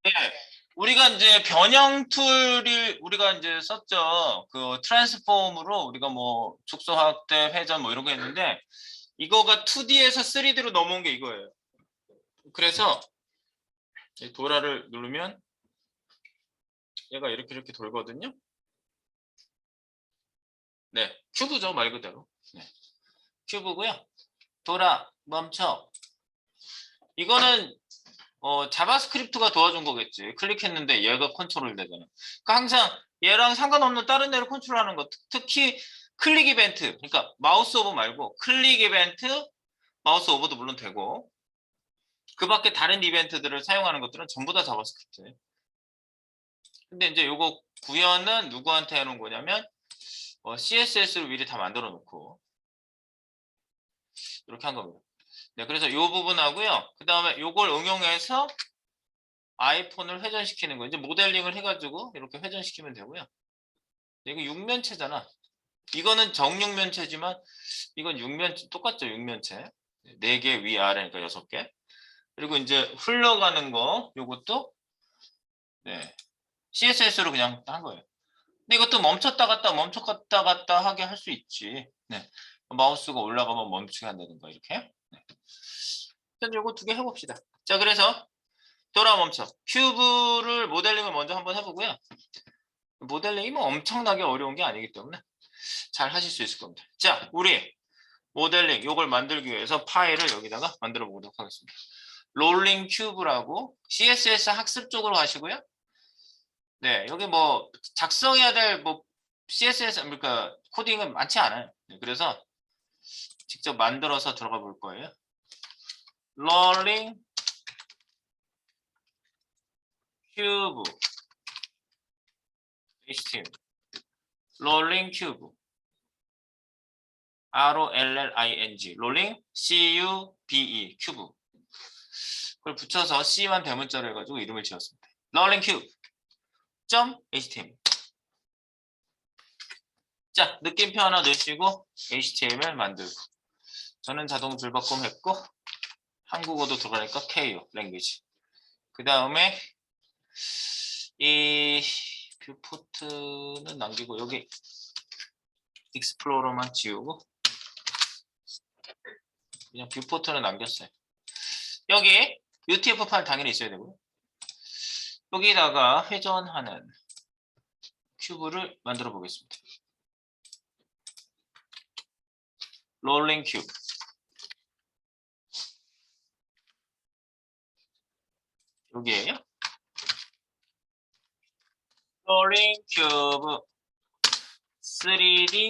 네. 우리가 이제 변형 툴을 우리가 이제 썼죠. 그 트랜스폼으로 우리가 뭐 축소 확대 회전 뭐 이런 거 했는데 이거가 2D에서 3D로 넘어온 게 이거예요. 그래서 이 도라를 누르면 얘가 이렇게 돌거든요. 네, 큐브죠 말 그대로. 네, 큐브고요. 도라 멈춰. 이거는 자바스크립트가 도와준 거겠지. 클릭했는데 얘가 컨트롤 되잖아. 그러니까 항상 얘랑 상관없는 다른 애를 컨트롤하는 거. 특히 클릭 이벤트. 그러니까 마우스 오버 말고 클릭 이벤트, 마우스 오버도 물론 되고 그 밖에 다른 이벤트들을 사용하는 것들은 전부 다 자바스크립트예요. 근데 이제 요거 구현은 누구한테 해놓은 거냐면 CSS를 미리 다 만들어 놓고 이렇게 한 겁니다. 네, 그래서 이 부분하고요. 그 다음에 요걸 응용해서 아이폰을 회전시키는 거. 이제 모델링을 해가지고 이렇게 회전시키면 되고요. 이거 육면체잖아. 이거는 정육면체지만 이건 육면체 똑같죠. 육면체. 4개 위아래니까 6개. 그리고 이제 흘러가는 거 요것도 네. CSS로 그냥 한 거예요. 근데 이것도 멈췄다 갔다 멈췄다 갔다 하게 할 수 있지. 네. 마우스가 올라가면 멈추게 한다든가 이렇게. 네. 일단 요거 2개 해봅시다. 자, 그래서 돌아 멈춰. 큐브를 모델링을 먼저 한번 해보고요. 모델링이 뭐 엄청나게 어려운 게 아니기 때문에 잘 하실 수 있을 겁니다. 자, 우리 모델링 요걸 만들기 위해서 파일을 여기다가 만들어 보도록 하겠습니다. 롤링 큐브라고 CSS 학습 쪽으로 가시고요. 네, 여기 뭐 작성해야 될 뭐 CSS 그러니까 코딩은 많지 않아요. 네, 그래서 직접 만들어서 들어가 볼 거예요. 롤링 큐브 HTML 롤링 큐브 ROLLING 롤링 CUBE 큐브 그걸 붙여서 C만 대문자로 해가지고 이름을 지었습니다. 롤링 큐브 .html 자, 느낌표 하나 넣으시고 HTML 만들고 저는 자동 줄바꿈 했고 한국어도 들어가니까 KO 랭귀지 그 다음에 이 뷰포트는 남기고 여기 익스플로러만 지우고 그냥 뷰포트는 남겼어요. 여기 UTF 파일 당연히 있어야 되고요. 여기다가 회전하는 큐브를 만들어 보겠습니다. 롤링 큐브 여기에요. 롤링 큐브 3D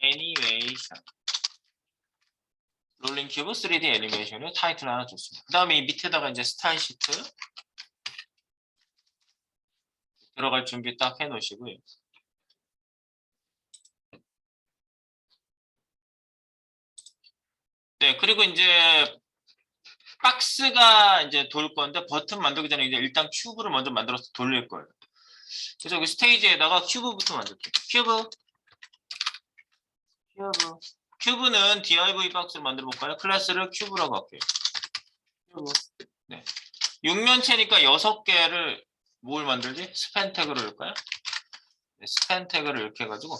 애니메이션 롤링 큐브 3D 애니메이션을 타이틀 하나 줬습니다. 그 다음에 이 밑에다가 이제 스타일 시트 들어갈 준비 딱 해 놓으시고요. 네, 그리고 이제 박스가 이제 돌 건데 버튼 만들기 전에 이제 일단 큐브를 먼저 만들어서 돌릴 거예요. 그래서 여기 스테이지에다가 큐브부터 만들게요. 큐브는 div 박스를 만들어 볼까요? 클래스를 큐브라고 할게요. 큐브. 네. 육면체니까 6개를 뭘 만들지? 스팬 태그를 넣을까요? 네, 스팬 태그를 이렇게 해가지고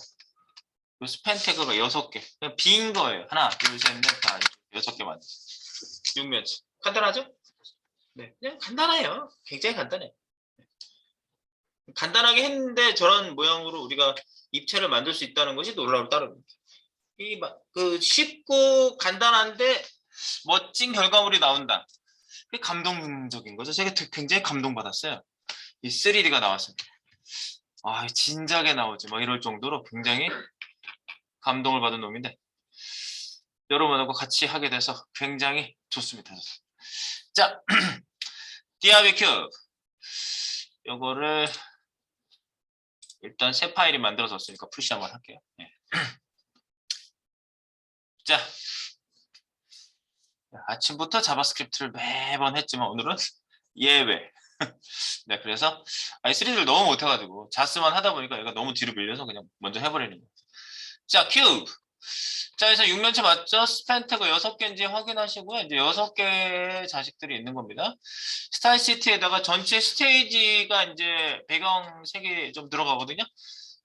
이 스팬 태그가 6개. 그냥 빈 거예요. 하나, 둘, 셋, 넷, 다 6개 만들. 육면체. 간단하죠? 네, 그냥 간단해요. 굉장히 간단해. 간단하게 했는데 저런 모양으로 우리가 입체를 만들 수 있다는 것이 놀라울 따름입니다. 그 쉽고 간단한데 멋진 결과물이 나온다. 그게 감동적인 거죠. 제가 굉장히 감동받았어요. 이 3D가 나왔습니다. 아, 진작에 나오지. 뭐 이럴 정도로 굉장히 감동을 받은 놈인데 여러분하고 같이 하게 돼서 굉장히 좋습니다. 자, 디아비 큐브 요거를 일단 새 파일이 만들어졌으니까 푸시 한번 할게요. 네. 자, 아침부터 자바스크립트를 매번 했지만 오늘은 예외. 네, 그래서 3D를 너무 못해가지고 자스만 하다 보니까 얘가 너무 뒤로 밀려서 그냥 먼저 해버리는 거예요. 자, 큐브. 자, 그래서 6면체 맞죠? 스팬트가 6개인지 확인하시고요. 이제 6개의 자식들이 있는 겁니다. 스타일시트에다가 전체 스테이지가 이제 배경 색이 좀 들어가거든요.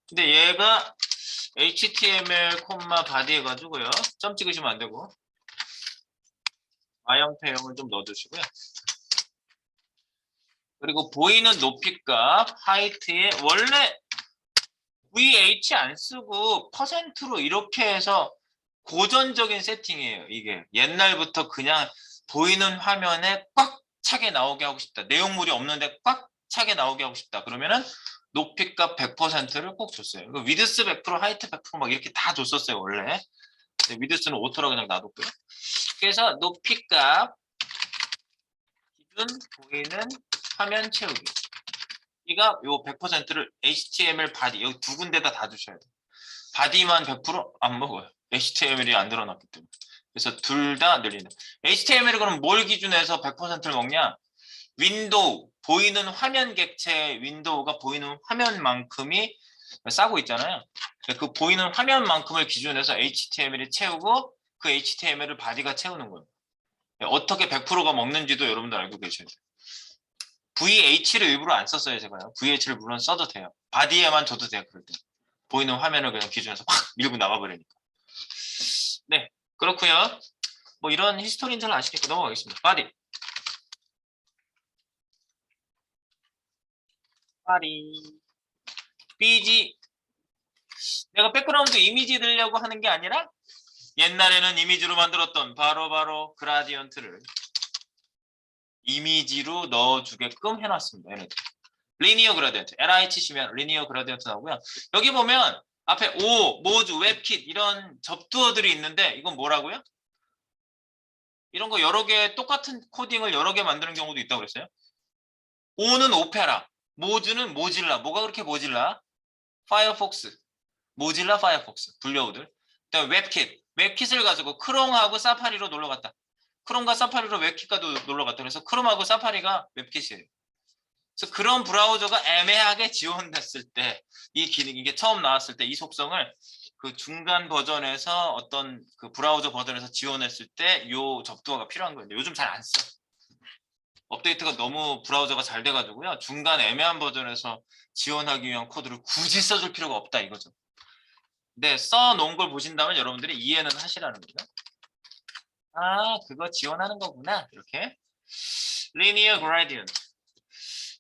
근데 얘가 HTML, 바디 해가지고요. 점 찍으시면 안 되고. Y형태형을 좀 넣어주시고요. 그리고 보이는 높이값, 하이트에 원래 VH 안 쓰고 퍼센트로 이렇게 해서 고전적인 세팅이에요. 이게 옛날부터 그냥 보이는 화면에 꽉 차게 나오게 하고 싶다. 내용물이 없는데 꽉 차게 나오게 하고 싶다. 그러면은 높이값 100%를 꼭 줬어요. 위드스 100%, 하이트 100%막 이렇게 다 줬었어요, 원래. 위드스는 오토라 그냥 놔뒀고요. 그래서 높이값 기준 보이는 화면 채우기. 이가 요 100%를 HTML 바디 여기 두 군데다 다 주셔야 돼요. 바디만 100%안 먹어요. HTML이 안 들어놨기 때문에. 그래서 둘 다 늘리는. HTML이 그럼 뭘 기준해서 100%를 먹냐? 윈도우, 보이는 화면 객체 윈도우가 보이는 화면만큼이 싸고 있잖아요. 그 보이는 화면만큼을 기준해서 HTML이 채우고 그 HTML을 바디가 채우는 거예요. 어떻게 100%가 먹는지도 여러분들 알고 계셔야 돼요. VH를 일부러 안 썼어요, 제가요. VH를 물론 써도 돼요. 바디에만 줘도 돼요, 그럴 때. 보이는 화면을 그냥 기준해서 확 밀고 나가버리니까. 네, 그렇고요. 뭐 이런 히스토리는 잘 아시니까 넘어가겠습니다. 바디. BG. 내가 백그라운드 이미지 넣으려고 하는 게 아니라 옛날에는 이미지로 만들었던 바로 그라디언트를 이미지로 넣어주게끔 해놨습니다. 얘네들. 리니어 그라디언트. LI 치시면 리니어 그라디언트 나오고요. 여기 보면 앞에 O, 모즈, 웹킷 이런 접두어들이 있는데 이건 뭐라고요? 이런 거 여러 개 똑같은 코딩을 여러 개 만드는 경우도 있다고 그랬어요. O는 오페라, 모즈는 모질라. 뭐가 그렇게 모질라? 파이어폭스. 모질라 파이어폭스. 불려오들. 그다음에 웹킷. 웹킷을 가지고 크롬하고 사파리로 놀러 갔다. 크롬과 사파리로 웹킷과도 놀러 갔다. 그래서 크롬하고 사파리가 웹킷이에요. 그래서 그런 브라우저가 애매하게 지원됐을 때 이 기능 이게 처음 나왔을 때 이 속성을 그 중간 버전에서 어떤 그 브라우저 버전에서 지원했을 때 이 접두어가 필요한 거예요. 요즘 잘 안 써. 업데이트가 너무 브라우저가 잘 돼가지고요. 중간 애매한 버전에서 지원하기 위한 코드를 굳이 써줄 필요가 없다 이거죠. 근데 써놓은 걸 보신다면 여러분들이 이해는 하시라는 거죠. 아, 그거 지원하는 거구나. 이렇게. Linear Gradient.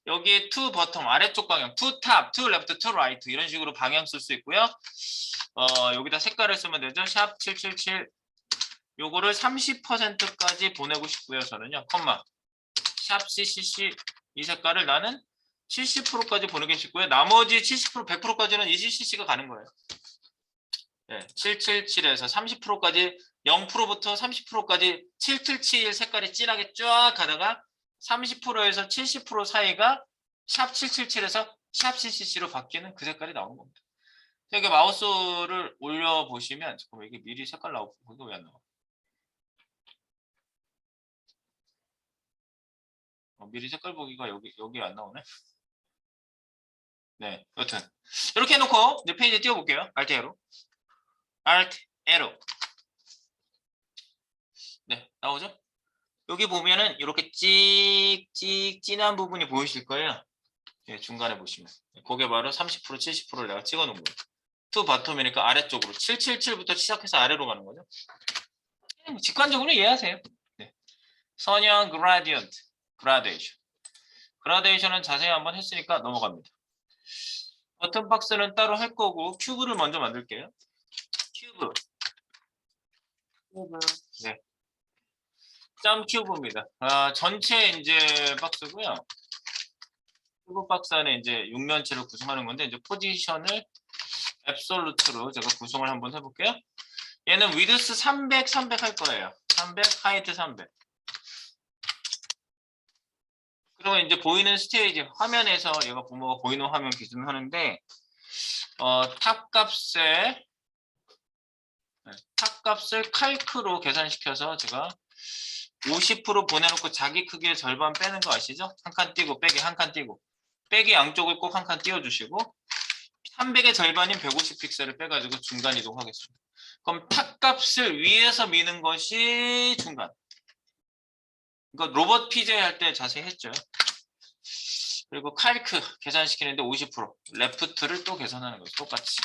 여기 to bottom 아래쪽 방향, to top, to left, to right 이런 식으로 방향 쓸 수 있고요. 여기다 색깔을 쓰면 되죠. 샵 777 요거를 30%까지 보내고 싶고요. 저는요. 컴마 샵 CCC 이 색깔을 나는 70%까지 보내고 싶고요. 나머지 70%, 100%까지는 이 CCC가 가는 거예요. 네, 777에서 30%까지 0%부터 30%까지 777 색깔이 진하게 쫙 가다가 30%에서 70% 사이가 샵 777에서 샵 CCC로 바뀌는 그 색깔이 나오는 겁니다. 여기 마우스를 올려보시면 잠깐만 이게 미리 색깔 나오고 이거 왜 안 나와? 미리 색깔 보기가 여기 안 나오네. 네, 여튼 이렇게 해놓고 이제 페이지 띄워볼게요. Alt 에로. Alt 에로. 네, 나오죠? 여기 보면은 이렇게 찍찍 진한 부분이 보이실 거예요. 예, 중간에 보시면. 그게 바로 30%, 70%를 내가 찍어 놓은 거예요. 투 바텀이니까 아래쪽으로 777부터 시작해서 아래로 가는 거죠. 직관적으로 이해하세요. 네. 선형 그라디언트, 그라데이션. 그라데이션은 자세히 한번 했으니까 넘어갑니다. 버튼 박스는 따로 할 거고 큐브를 먼저 만들게요. 큐브. 네. 점 큐브입니다. 전체 이제 박스고요. 큐브 박스 안에 이제 6면체를 구성하는 건데 이제 포지션을 앱솔루트로 제가 구성을 한번 해볼게요. 얘는 위드스 300, 300 할 거예요. 300, 하이트 300. 그러면 이제 보이는 스테이지 화면에서 얘가 부모가 보이는 화면 기준을 하는데 탑 값을 칼크로 계산시켜서 제가 50% 보내놓고 자기 크기의 절반 빼는 거 아시죠? 한 칸 띄고 빼기 한 칸 띄고 빼기 양쪽을 꼭 한 칸 띄워주시고 300의 절반인 150 픽셀을 빼가지고 중간 이동하겠습니다. 그럼 탑값을 위에서 미는 것이 중간. 이거 로봇 PJ 할 때 자세히 했죠. 그리고 칼크 계산시키는데 50%. 레프트를 또 계산하는 거죠. 똑같이.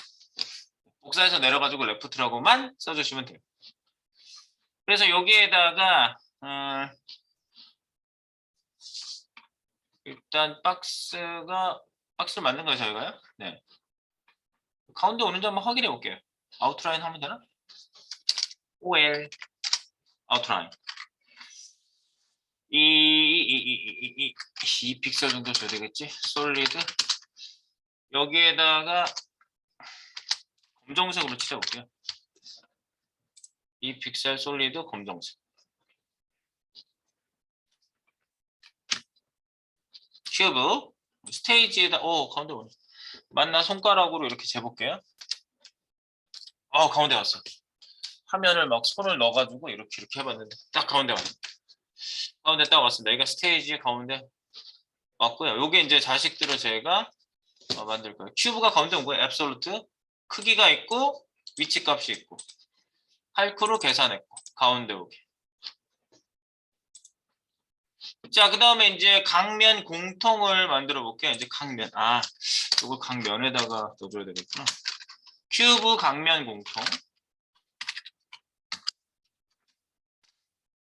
복사해서 내려가지고 레프트라고만 써주시면 돼요. 그래서 여기에다가 일단 박스를 만든 거예요, 저희가요? 네. 가운데 오는지 한번 확인해 볼게요. 아웃라인 하면 되나? OL 아웃라인. 2 픽셀 정도 줘야 되겠지? 솔리드. 여기에다가 검정색으로 칠해볼게요. 2 픽셀 솔리드 검정색. 큐브 스테이지에다 가운데 오네. 만나 손가락으로 이렇게 재볼게요. 가운데 왔어. 화면을 막 손을 넣어가지고 이렇게 해봤는데 딱 가운데 왔어. 가운데 딱 왔습니다. 여기가 스테이지 가운데 왔고요. 요게 이제 자식들을 제가 만들 거예요. 큐브가 가운데 온 거예요. 앱솔루트 크기가 있고 위치 값이 있고 칼크로 계산했고 가운데 오게. 자, 그 다음에 이제 각면 공통을 만들어 볼게요. 이제 각면. 이거 각면에다가 넣어줘야 되겠구나. 큐브 각면 공통.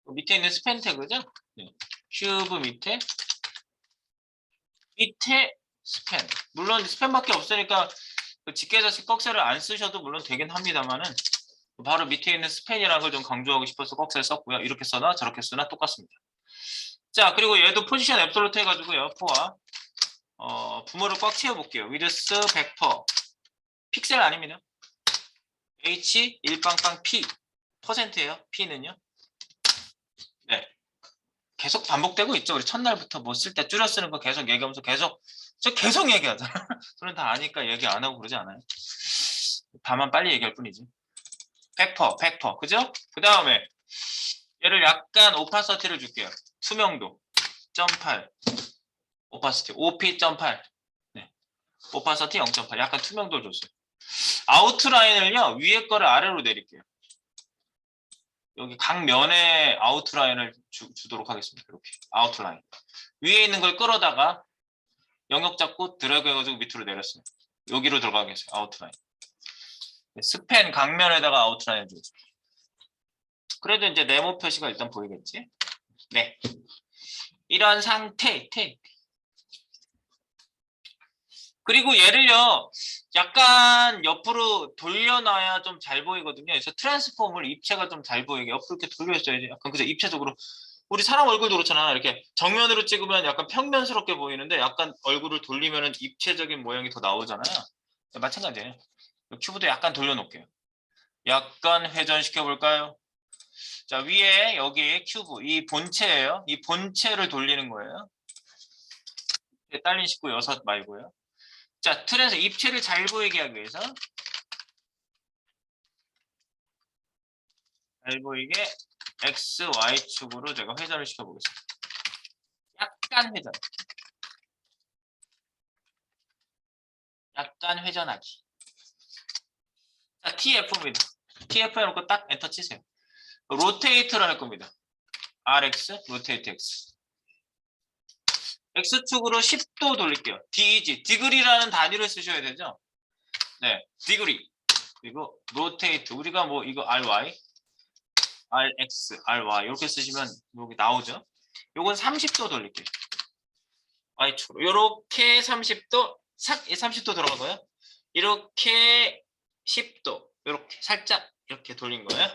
밑에 있는 스팬 태그죠? 네. 큐브 밑에 스팬. 물론 스팬밖에 없으니까 직계자식 꺽쇠를 안 쓰셔도 물론 되긴 합니다만은 바로 밑에 있는 스팬이라는 걸 좀 강조하고 싶어서 꺽쇠를 썼고요. 이렇게 써나 저렇게 쓰나 똑같습니다. 자, 그리고 얘도 포지션 앱솔루트 해가지고요. 포와 부모를 꽉 채워볼게요. 위드스 100%. 픽셀 아닙니다. H 1빵빵 P 퍼센트예요. P는요. 네. 계속 반복되고 있죠. 우리 첫날부터 뭐 쓸 때 줄여 쓰는 거 계속 얘기하면서 계속 얘기하잖아. 저는 다 아니까 얘기 안 하고 그러지 않아요. 다만 빨리 얘기할 뿐이지. 100%. 그죠? 그 다음에 얘를 약간 오파서티를 줄게요. 투명도 0.8 오파시티 OP.8 네. 오파시티 0.8 약간 투명도를 줬어요. 아웃라인을요 위에 거를 아래로 내릴게요. 여기 각 면에 아웃라인을 주도록 하겠습니다. 이렇게 아웃라인 위에 있는 걸 끌어다가 영역 잡고 드래그 해가지고 밑으로 내렸어요. 여기로 들어가겠어요. 아웃라인 스팬 각면에다가 아웃라인 해주죠. 그래도 이제 네모 표시가 일단 보이겠지? 네. 이런 상태. 그리고 얘를요 약간 옆으로 돌려놔야 좀 잘 보이거든요. 그래서 트랜스폼을 입체가 좀 잘 보이게 옆으로 이렇게 돌려줘야지. 약간 그죠? 입체적으로 우리 사람 얼굴도 그렇잖아. 이렇게 정면으로 찍으면 약간 평면스럽게 보이는데 약간 얼굴을 돌리면은 입체적인 모양이 더 나오잖아요. 마찬가지예요. 큐브도 약간 돌려놓을게요. 약간 회전시켜 볼까요? 자, 위에 여기 큐브 이 본체예요. 이 본체를 돌리는 거예요. 딸린 식구 6 말고요. 자, 틀에서 입체를 잘 보이게 하기 위해서 잘 보이게 X, Y축으로 제가 회전을 시켜보겠습니다. 약간 회전. 약간 회전하기. 자, TF입니다. TF 해놓고 딱 엔터 치세요. 로테이트를 할 겁니다. RX, 로테이트 X. X축으로 10도 돌릴게요. DEG, 디그리라는 단위를 쓰셔야 되죠? 네, 디그리. 그리고 로테이트. 우리가 뭐 이거 RY, RX, RY 이렇게 쓰시면 여기 나오죠? 요건 30도 돌릴게요. Y축으로. 요렇게 30도, 30도 들어가고요. 이렇게 10도, 이렇게 살짝 이렇게 돌린 거예요.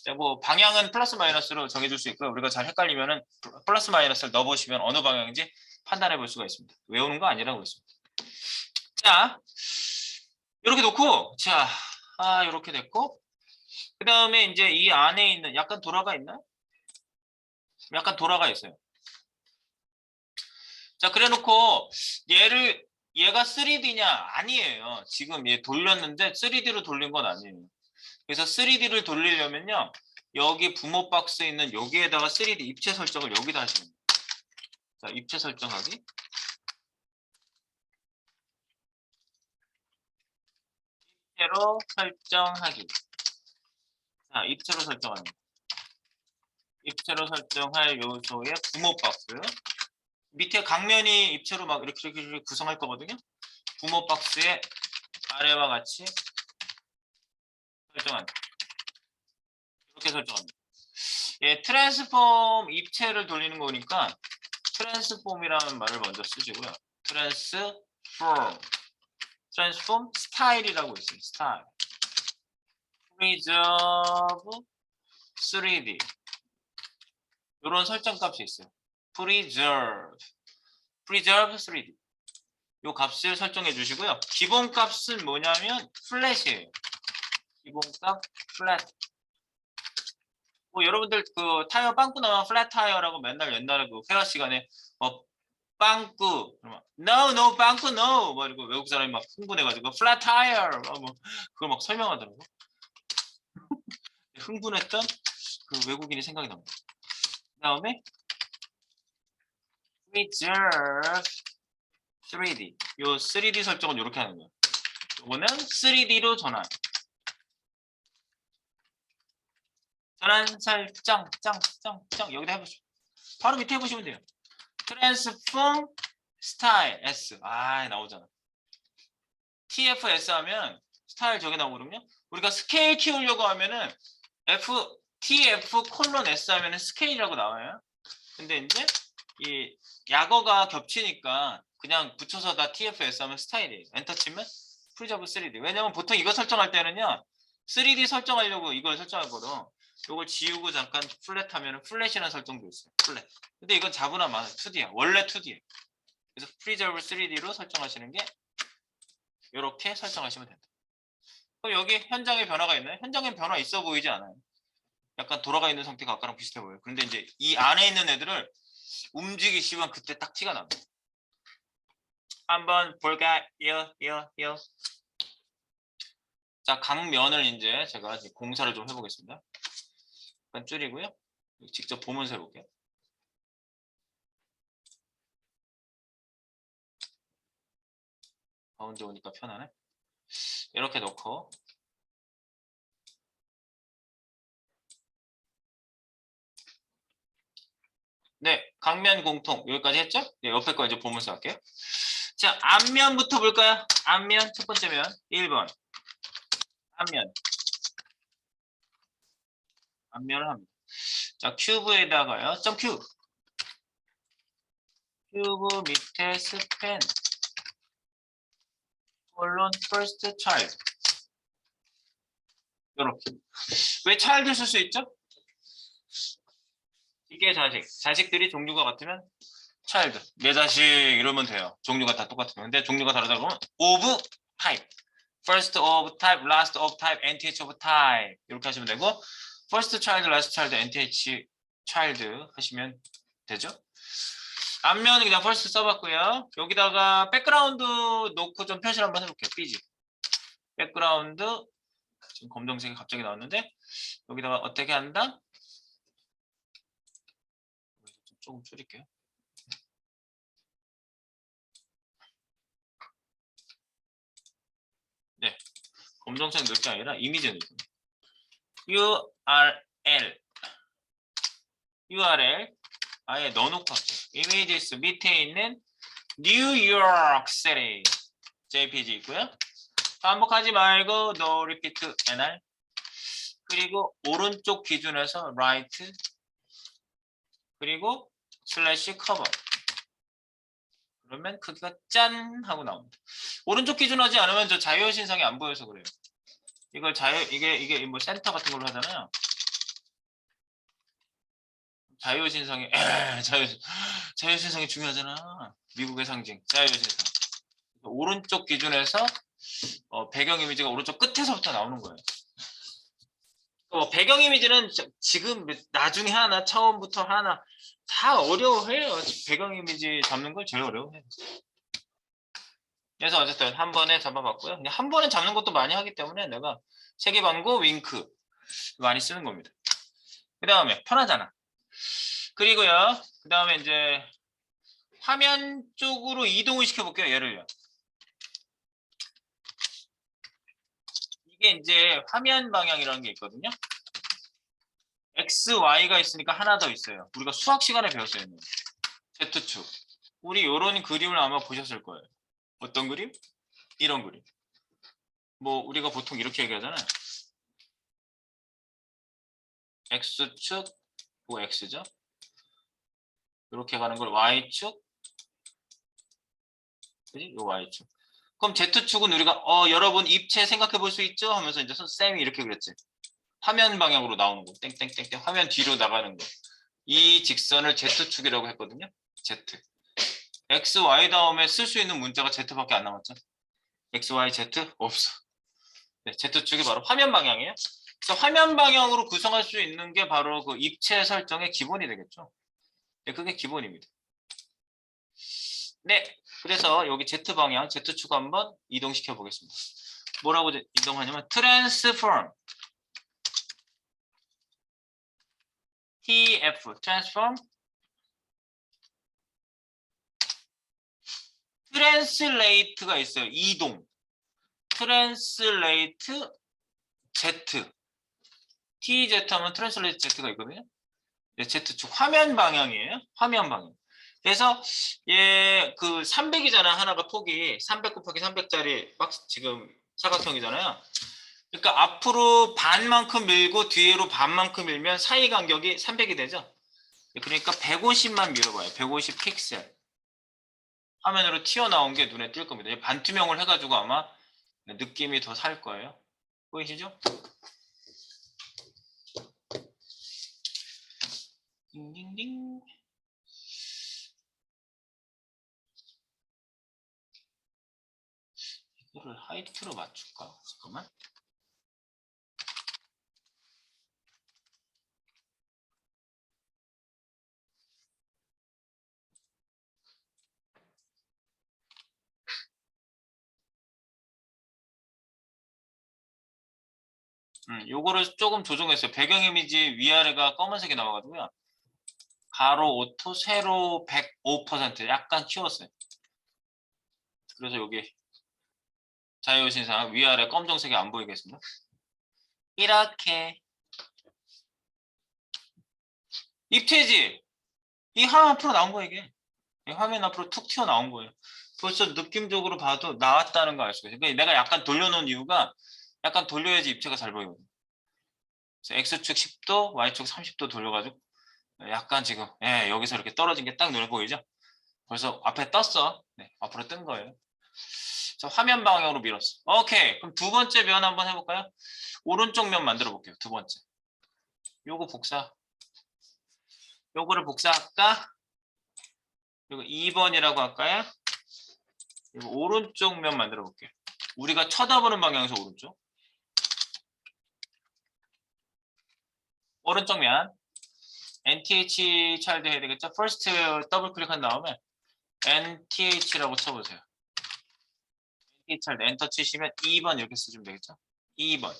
자, 뭐 방향은 플러스 마이너스로 정해줄 수 있고요. 우리가 잘 헷갈리면은 플러스 마이너스를 넣어보시면 어느 방향인지 판단해 볼 수가 있습니다. 외우는 거 아니라고 했습니다. 자, 이렇게 놓고, 자, 이렇게 됐고, 그 다음에 이제 이 안에 있는 약간 돌아가 있나요? 약간 돌아가 있어요. 자, 그래 놓고 얘가 3D냐? 아니에요. 지금 얘 돌렸는데 3D로 돌린 건 아니에요. 그래서 3D를 돌리려면요. 여기 부모 박스에 있는 여기에다가 3D 입체 설정을 여기다 하시면 돼요. 자, 입체 설정하기. 입체로 설정하기. 자, 입체로 설정하는 거. 입체로 설정할 요소의 부모 박스. 밑에 각면이 입체로 막 이렇게 구성할 거거든요. 부모 박스의 아래와 같이 설정한다. 이렇게 설정합니다. 예, 트랜스폼 입체를 돌리는 거니까 트랜스폼이라는 말을 먼저 쓰시고요. 트랜스폼 스타일이라고 있어요. 스타일. preserve 3D. 이런 설정 값이 있어요. preserve 3D. 이 값을 설정해 주시고요. 기본 값은 뭐냐면 플랫이에요. 기본 값 플랫. 뭐 여러분들 그 타이어 빵꾸 나면 플랫 타이어라고 맨날 옛날에 그 회화 시간에 빵꾸, no 빵꾸 no, 뭐 이러고 외국 사람이 막 흥분해가지고 플랫 타이어, 뭐 그걸 막 설명하더라고. 흥분했던 그 외국인이 생각이 납니다. 그다음에 preserve 3D. 요 3D 설정은 이렇게 하는 거예요. 요거는 3D로 전환 설정, 짱 여기다 해보시죠. 바로 밑에 해보시면 돼요. transform style S. 나오잖아. TFS 하면 스타일 저게 나오거든요. 우리가 스케일 키우려고 하면은 TF 콜론 S 하면은 스케일이라고 나와요. 근데 이제 이 약어가 겹치니까 그냥 붙여서 다 TFS 하면 스타일이에요. 엔터 치면 프리저브 3D. 왜냐면 보통 이거 설정할 때는요. 3D 설정하려고 이걸 설정하거든. 이걸 지우고 잠깐 플랫 하면 플랫이라는 설정도 있어요. 플랫. 근데 이건 자부나 많아. 2D야. 원래 2D예요. 그래서 프리저브 3D로 설정하시는 게 이렇게 설정하시면 됩니다. 그럼 여기 현장에 변화가 있나요? 현장에 변화 있어 보이지 않아요. 약간 돌아가 있는 상태가 아까랑 비슷해 보여요. 그런데 이제 이 안에 있는 애들을 움직이시면 그때 딱 티가 납니다. 한번 볼까요? 자, 각면을 이제 제가 공사를 좀 해보겠습니다. 약간 줄이고요. 직접 보면서 해볼게요. 가운데 오니까 편하네. 이렇게 놓고 네, 각면 공통 여기까지 했죠? 네, 옆에 거 이제 보면서 할게요. 자, 앞면부터 볼까요? 앞면 첫 번째 면 1번 앞면을 합니다. 자, 큐브에다가요. 큐브 밑에 스팬 콜론 first child 이렇게. 왜 child 쓸 수 있죠? 이게 자식들이 종류가 같으면 child, 내 자식 이러면 돼요. 종류가 다 똑같으면. 근데 종류가 다르다 그러면 of type, first of type, last of type, nth of type 이렇게 하시면 되고 first child, last child, nth child 하시면 되죠. 앞면은 그냥 first 써봤고요. 여기다가 백그라운드 놓고 좀 표시를 한번 해볼게요. 삐지. 백그라운드 지금 검정색이 갑자기 나왔는데 여기다가 어떻게 한다? 조금 줄일게요. 네, 검정색 넣을 게 아니라 이미지 넣을 거예요. URL 아예 넣어놓고 할게요. 이미지스 밑에 있는 뉴욕 시티 JPG 있고요. 반복하지 말고 no repeat NR 그리고 오른쪽 기준에서 right 그리고 슬래시 커버 그러면 크기가 짠 하고 나옵니다. 오른쪽 기준 하지 않으면 저 자유신상이 안 보여서 그래요. 이걸 이게 뭐 센터 같은 걸로 하잖아요. 자유신상이 자유신상이 중요하잖아. 미국의 상징 자유신상. 오른쪽 기준에서 배경 이미지가 오른쪽 끝에서부터 나오는 거예요. 배경 이미지는 지금 나중에 하나 처음부터 하나 다 어려워해요. 배경 이미지 잡는 걸 제일 어려워해요. 그래서 어쨌든 한 번에 잡아봤고요. 근데 한 번에 잡는 것도 많이 하기 때문에 내가 세계방구 윙크 많이 쓰는 겁니다. 그 다음에 편하잖아. 그리고요. 그 다음에 이제 화면 쪽으로 이동을 시켜볼게요. 얘를요. 이게 이제 화면 방향이라는 게 있거든요. X, Y가 있으니까 하나 더 있어요. 우리가 수학 시간에 배웠어요. Z축. 우리 요런 그림을 아마 보셨을 거예요. 어떤 그림? 이런 그림. 뭐 우리가 보통 이렇게 얘기하잖아요. X축, 뭐 X죠. 이렇게 가는 걸 Y축, 그지? 요 Y축. 그럼 Z축은 우리가 여러분 입체 생각해 볼 수 있죠? 하면서 이제 쌤이 이렇게 그랬지. 화면 방향으로 나오는 거. 땡땡땡땡 화면 뒤로 나가는 거. 이 직선을 Z축이라고 했거든요. Z. X, Y 다음에 쓸 수 있는 문자가 Z밖에 안 남았죠. X, Y, Z 없어. 네, Z축이 바로 화면 방향이에요. 그래서 화면 방향으로 구성할 수 있는 게 바로 그 입체 설정의 기본이 되겠죠. 네, 그게 기본입니다. 네, 그래서 여기 Z 방향, Z축 한번 이동시켜 보겠습니다. 뭐라고 이동하냐면 transform, TF, transform, translate가 있어요. 이동, translate Z, TZ 하면 translate Z가 있거든요. 네, Z축 화면 방향이에요. 화면 방향. 그래서 그 300이잖아. 하나가 폭이 300 곱하기 300짜리 박스 지금 사각형이잖아요. 그러니까 앞으로 반만큼 밀고 뒤로 반만큼 밀면 사이 간격이 300이 되죠. 그러니까 150만 밀어봐요. 150 픽셀. 화면으로 튀어나온 게 눈에 띌 겁니다. 반투명을 해가지고 아마 느낌이 더 살 거예요. 보이시죠? 딩딩딩. 이거를 하이트로 맞출까? 잠깐만. 요거를 조금 조정했어요. 배경 이미지 위아래가 검은색이 나와가지고요. 가로 오토, 세로 105% 약간 키웠어요. 그래서 여기 자유신상 위아래 검정색이 안 보이겠습니다. 이렇게 입체지. 이 화면 앞으로 나온 거예요. 이게 이 화면 앞으로 툭 튀어나온 거예요. 벌써 느낌적으로 봐도 나왔다는 거 알 수가 있어요. 내가 약간 돌려놓은 이유가 약간 돌려야지 입체가 잘 보이거든요. 그래서 X축 10도, Y축 30도 돌려가지고 약간 지금 여기서 이렇게 떨어진 게 딱 눈에 보이죠? 벌써 앞에 떴어. 네, 앞으로 뜬 거예요. 자, 화면 방향으로 밀었어. 오케이. 그럼 두 번째 면 한번 해볼까요? 오른쪽 면 만들어 볼게요. 두 번째. 요거 복사. 요거를 복사할까? 이거 2번이라고 할까요? 이거 오른쪽 면 만들어 볼게요. 우리가 쳐다보는 방향에서 오른쪽. 오른쪽 면. NTH 차일드 해야 되겠죠? first 더블 클릭한 다음에 NTH라고 쳐보세요. NTH 차일드 엔터 치시면 2번 이렇게 쓰시면 되겠죠? 2번.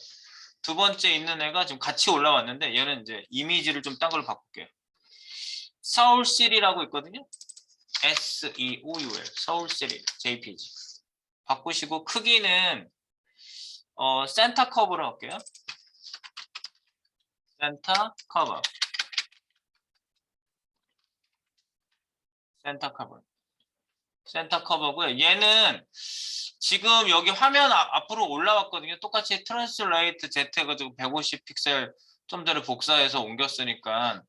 두 번째 있는 애가 지금 같이 올라왔는데 얘는 이제 이미지를 좀 딴 걸로 바꿀게요. 서울시리라고 있거든요. SEOUL 서울시리 JPG 바꾸시고 크기는 센터 커버로 할게요. 센터 커버 센터 커버고요. 얘는 지금 여기 화면 앞으로 올라왔거든요. 똑같이 트랜슬레이트 Z 해가지고 150 픽셀 좀 전에 복사해서 옮겼으니까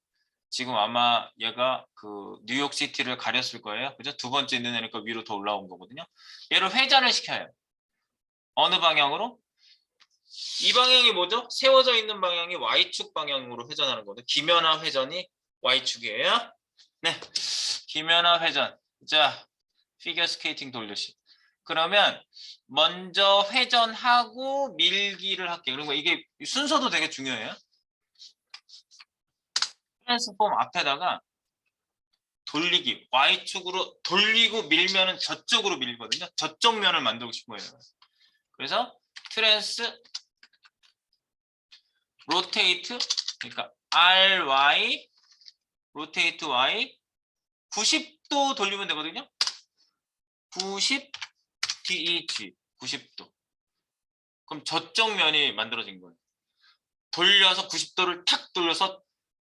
지금 아마 얘가 그 뉴욕시티를 가렸을 거예요. 그죠? 두 번째 있는 애니까 위로 더 올라온 거거든요. 얘를 회전을 시켜요. 어느 방향으로? 이 방향이 뭐죠? 세워져 있는 방향이 Y축 방향으로 회전하는 거거든요. 기면화 회전이 Y축이에요. 네, 기면화 회전. 자, 피겨 스케이팅 돌려시. 그러면 먼저 회전하고 밀기를 할게요. 그리고 이게 순서도 되게 중요해요. 트랜스폼 앞에다가 돌리기, Y축으로 돌리고 밀면은 저쪽으로 밀거든요. 저쪽 면을 만들고 싶은 거예요. 그래서 트랜스 로테이트, 그러니까 RY, 로테이트 Y 90도 돌리면 되거든요. 90 DEG 90도. 그럼 저쪽 면이 만들어진 거예요. 돌려서 90도를 탁 돌려서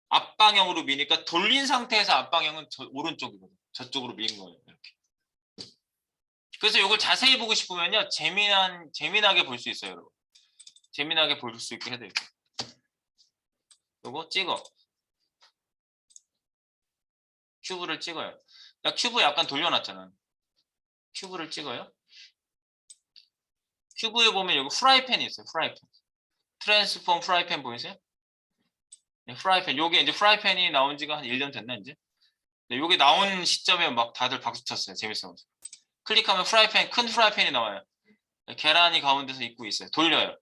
앞방향으로 미니까 돌린 상태에서 앞방향은 오른쪽이거든요. 저쪽으로 민 거예요. 이렇게. 그래서 이걸 자세히 보고 싶으면요. 재미나게 볼 수 있어요. 여러분. 재미나게 볼 수 있게 해드릴게요. 요거 찍어. 큐브를 찍어요. 나 큐브 약간 돌려놨잖아. 큐브를 찍어요. 큐브에 보면 여기 프라이팬이 있어요. 프라이팬. 트랜스폼 프라이팬 보이세요? 네, 프라이팬. 요게 이제 프라이팬이 나온 지가 한 1년 됐나 이제? 네, 요게 나온 시점에 막 다들 박수 쳤어요. 재밌어서. 클릭하면 프라이팬, 큰 프라이팬이 나와요. 네, 계란이 가운데서 입고 있어요. 돌려요.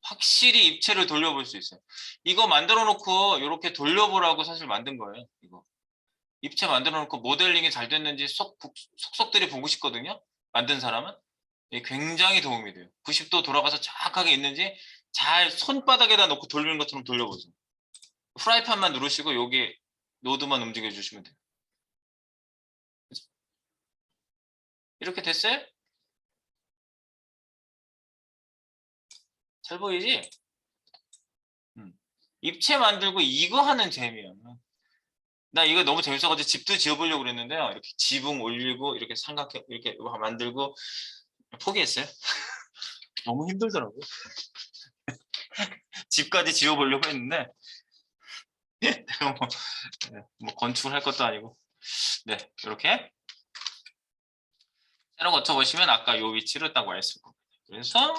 확실히 입체를 돌려볼 수 있어요. 이거 만들어 놓고 이렇게 돌려보라고 사실 만든 거예요. 이거. 입체 만들어 놓고 모델링이 잘 됐는지 속속들이 보고 싶거든요. 만든 사람은. 굉장히 도움이 돼요. 90도 돌아가서 정확하게 있는지 잘 손바닥에다 놓고 돌리는 것처럼 돌려보세요. 프라이팬만 누르시고 여기 노드만 움직여 주시면 돼요. 이렇게 됐어요? 잘 보이지? 입체 만들고 이거 하는 재미야. 나 이거 너무 재밌어가지고 집도 지어보려고 그랬는데요. 이렇게 지붕 올리고 이렇게 삼각형 이렇게 만들고 포기했어요. 너무 힘들더라고요. 집까지 지어보려고 했는데 내가 뭐 건축을 할 것도 아니고 네 이렇게 새로 거쳐보시면 아까 요 위치를 딱 와 있을 겁니다. 그래서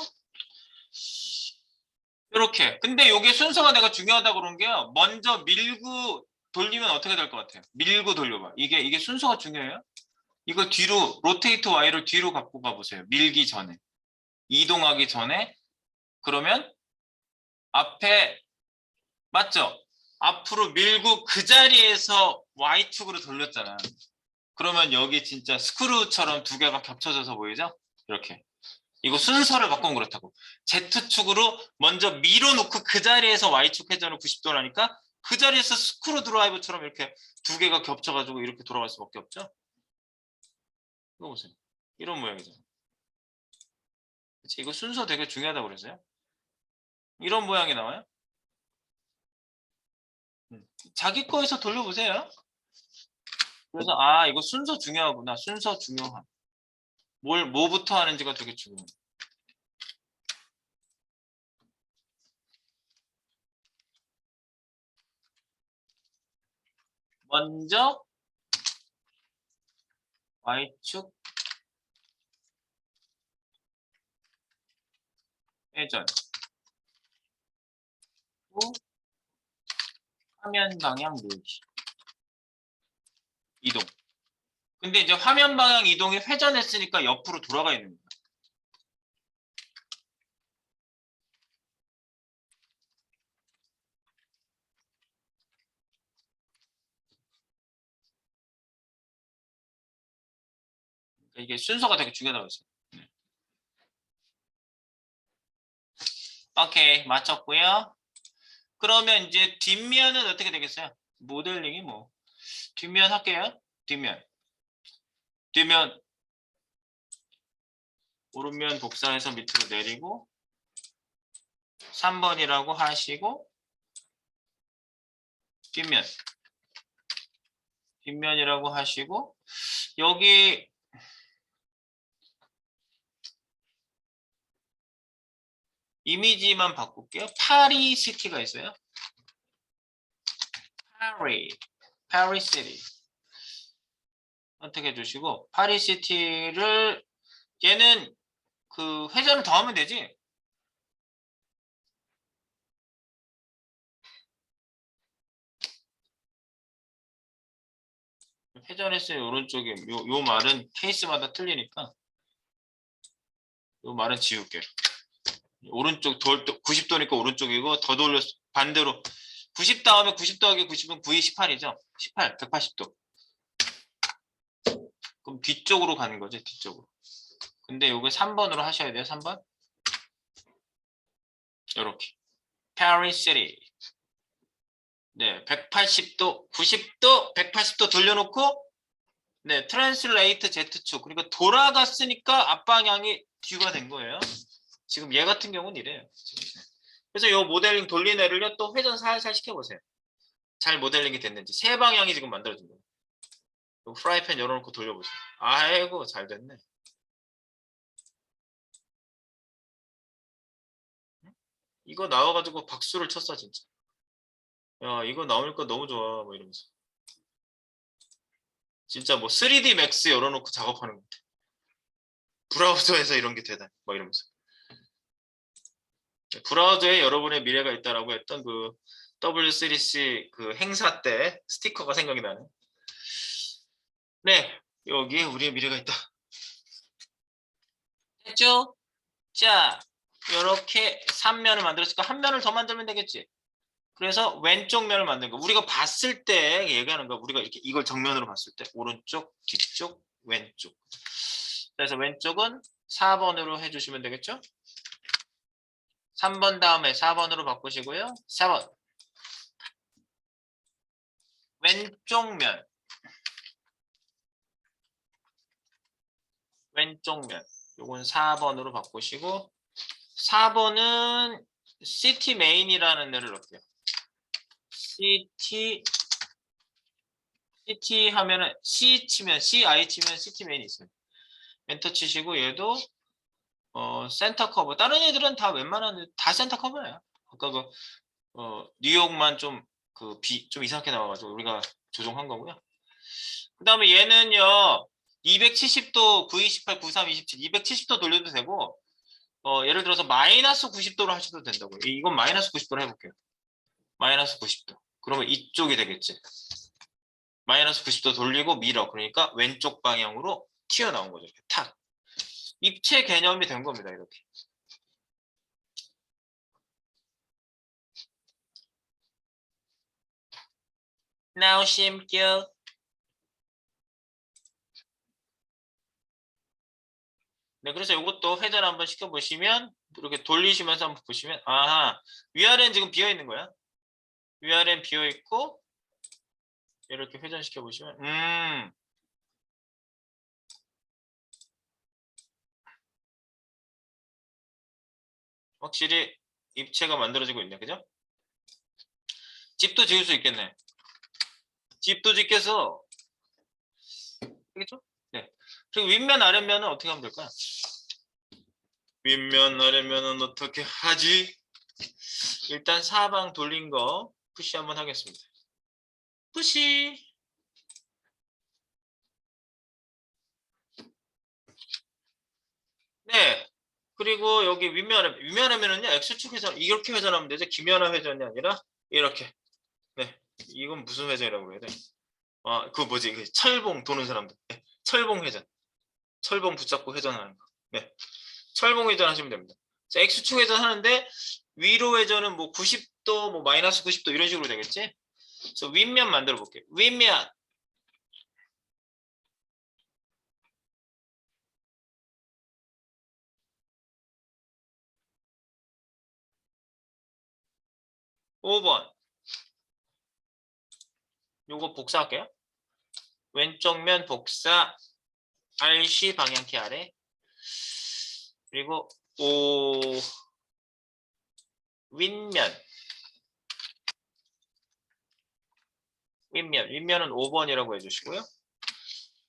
이렇게 근데 요게 순서가 내가 중요하다고 그런 게요. 먼저 밀고 돌리면 어떻게 될 것 같아요? 밀고 돌려봐. 이게 순서가 중요해요. 이거 뒤로 로테이트 Y를 뒤로 갖고 가보세요. 밀기 전에 이동하기 전에 그러면 앞에 맞죠? 앞으로 밀고 그 자리에서 Y축으로 돌렸잖아. 그러면 여기 진짜 스크루처럼 두 개가 겹쳐져서 보이죠? 이렇게. 이거 순서를 바꾸면 그렇다고. Z축으로 먼저 밀어놓고 그 자리에서 Y축 회전을 90도를 하니까 그 자리에서 스크루 드라이브처럼 이렇게 두 개가 겹쳐가지고 이렇게 돌아갈 수밖에 없죠? 이거 보세요. 이런 모양이잖아요. 그치? 이거 순서 되게 중요하다고 그랬어요. 이런 모양이 나와요. 자기 거에서 돌려보세요. 그래서 아 이거 순서 중요하구나. 순서 중요함. 뭐부터 하는지가 되게 중요해요. 먼저 Y축 회전 후 화면 방향 밀기 이동. 근데 이제 화면 방향 이동이 회전했으니까 옆으로 돌아가 있는 거예요. 그러니까 이게 순서가 되게 중요하다고 했어요. 오케이 맞췄고요. 그러면 이제 뒷면은 어떻게 되겠어요? 모델링이 뭐 뒷면 할게요. 뒷면 오른면 복사해서 밑으로 내리고 3번이라고 하시고 뒷면이라고 하시고 여기 이미지만 바꿀게요. 파리시티가 있어요. 파리시티 선택해 주시고 파리시티를 얘는 그 회전을 더하면 되지. 회전했어요. 오른쪽에 요 말은 케이스마다 틀리니까 요 말은 지울게. 오른쪽 90도니까 오른쪽이고 더 돌려서 반대로 90 다음에 90 더하기 90은 9이 18이죠. 18, 180도. 그럼 뒤쪽으로 가는 거죠. 뒤쪽으로. 근데 요게 3번으로 하셔야 돼요. 3번. 요렇게. 파리시티. 네, 180도, 90도, 180도 돌려놓고 네, 트랜슬레이트 Z축. 그러니까 돌아갔으니까 앞방향이 뒤가 된 거예요. 지금 얘 같은 경우는 이래요. 그래서 요 모델링 돌린 애를요, 또 회전 살살 시켜보세요. 잘 모델링이 됐는지. 세 방향이 지금 만들어진 거예요. 요 프라이팬 열어놓고 돌려보세요. 아이고, 잘 됐네. 이거 나와가지고 박수를 쳤어, 진짜. 야, 이거 나오니까 너무 좋아. 뭐 이러면서. 진짜 뭐 3D 맥스 열어놓고 작업하는 것 같아. 브라우저에서 이런 게 되다니. 뭐 이러면서. 브라우저에 여러분의 미래가 있다라고 했던 그 W3C 그 행사 때 스티커가 생각이 나네. 네, 여기에 우리의 미래가 있다. 됐죠? 자, 이렇게 3면을 만들었으니까 한 면을 더 만들면 되겠지. 그래서 왼쪽 면을 만든 거. 우리가 봤을 때 얘기하는 거. 우리가 이렇게 이걸 정면으로 봤을 때 오른쪽, 뒤쪽, 왼쪽. 그래서 왼쪽은 4번으로 해주시면 되겠죠? 3번 다음에 4번으로 바꾸시고요. 4번. 왼쪽 면. 왼쪽 면. 요건 4번으로 바꾸시고 4번은 city main이라는 데를 넣을게요. city 하면은 C 치면 CI 치면 city main이 있어요. 엔터 치시고 얘도 센터 커버. 다른 애들은 다 웬만한 다 센터 커버예요. 아까 그 뉴욕만 좀 좀 이상하게 나와가지고 우리가 조정한 거고요. 그 다음에 얘는요 270도 928 93 27 270도 돌려도 되고 예를 들어서 마이너스 90도로 하셔도 된다고요. 이건 마이너스 90도로 해볼게요. 마이너스 90도. 그러면 이쪽이 되겠지. 마이너스 90도 돌리고 밀어. 그러니까 왼쪽 방향으로 튀어나온 거죠. 이렇게 탁. 입체 개념이 된 겁니다. 이렇게. Now 심겨. 네, 그래서 이것도 회전 한번 시켜보시면 이렇게 돌리시면서 한번 보시면 아하, 위아래는 지금 비어있는 거야. 위아래는 비어있고 이렇게 회전시켜 보시면 확실히 입체가 만들어지고 있네. 그죠? 집도 지을 수 있겠네. 집도 짓겠어. 알겠죠? 네. 그리고 윗면 아랫면은 어떻게 하면 될까요? 윗면 아랫면은 어떻게 하지? 일단 사방 돌린 거 푸시 한번 하겠습니다. 푸시. 네. 그리고 여기 윗면 아래면은요 X축 회전 이렇게 회전하면 되죠. 기면화 회전이 아니라 이렇게. 네. 이건 무슨 회전이라고 해야 돼? 그거 뭐지? 그 철봉 도는 사람들. 네. 철봉 회전. 철봉 붙잡고 회전하는 거. 네. 철봉 회전 하시면 됩니다. 자, X축 회전 하는데 위로 회전은 뭐 90도, 뭐 마이너스 90도 이런 식으로 되겠지? 그래서 윗면 만들어 볼게요. 윗면. (5번) 요거 복사할게요. 왼쪽 면 복사 RC 방향키 아래 그리고 윗면 윗면은 5번이라고 해주시고요.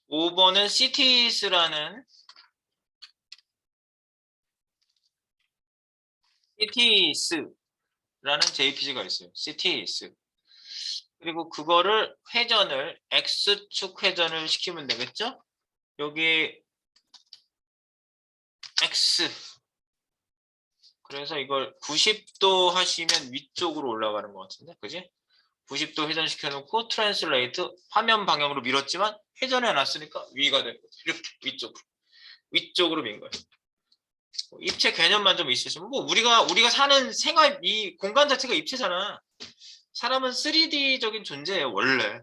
5번은 cities라는 JPG가 있어요. cities라는 그리고 그거를 회전을 X축 회전을 시키면 되겠죠? 여기 X 그래서 이걸 90도 하시면 위쪽으로 올라가는 것 같은데 그지? 90도 회전시켜 놓고 트랜슬레이트 화면 방향으로 밀었지만 회전해 놨으니까 위가 되는 거죠. 이렇게 위쪽으로 민 거예요. 입체 개념만 좀 있으시면 뭐 우리가 사는 생활 이 공간 자체가 입체잖아. 사람은 3D적인 존재예요 원래.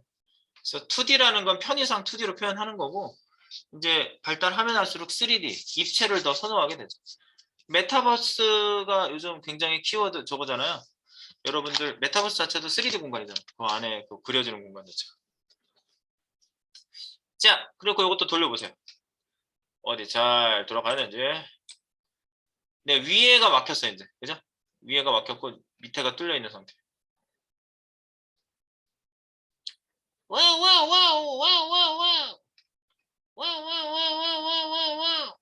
그래서 2D라는 건 편의상 2D로 표현하는 거고 이제 발달하면 할수록 3D 입체를 더 선호하게 되죠. 메타버스가 요즘 굉장히 키워드 저거잖아요. 여러분들 메타버스 자체도 3D 공간이잖아요. 그 안에 그 그려지는 공간 자체가. 자, 그리고 이것도 돌려보세요. 어디 잘 돌아가는지. 네, 위에가 막혔어요, 이제. 그죠? 위에가 막혔고, 밑에가 뚫려 있는 상태. 와우, 와우, 와우, 와우, 와우, 와우. 와우, 와우, 와우, 와우, 와우, 와우, 와우.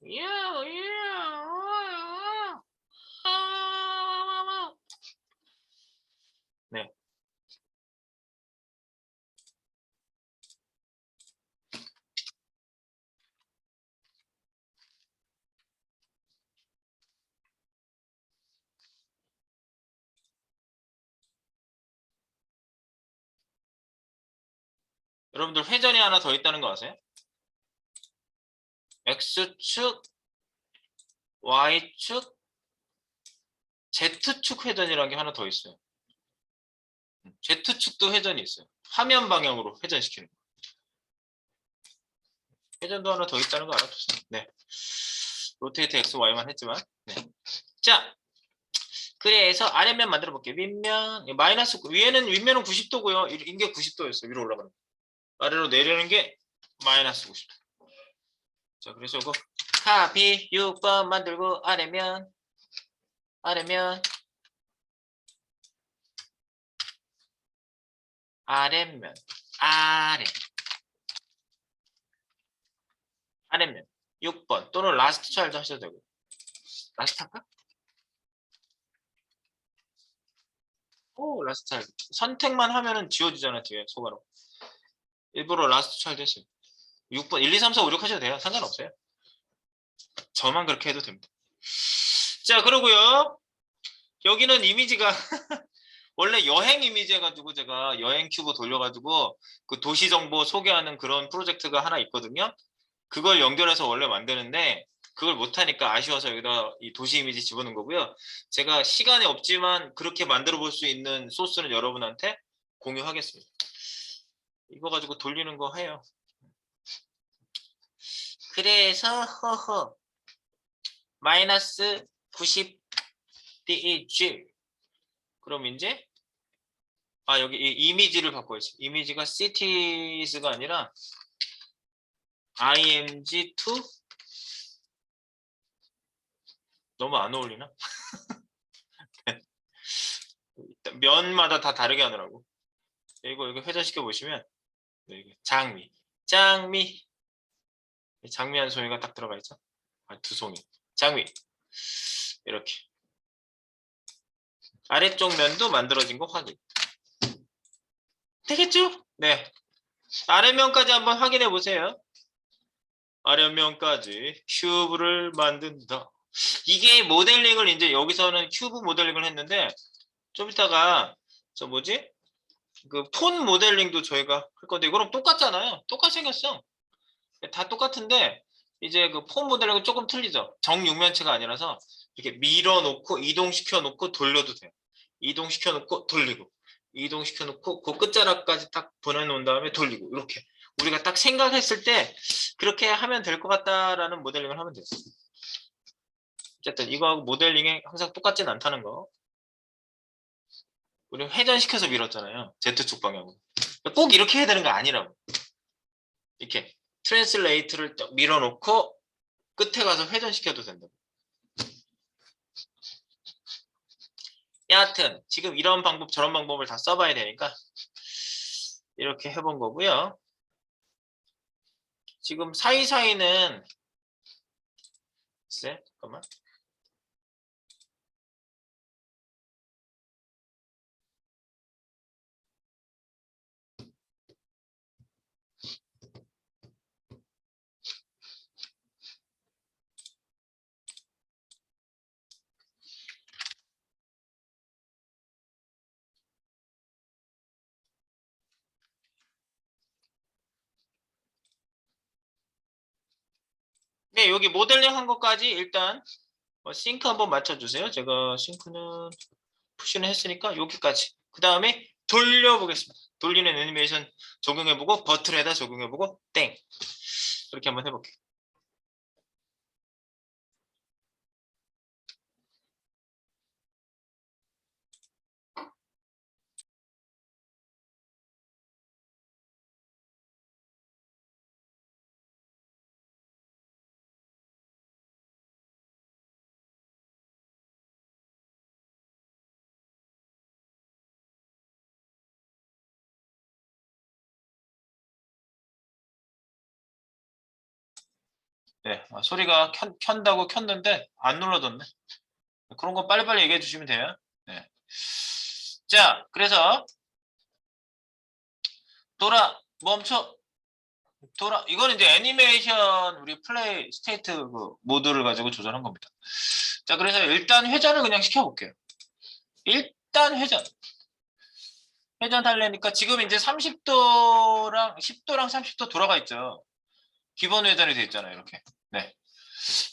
야우, 야우, 와우, 와우. 아, 와우, 와우, 와우. 네. 여러분들 회전이 하나 더 있다는 거 아세요? X축, Y축, Z축 회전이라는 게 하나 더 있어요. Z축도 회전이 있어요. 화면 방향으로 회전시키는 거. 회전도 하나 더 있다는 거 알아두세요. 네. 로테이트 X, Y만 했지만. 네. 자, 그래서 아래면 만들어 볼게요. 윗면, 마이너스, 윗면은 90도고요. 이게 90도였어요. 위로 올라가는 거. 아래로 내리는 게 마이너스 90도. 자, 그래서 이거 카피 6번 만들고 아래면, 아래면, 아래면, 아래, 아래면 6번 또는 라스트 차일드 하셔도 되고. 라스트 할까? 오, 라스트 차일드. 선택만 하면은 지워지잖아, 뒤에 소가로. 일부러 라스트 차일드 했어요. 6번, 1, 2, 3, 4, 5, 6 하셔도 돼요. 상관없어요. 저만 그렇게 해도 됩니다. 자, 그러고요. 여기는 이미지가 원래 여행 이미지 해가지고 제가 여행 큐브 돌려가지고 그 도시 정보 소개하는 그런 프로젝트가 하나 있거든요. 그걸 연결해서 원래 만드는데 그걸 못하니까 아쉬워서 여기다 이 도시 이미지 집어넣은 거고요. 제가 시간이 없지만 그렇게 만들어 볼 수 있는 소스는 여러분한테 공유하겠습니다. 이거 가지고 돌리는 거 해요. 그래서 허허 마이너스 90dg 그럼 이제 여기 이 이미지를 바꿔야지. 이미지가 cities가 아니라 img2 너무 안 어울리나? 면마다 다 다르게 하느라고. 이거 회전시켜 보시면 이게 장미 한 송이가 딱 들어가 있죠. 두 송이 장미 이렇게 아래쪽 면도 만들어진 거 확인 되겠죠? 네, 아래면까지 한번 확인해 보세요. 아래면까지 큐브를 만든다. 이게 모델링을 이제 여기서는 큐브 모델링을 했는데 좀 이따가 저 뭐지? 그 폰 모델링도 저희가 할 건데 이거랑 똑같잖아요. 똑같이 생겼어. 다 똑같은데 이제 그 폰 모델링은 조금 틀리죠. 정육면체가 아니라서 이렇게 밀어놓고 이동시켜 놓고 돌려도 돼요. 이동시켜 놓고 돌리고 이동시켜 놓고 그 끝자락까지 딱 보내놓은 다음에 돌리고 이렇게 우리가 딱 생각했을 때 그렇게 하면 될 것 같다라는 모델링을 하면 돼요. 어쨌든 이거하고 모델링이 항상 똑같진 않다는 거. 우리 회전시켜서 밀었잖아요. Z축 방향으로. 꼭 이렇게 해야 되는 거 아니라고. 이렇게 트랜슬레이트를 밀어놓고 끝에 가서 회전시켜도 된다고. 여하튼 지금 이런 방법 저런 방법을 다 써봐야 되니까 이렇게 해본 거고요. 지금 사이사이는 잠깐만. 네, 여기 모델링 한 것까지 일단 싱크 한번 맞춰주세요. 제가 싱크는 푸시는 했으니까 여기까지. 그 다음에 돌려보겠습니다. 돌리는 애니메이션 적용해보고 버튼에다 적용해보고 땡. 이렇게 한번 해볼게요. 네, 소리가 켠다고 켰는데 안 눌러졌네. 그런 거 빨리빨리 얘기해 주시면 돼요. 네. 자, 그래서 멈춰. 이거는 이제 애니메이션 우리 플레이 스테이트 그 모드를 가지고 조절한 겁니다. 자, 그래서 일단 회전을 그냥 시켜볼게요. 일단 회전하려니까 지금 이제 30도랑 10도랑 30도 돌아가 있죠. 기본 회전이 돼 있잖아요. 이렇게. 네.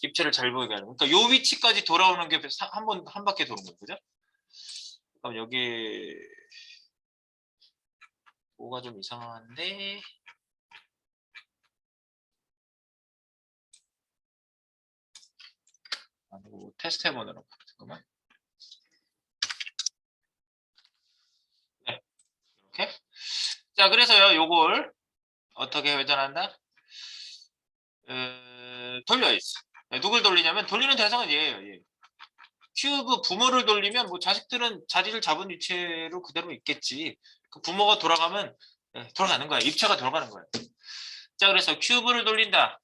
입체를 잘 보이게 하는. 그러니까 요 위치까지 돌아오는 게 한 바퀴 도는 거예요. 그죠? 그럼 여기 뭐가 좀 이상한데 아니고 테스트 해보느라고. 잠깐만. 네. 이렇게. 자, 그래서요. 요걸 어떻게 회전한다? 돌려야지. 네, 누굴 돌리냐면 돌리는 대상은 얘예요. 얘. 큐브 부모를 돌리면 뭐 자식들은 자리를 잡은 위치로 그대로 있겠지. 그 부모가 돌아가면 돌아가는 거야. 입체가 돌아가는 거야. 자, 그래서 큐브를 돌린다.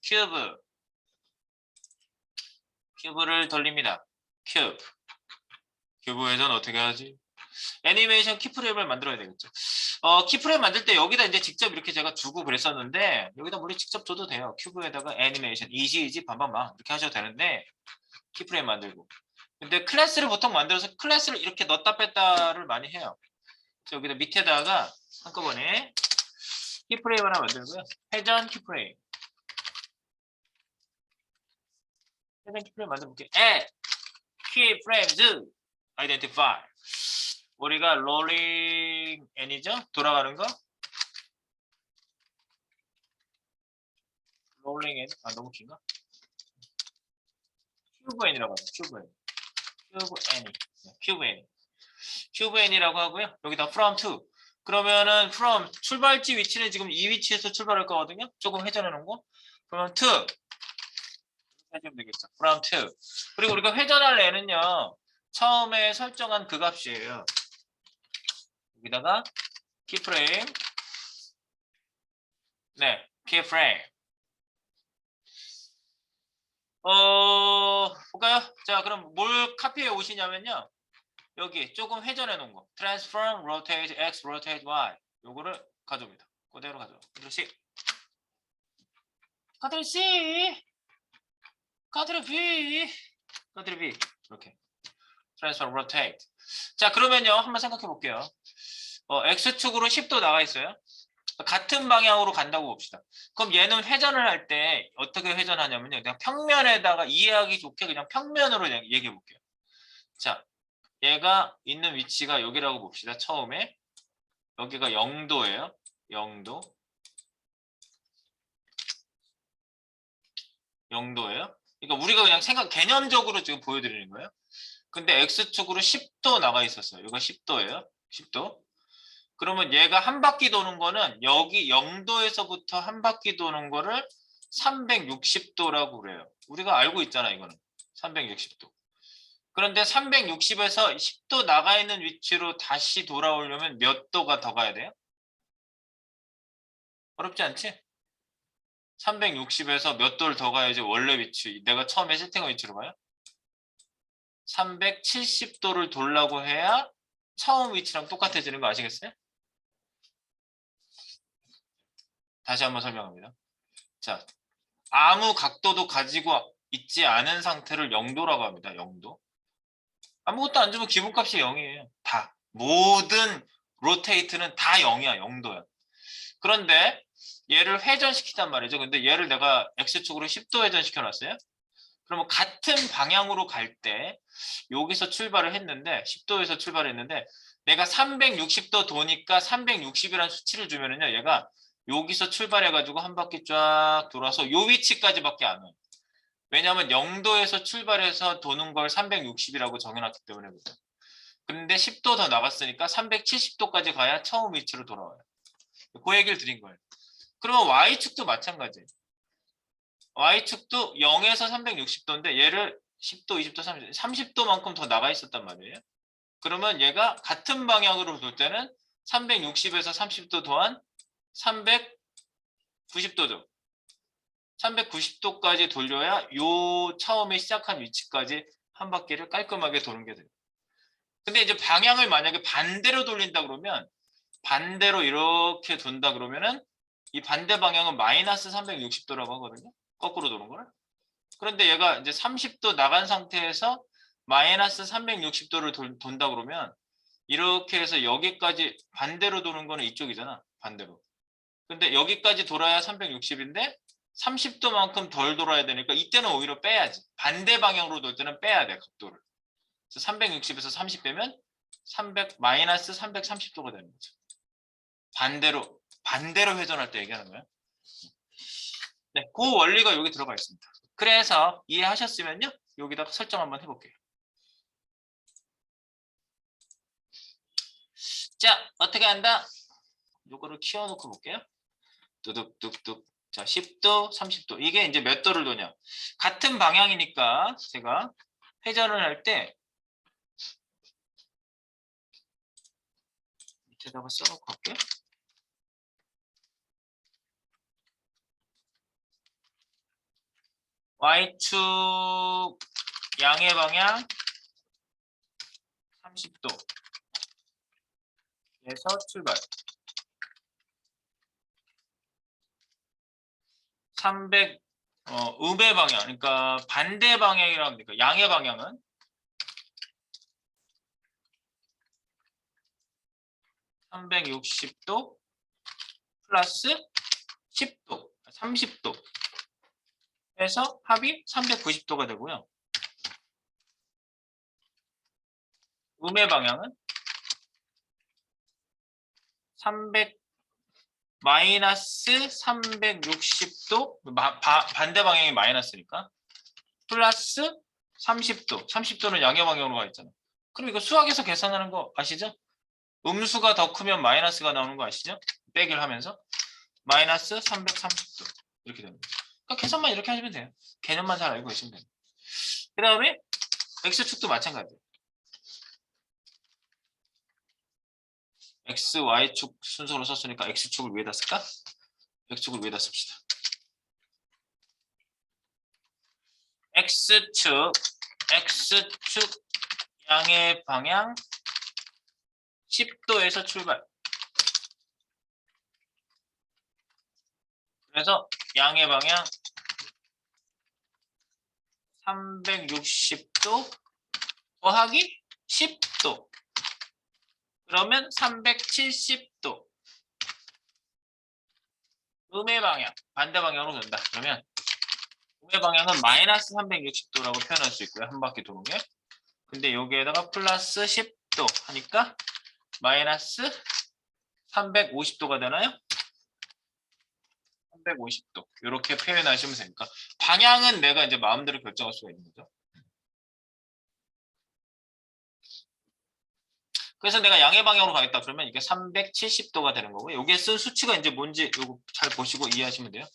큐브를 돌립니다. 큐브 회전 어떻게 하지? 애니메이션 키프레임을 만들어야 되겠죠. 키프레임 만들 때 여기다 이제 직접 이렇게 제가 두고 그랬었는데 여기다 물론 직접 줘도 돼요. 큐브에다가 애니메이션 이지 반반방 이렇게 하셔도 되는데 키프레임 만들고. 근데 클래스를 보통 만들어서 클래스를 이렇게 넣었다 뺐다를 많이 해요. 그래서 여기다 밑에다가 한꺼번에 키프레임 하나 만들고요. 회전 키프레임. 회전 키프레임 만들어볼게요. 키프레임즈 아이덴티파이. 우리가 롤링 N이죠? 돌아가는 거. 롤링 N. 너무 긴가? 큐브 N이라고 하죠. 큐브 N. 큐브 N이라고 하고요. 여기다 from to. 그러면은 from 출발지 위치는 지금 이 위치에서 출발할 거거든요. 조금 회전해 놓은 거. 그러면 to 해주면 되겠죠. from to. 그리고 우리가 회전할 N은요. 처음에 설정한 그 값이에요. 여기다가 키프레임. 네, 키프레임. 볼까요? 자, 그럼 뭘 카피해 오시냐면요. 여기 조금 회전해 놓은 거. transform, rotate, x, rotate, y. 요거를 가져옵니다. 그대로 가져와. 컨트롤 C. 컨트롤 C. 컨트롤 V. 컨트롤 V. 이렇게. transform, rotate. 자, 그러면요. 한번 생각해 볼게요. X축으로 10도 나가 있어요. 같은 방향으로 간다고 봅시다. 그럼 얘는 회전을 할 때 어떻게 회전하냐면요. 그냥 평면에다가 이해하기 좋게 그냥 평면으로 그냥 얘기해 볼게요. 자, 얘가 있는 위치가 여기라고 봅시다. 처음에. 여기가 0도예요. 0도. 0도예요. 그러니까 우리가 그냥 개념적으로 지금 보여드리는 거예요. 근데 X축으로 10도 나가 있었어요. 이거 10도예요. 10도. 그러면 얘가 한 바퀴 도는 거는 여기 0도에서부터 한 바퀴 도는 거를 360도라고 그래요. 우리가 알고 있잖아, 이거는. 360도. 그런데 360에서 10도 나가 있는 위치로 다시 돌아오려면 몇 도가 더 가야 돼요? 어렵지 않지? 360에서 몇 도를 더 가야지 원래 위치, 내가 처음에 세팅한 위치로 가요? 370도를 돌라고 해야 처음 위치랑 똑같아지는 거 아시겠어요? 다시 한번 설명합니다. 자, 아무 각도도 가지고 있지 않은 상태를 0도라고 합니다. 0도. 아무것도 안 주면 기본값이 0이에요. 다. 모든 로테이트는 다 0이야. 0도야. 그런데 얘를 회전시키단 말이죠. 근데 얘를 내가 X축으로 10도 회전시켜 놨어요. 그러면 같은 방향으로 갈 때 여기서 출발을 했는데 10도에서 출발했는데 내가 360도 도니까 360이라는 수치를 주면은요. 얘가 여기서 출발해가지고 한 바퀴 쫙 돌아서 요 위치까지밖에 안 와요. 왜냐하면 0도에서 출발해서 도는 걸 360이라고 정해놨기 때문에 그래요. 근데 10도 더 나갔으니까 370도까지 가야 처음 위치로 돌아와요. 그 얘기를 드린 거예요. 그러면 Y축도 마찬가지예요. Y축도 0에서 360도인데 얘를 10도, 20도, 30도만큼 더 나가 있었단 말이에요. 그러면 얘가 같은 방향으로 돌 때는 360에서 30도 더한 390도죠. 390도까지 돌려야 요 처음에 시작한 위치까지 한 바퀴를 깔끔하게 도는 게 돼요. 근데 이제 방향을 만약에 반대로 돌린다 그러면 반대로 이렇게 돈다 그러면은 이 반대 방향은 마이너스 360도라고 하거든요. 거꾸로 도는 거를. 그런데 얘가 이제 30도 나간 상태에서 마이너스 360도를 돈다 그러면 이렇게 해서 여기까지 반대로 도는 거는 이쪽이잖아. 반대로. 근데 여기까지 돌아야 360인데 30도만큼 덜 돌아야 되니까 이때는 오히려 빼야지. 반대 방향으로 돌 때는 빼야 돼. 각도를. 그래서 360에서 30 빼면 마이너스 330도가 되는 거죠. 반대로 회전할 때 얘기하는 거예요. 네, 그 원리가 여기 들어가 있습니다. 그래서 이해하셨으면요. 여기다가 설정 한번 해볼게요. 자, 어떻게 한다? 요거를 키워놓고 볼게요. 뚝뚝뚝뚝. 자, 10도, 30도. 이게 이제 몇 도를 도냐? 같은 방향이니까 제가 회전을 할 때 밑에다가 써놓고 할게요. Y축 양의 방향 30도에서 출발. 300 음의 방향, 그러니까 반대 방향이라고 합니까? 양의 방향은 360도 플러스 10도, 30도 해서 합이 390도가 되고요. 음의 방향은 마이너스 360도, 반대 방향이 마이너스니까 플러스 30도, 30도는 양의 방향으로 가 있잖아. 그럼 이거 수학에서 계산하는 거 아시죠? 음수가 더 크면 마이너스가 나오는 거 아시죠? 빼기를 하면서 마이너스 330도 이렇게 됩니다. 그러니까 계산만 이렇게 하시면 돼요. 개념만 잘 알고 계시면 돼요. 그 다음에 X축도 마찬가지예요. X, Y축 순서로 썼으니까 X축을 위에다 쓸까? X축을 위에다 씁시다. X축 양의 방향 10도에서 출발. 그래서 양의 방향 360도 더하기 10도. 그러면 370도. 음의 방향, 반대 방향으로 돈다. 그러면 음의 방향은 마이너스 360도라고 표현할 수 있고요. 한 바퀴 도는 게. 근데 여기에다가 플러스 10도 하니까 마이너스 350도가 되나요? 350도. 이렇게 표현하시면 됩니까? 방향은 내가 이제 마음대로 결정할 수가 있는 거죠. 그래서 내가 양의 방향으로 가겠다 그러면 이게 370도가 되는 거고 여기에 쓴 수치가 이제 뭔지 요거 잘 보시고 이해하시면 돼요.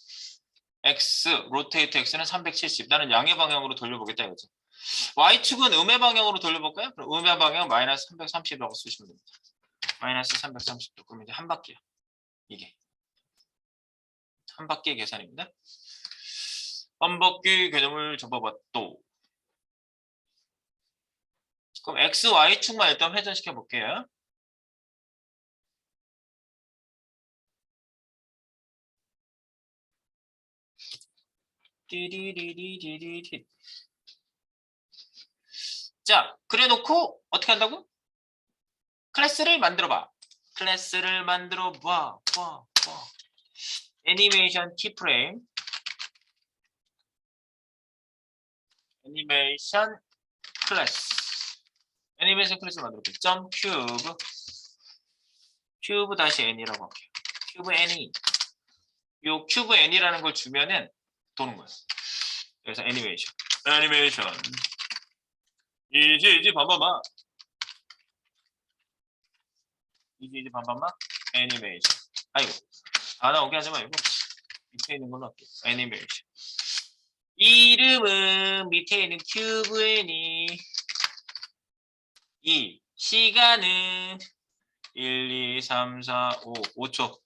X, 로테이트 X는 370. 나는 양의 방향으로 돌려보겠다 이거죠. Y축은 음의 방향으로 돌려볼까요? 그럼 음의 방향 마이너스 330이라고 쓰시면 됩니다. 마이너스 330도. 그럼 이제 한 바퀴야. 이게. 한 바퀴의 계산입니다. 한 바퀴 개념을 접어봤도. 그럼 X, Y축만 일단 회전시켜 볼게요. 디디디디디디. 자, 그래 놓고 어떻게 한다고? 클래스를 만들어 봐. 클래스를 만들어 봐. 애니메이션 키프레임. 애니메이션 클래스. 애니메이션 클래스를 만들어 볼게요. 점 큐브 다시 n이라고 할게요. 큐브 n이 요 큐브 n이라는 걸 주면은 도는 거예요. 그래서 애니메이션 이지 봐봐봐. 이지 봐봐봐. 애니메이션. 아이고 다 나오게 하지 말고 밑에 있는 걸로 할게요. 애니메이션. 이름은 밑에 있는 큐브 n이 시간은 1, 2, 3, 4, 5초.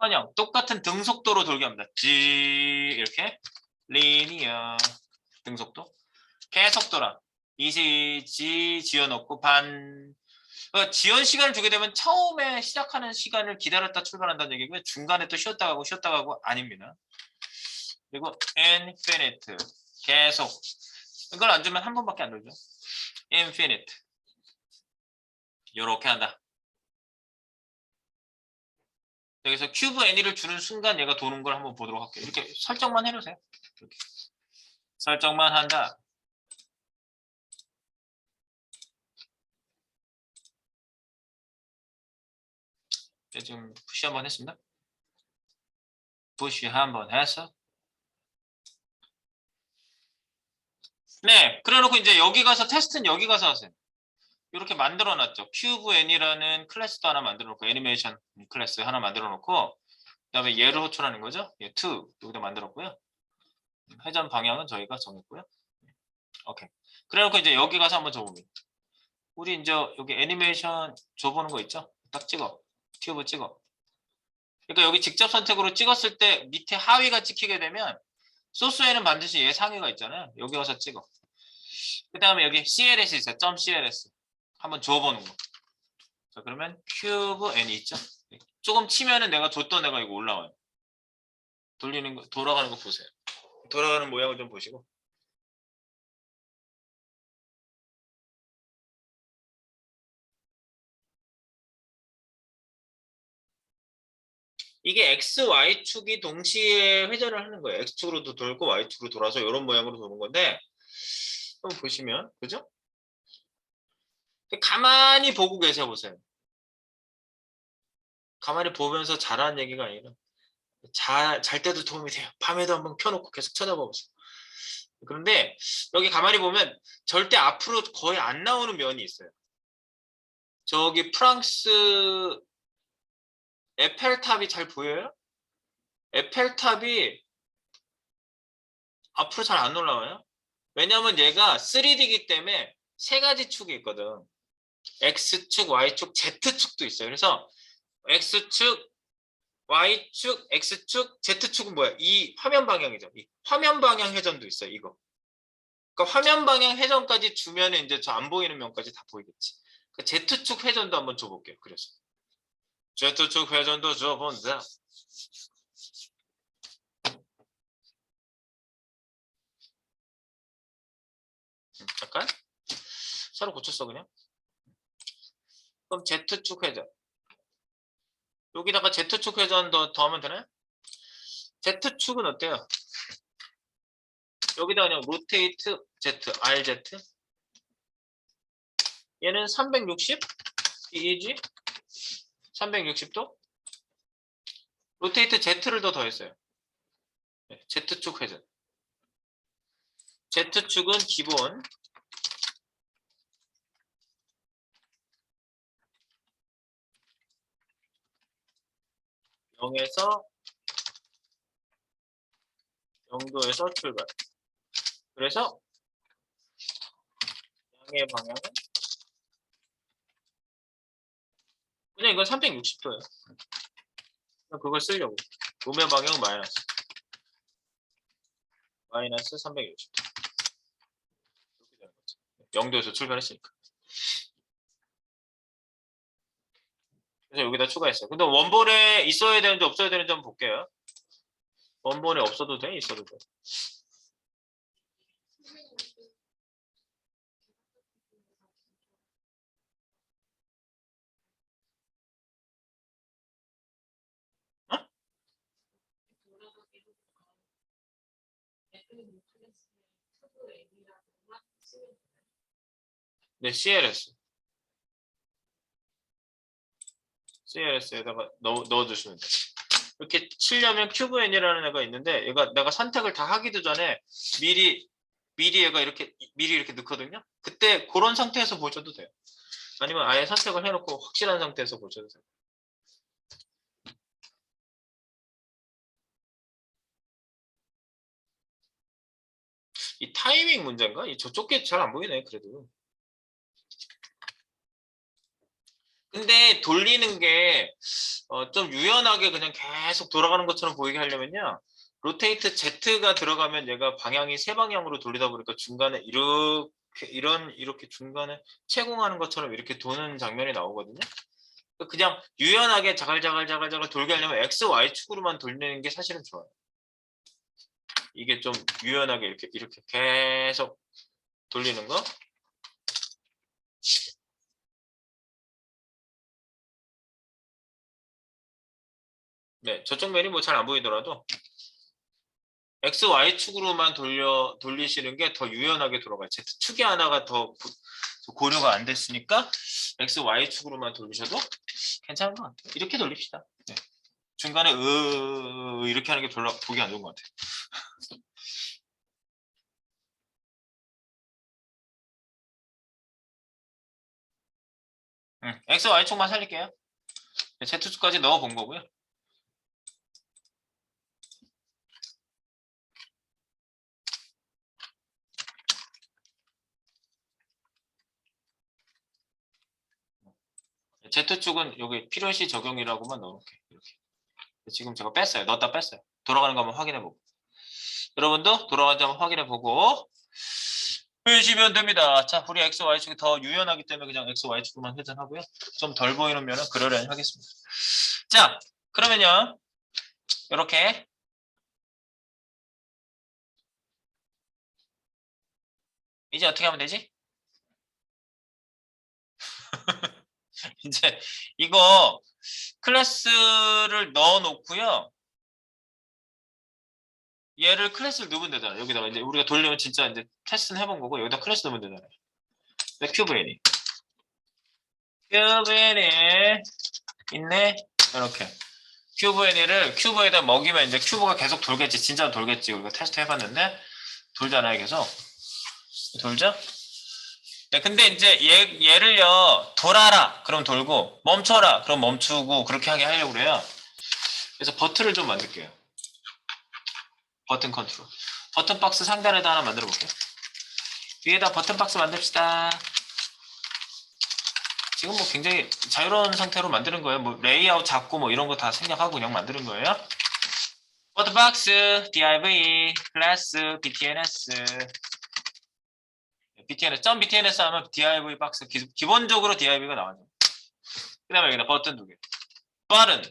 선형 똑같은 등속도로 돌게 합니다. G 이렇게 리니어 등속도 계속도라 이시 G 지어놓고 반 지연 시간을 주게 되면 처음에 시작하는 시간을 기다렸다 출발한다는 얘기고요. 중간에 또 쉬었다 가고 아닙니다. 그리고 infinite 계속 이걸 안 주면 한 번밖에 안 돌죠. infinite 이렇게 한다. 여기서 큐브 n을 주는 순간 얘가 도는 걸 한번 보도록 할게요. 이렇게 설정만 해놓으세요. 이렇게. 설정만 한다. 지금 푸시 한번 했습니다. 푸시 한번 해서 네, 그래놓고 이제 여기 가서 테스트는 여기 가서 하세요. 이렇게 만들어놨죠. 큐브 n이라는 클래스도 하나 만들어놓고 애니메이션 클래스 하나 만들어놓고 그다음에 얘를 호출하는 거죠. 얘 2 여기다 만들었고요. 회전 방향은 저희가 정했고요. 오케이. 그래놓고 이제 여기 가서 한번 줘봅니다. 우리 이제 여기 애니메이션 줘보는 거 있죠? 딱 찍어. 튜브 찍어. 그러니까 여기 직접 선택으로 찍었을 때 밑에 하위가 찍히게 되면 소스에는 반드시 얘 상위가 있잖아요. 여기 와서 찍어. 그 다음에 여기 CLS 있어요. .cls 한번 줘보는 거. 자, 그러면 큐브 n이 있죠? 조금 치면은 내가 줬던 애가 이거 올라와요. 돌리는 거, 돌아가는 거 보세요. 돌아가는 모양을 좀 보시고. 이게 X, Y축이 동시에 회전을 하는 거예요. X축으로도 돌고 Y축으로 돌아서 이런 모양으로 도는 건데 한번 보시면 그죠? 가만히 보고 계셔 보세요. 가만히 보면서 잘하는 얘기가 아니라 잘 때도 도움이 돼요. 밤에도 한번 켜놓고 계속 쳐다봐 보세요. 그런데 여기 가만히 보면 절대 앞으로 거의 안 나오는 면이 있어요. 저기 프랑스 에펠탑이 잘 보여요? 에펠탑이 앞으로 잘 안 올라와요. 왜냐하면 얘가 3D이기 때문에 세 가지 축이 있거든. X축, Y축, Z축도 있어요. 그래서 X축, Y축, X축, Z축은 뭐야? 이 화면 방향이죠. 이 화면 방향 회전도 있어요. 이거. 그러니까 화면 방향 회전까지 주면 이제 저 안 보이는 면까지 다 보이겠지. 그 Z축 회전도 한번 줘볼게요. 그래서 Z축 회전도 줘본다. 잠깐. 새로 고쳤어 그냥. 그럼 Z축 회전. 여기다가 Z축 회전 더 하면 되나요? Z축은 어때요? 여기다 그냥 로테이트 Z, RZ. 얘는 360 EG 360도. 로테이트 Z를 더 더했어요. 네, Z축 회전. Z축은 기본 0에서 0도에서 출발. 그래서 양의 방향은 그냥 이건 360도예요. 그걸 쓰려고. 도면 방향은 마이너스 360도. 이렇게 되는 거죠. 0도에서 출발했으니까. 그래서 여기다 추가했어요. 근데 원본에 있어야 되는지 없어야 되는지 한번 볼게요. 원본에 없어도 돼? 있어도 돼? 어? 네, CLS에다가 넣어주시면 돼요. 이렇게 치려면 큐브 n이라는 애가 있는데 얘가 내가 선택을 다 하기도 전에 미리 얘가 이렇게 미리 이렇게 넣거든요. 그때 그런 상태에서 보셔도 돼요. 아니면 아예 선택을 해놓고 확실한 상태에서 보셔도 돼요. 이 타이밍 문제인가? 저쪽 게 잘 안 보이네 그래도. 근데 돌리는 게 좀 유연하게 그냥 계속 돌아가는 것처럼 보이게 하려면요. 로테이트 Z가 들어가면 얘가 방향이 세 방향으로 돌리다 보니까 중간에 이렇게 중간에 채공하는 것처럼 이렇게 도는 장면이 나오거든요. 그냥 유연하게 자갈자갈 돌게 하려면 X, Y 축으로만 돌리는 게 사실은 좋아요. 이게 좀 유연하게 이렇게 계속 돌리는 거. 네, 저쪽 면이 뭐 잘 안 보이더라도 X, Y 축으로만 돌리시는 게 더 유연하게 돌아가요. Z축이 하나가 더 고려가 안 됐으니까 X, Y 축으로만 돌리셔도 괜찮은 것 같아요. 이렇게 돌립시다. 네. 중간에 이렇게 하는 게 별로 보기 안 좋은 것 같아요. X, Y 축만 살릴게요. Z축까지 넣어본 거고요. Z축은 여기 필요시 적용이라고만 넣어놓을게요. 이렇게. 지금 제가 뺐어요. 넣었다 뺐어요. 돌아가는 거 한번 확인해보고. 여러분도 돌아가는지 한번 확인해보고 보시면 됩니다. 자, 우리 X, Y축이 더 유연하기 때문에 그냥 X, Y축만 회전하고요. 좀 덜 보이는 면은 그러려니 하겠습니다. 자, 그러면요. 이렇게 이제 어떻게 하면 되지? 이제 이거 클래스를 넣어 놓고요. 얘를 클래스를 넣으면 되잖아요. 여기다가 이제 우리가 돌리면 진짜 이제 테스트는 해본 거고 여기다 클래스 넣으면 되잖아요. 큐브N이 있네. 이렇게 큐브에다 먹이면 이제 큐브가 계속 돌겠지. 진짜 돌겠지. 우리가 테스트 해봤는데 돌잖아요. 계속 돌죠? 네, 근데 이제 얘를요 돌아라 그럼 돌고 멈춰라 그럼 멈추고 그렇게 하게 하려고 그래요. 그래서 버튼을 좀 만들게요. 버튼 컨트롤. 버튼 박스 상단에다 하나 만들어 볼게요. 위에다 버튼 박스 만듭시다. 지금 뭐 굉장히 자유로운 상태로 만드는 거예요. 뭐 레이아웃 잡고 뭐 이런 거 다 생략하고 그냥 만드는 거예요. 버튼 박스, div, 클래스, btns, .btns 하면 div 박스 기본적으로 div가 나와요. 그 다음에 여기다 버튼 두 개. 버튼.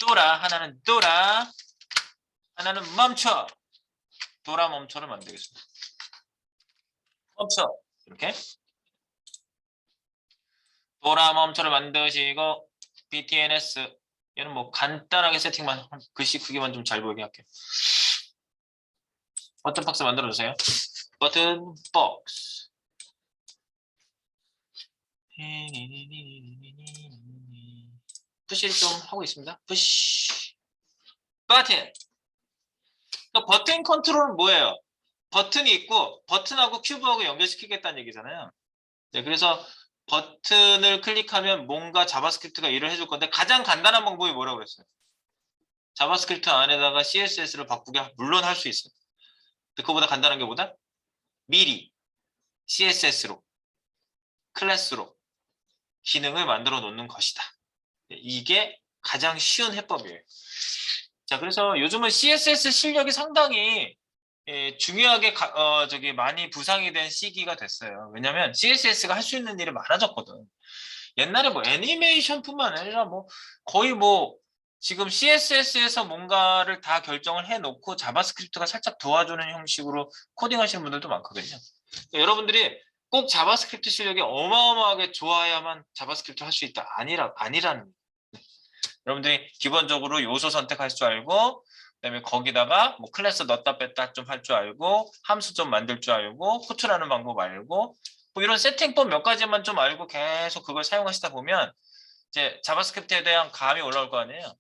돌아 하나는 돌아 하나는 멈춰. 돌아 멈춰를 만들겠습니다. 멈춰 이렇게 돌아 멈춰를 만드시고 btns 얘는 뭐 간단하게 세팅만 글씨 크기만 좀 잘 보이게 할게요. 버튼 박스 만들어 주세요. 버튼 박스. 푸시를 좀 하고 있습니다. 푸시. 버튼. 버튼 컨트롤은 뭐예요? 버튼이 있고 버튼하고 큐브하고 연결시키겠다는 얘기잖아요. 네, 그래서 버튼을 클릭하면 뭔가 자바스크립트가 일을 해줄 건데 가장 간단한 방법이 뭐라고 그랬어요? 자바스크립트 안에다가 CSS를 바꾸게 물론 할 수 있어요. 그거보다 간단한 게 뭐다? 미리 CSS로 클래스로 기능을 만들어 놓는 것이다. 이게 가장 쉬운 해법이에요. 자, 그래서 요즘은 CSS 실력이 상당히 중요하게 많이 부상이 된 시기가 됐어요. 왜냐면 CSS가 할 수 있는 일이 많아졌거든. 옛날에 뭐 애니메이션뿐만 아니라 뭐 거의 뭐 지금 CSS에서 뭔가를 다 결정을 해놓고 자바스크립트가 살짝 도와주는 형식으로 코딩하시는 분들도 많거든요. 여러분들이 꼭 자바스크립트 실력이 어마어마하게 좋아야만 자바스크립트 할 수 있다. 아니라는. 여러분들이 기본적으로 요소 선택할 줄 알고 그다음에 거기다가 뭐 클래스 넣었다 뺐다 좀 할 줄 알고 함수 좀 만들 줄 알고 호출하는 방법 알고 뭐 이런 세팅법 몇 가지만 좀 알고 계속 그걸 사용하시다 보면 이제 자바스크립트에 대한 감이 올라올 거 아니에요.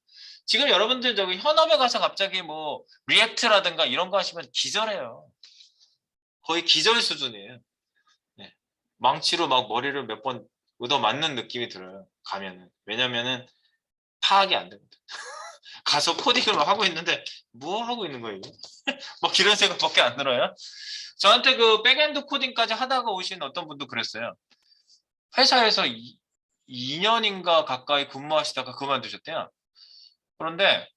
지금 여러분들 저기 현업에 가서 갑자기 뭐 리액트라든가 이런 거 하시면 기절해요. 거의 기절 수준이에요. 네. 망치로 막 머리를 몇 번 얻어 맞는 느낌이 들어요. 가면은. 왜냐면은 파악이 안 됩니다. 가서 코딩을 막 하고 있는데 뭐 하고 있는 거예요? 뭐 이런 생각밖에 안 들어요. 저한테 그 백엔드 코딩까지 하다가 오신 어떤 분도 그랬어요. 회사에서 2년인가 가까이 근무하시다가 그만두셨대요. 그런데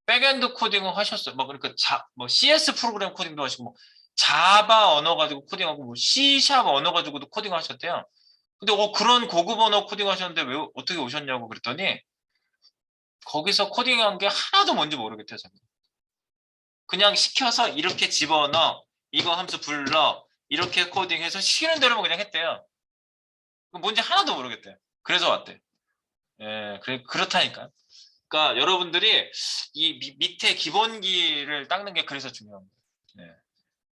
백엔드 코딩을 하셨어요. 뭐 그러니까 뭐 CS 프로그램 코딩도 하시고 뭐 자바 언어 가지고 코딩하고 뭐 C# 언어 가지고도 코딩하셨대요. 근데 그런 고급 언어 코딩하셨는데 왜 어떻게 오셨냐고 그랬더니 거기서 코딩한 게 하나도 뭔지 모르겠대요. 저는. 그냥 시켜서 이렇게 집어넣어, 이거 함수 불러, 이렇게 코딩해서 시키는 대로만 그냥 했대요. 뭔지 하나도 모르겠대요. 그래서 왔대. 예, 그렇다니까. 그러니까 여러분들이 이 밑에 기본기를 닦는 게 그래서 중요합니다. 네.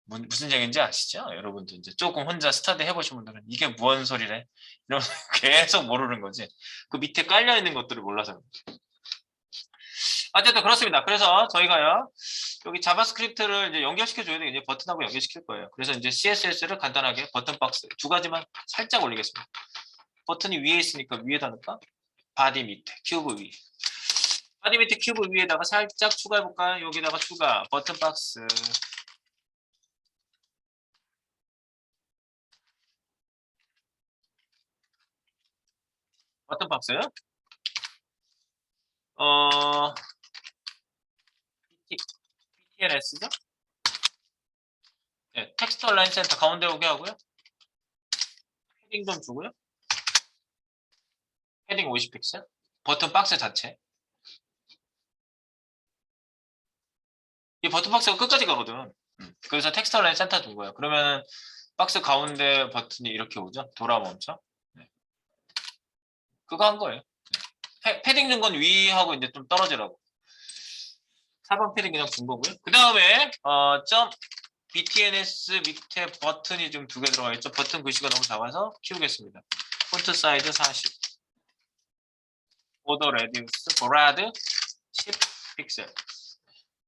무슨 얘기인지 아시죠? 여러분들 이제 조금 혼자 스터디 해보신 분들은 이게 무슨 소리래? 이러면 계속 모르는 거지. 그 밑에 깔려 있는 것들을 몰라서. 어쨌든 그렇습니다. 그래서 저희가요 여기 자바스크립트를 이제 연결시켜줘야 되겠죠. 버튼하고 연결시킬 거예요. 그래서 이제 CSS를 간단하게 버튼 박스 두 가지만 살짝 올리겠습니다. 버튼이 위에 있으니까 위에다 넣을까? 바디 밑에, 큐브 위. 바디 밑에 큐브 위에다가 살짝 추가해볼까요? 여기다가 추가, 버튼 박스. 버튼 박스요? BTLS죠? 네, 텍스트 얼라인 센터 가운데 오게 하고요. 헤딩 좀 주고요. 헤딩 50픽셀. 버튼 박스 자체. 이 버튼 박스가 끝까지 가거든. 그래서 텍스트 얼라인 센터 둔 거예요. 그러면 박스 가운데 버튼이 이렇게 오죠. 돌아 멈춰. 네. 그거 한 거예요. 패딩 준 건 위하고 이제 좀 떨어지라고. 4번 패딩 그냥 준 거고요. 그 다음에 점 BTNS 밑에 버튼이 좀 두 개 들어가 있죠. 버튼 글씨가 너무 작아서 키우겠습니다. 폰트 사이즈 40. 보더 레디우스 보라드 10 픽셀.